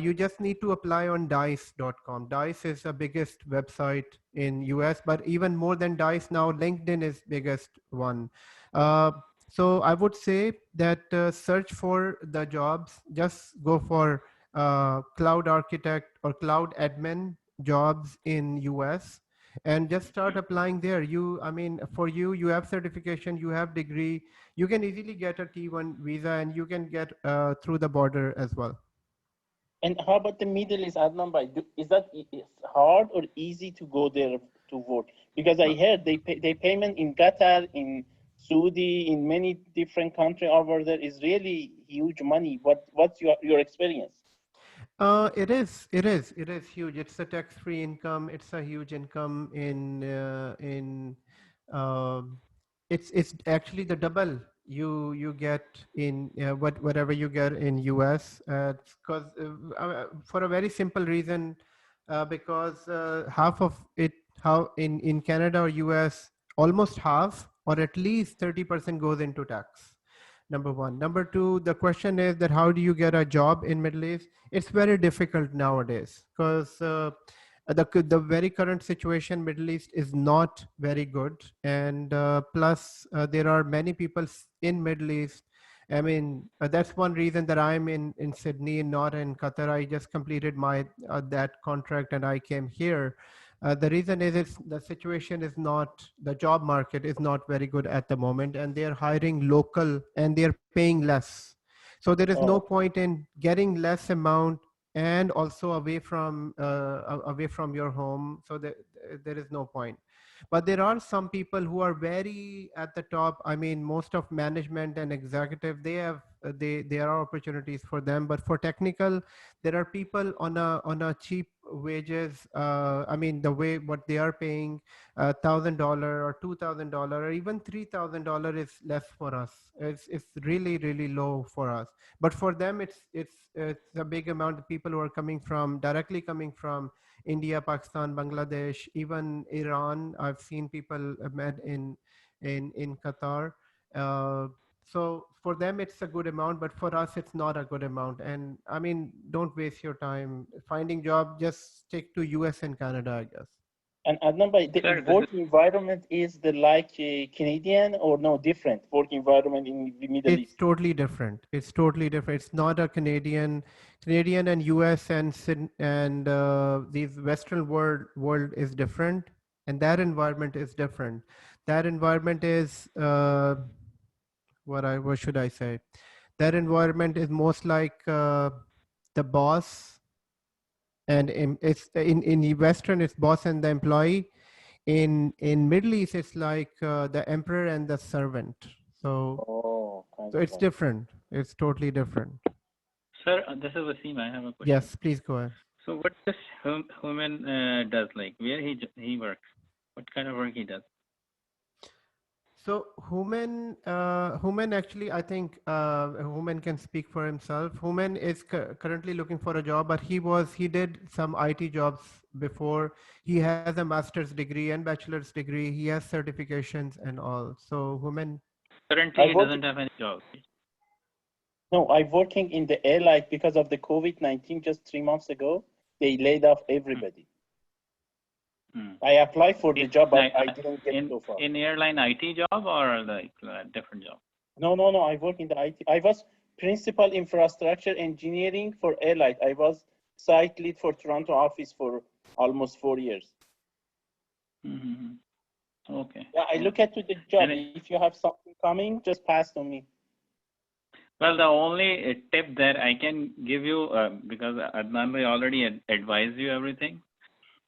You just need to apply on dice.com. Dice is the biggest website in US, but even more than Dice now, LinkedIn is biggest one. So I would say that search for the jobs, just go for cloud architect or cloud admin jobs in US and just start applying there. I mean, for you have certification, you have degree, you can easily get a T1 visa and you can get through the border as well. And how about the Middle East, Adnan? Is that hard or easy to go there to work? Because I heard they payment in Qatar, in Saudi, in many different countries over there is really huge money. What's your experience? It is huge. It's a tax-free income. It's a huge income um, it's actually the double you get in whatever you get in US, because for a very simple reason, because half of it, how in Canada or US, almost half or at least 30% goes into tax. Number one. Number two, the question is that how do you get a job in Middle East? It's very difficult nowadays because the very current situation Middle East is not very good, and plus there are many people in Middle East. I mean, that's one reason that I'm in Sydney and not in Qatar. I just completed my that contract and I came here. The reason is the situation is not, the job market is not very good at the moment, and they're hiring local and they're paying less. So there is no point in getting less amount and also away from your home. So there is no point. But there are some people who are very at the top. I mean, most of management and executive, they have there are opportunities for them. But for technical, there are people on a cheap wages. I mean, the way what they are paying, $1,000 or $2,000 or even $3,000 is less for us. It's really low for us. But for them, it's a big amount of people who are directly coming from India, Pakistan, Bangladesh, even Iran. I've seen people met in Qatar. So for them it's a good amount, but for us it's not a good amount. And I mean, don't waste your time finding job. Just stick to US and Canada, I guess. And Adnan, the work environment is the like Canadian or no different work environment in the Middle It's East? totally different. It's totally different. It's not a Canadian and US and these Western world is different, and that environment is different. That environment is what should I say? That environment is most like the boss, and it's in the Western it's boss and the employee. In Middle East it's like the emperor and the servant. So it's different. It's totally different. Sir, this is Wasim. I have a question. Yes, please go ahead. So what this human does, like where he works, what kind of work he does? So Human actually, I think Human can speak for himself. Human is currently looking for a job, but he did some IT jobs before. He has a master's degree and bachelor's degree. He has certifications and all. So Human. Currently, he doesn't have any job. No, I'm working in the airline because of the COVID-19 just 3 months ago. They laid off everybody. I applied for the job, but I didn't get so far. In airline IT job or like a different job? No. I work in the IT. I was principal infrastructure engineering for airline. I was site lead for Toronto office for almost 4 years. Okay. Yeah, I look at the job. If you have something coming, just pass to me. Well, the only tip that I can give you, because Adnan bhai already advised you everything,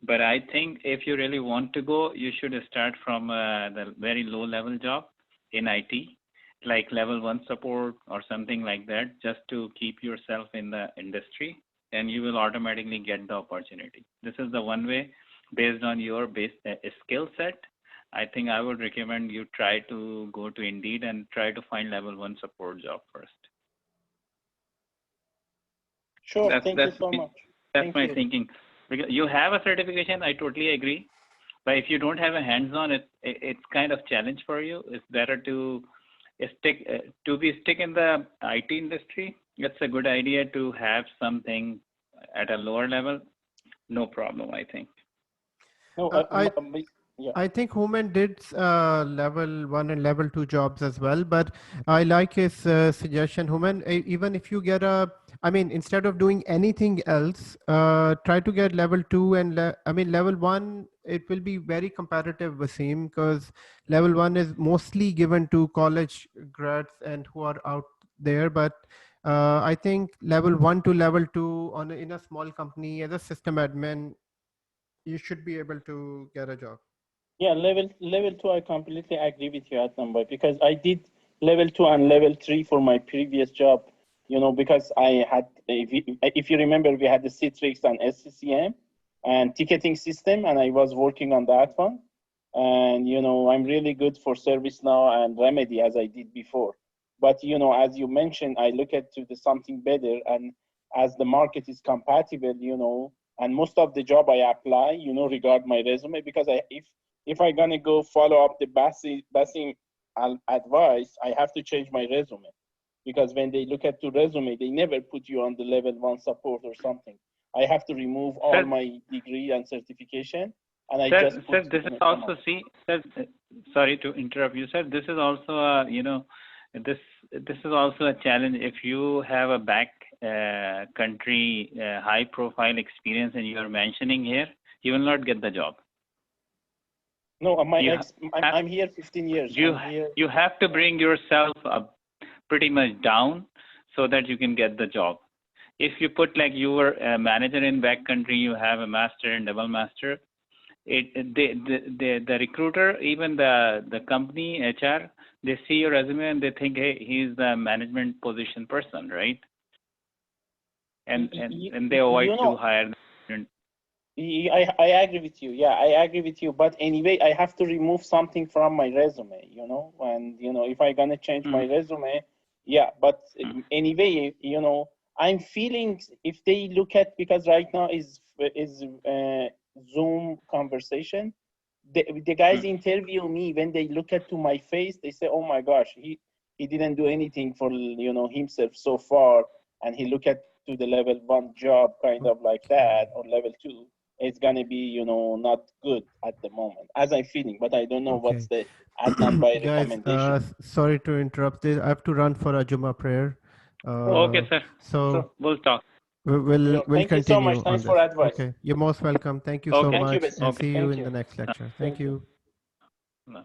but I think if you really want to go, you should start from the very low level job in IT, like level 1 support or something like that, just to keep yourself in the industry, and you will automatically get the opportunity. This is the one way based on your skill set. I think I would recommend you try to go to Indeed and try to find level 1 support job first. Sure, thank you so much. That's my thinking. Because you have a certification, I totally agree. But if you don't have a hands-on, it's kind of challenge for you. It's better to stick in the IT industry. It's a good idea to have something at a lower level. No problem, I think. No, I think Human did level 1 and level 2 jobs as well, but I like his suggestion. Human, even if you get instead of doing anything else, try to get level 2 and level 1. It will be very competitive, Wasim, because level 1 is mostly given to college grads and who are out there. But I think level 1 to level 2 in a small company as a system admin, you should be able to get a job. Yeah, level 2, I completely agree with you, Adnan, because I did level 2 and level 3 for my previous job. Because I had, if you remember, we had the Citrix and SCCM and ticketing system, and I was working on that one. And I'm really good for ServiceNow and Remedy as I did before. But as you mentioned, I look at something better, and as the market is compatible, and most of the job I apply, regard my resume, because if I'm gonna go follow up the Basim advice, I have to change my resume, because when they look at the resume, they never put you on the level 1 support or something. I have to remove all my degree and certification, and I just put. This is also sorry to interrupt you, sir. This is also this is also a challenge. If you have a back country high profile experience and you are mentioning here, you will not get the job. No, I'm here 15 years. You have to bring yourself up pretty much down so that you can get the job. If you put like you were a manager in back country, you have a master and double master, the recruiter, even the company HR, they see your resume and they think, hey, he's the management position person, right? And they avoid to hire. I agree with you. Yeah, I agree with you. But anyway, I have to remove something from my resume, you know, and, you know, if I'm going to change my resume, yeah, but anyway, you know, I'm feeling if they look at, because right now is Zoom conversation, the guys interview me, when they look at to my face, they say, oh my gosh, he didn't do anything for, you know, himself so far, and he look at to the level 1 job kind of like that, or level 2, it's gonna be, you know, not good at the moment, as I'm feeling, but I don't know what's the Adnan by Guys, recommendation. sorry to interrupt this. I have to run for a Juma prayer. Okay, sir. So we'll talk. we'll Thank you so much. continue on Thanks this. for advice. Okay, you're most welcome. Thank you so Okay. Thank you, much, Basim. and see you Thank in you. the next lecture. Thank Thank you. No.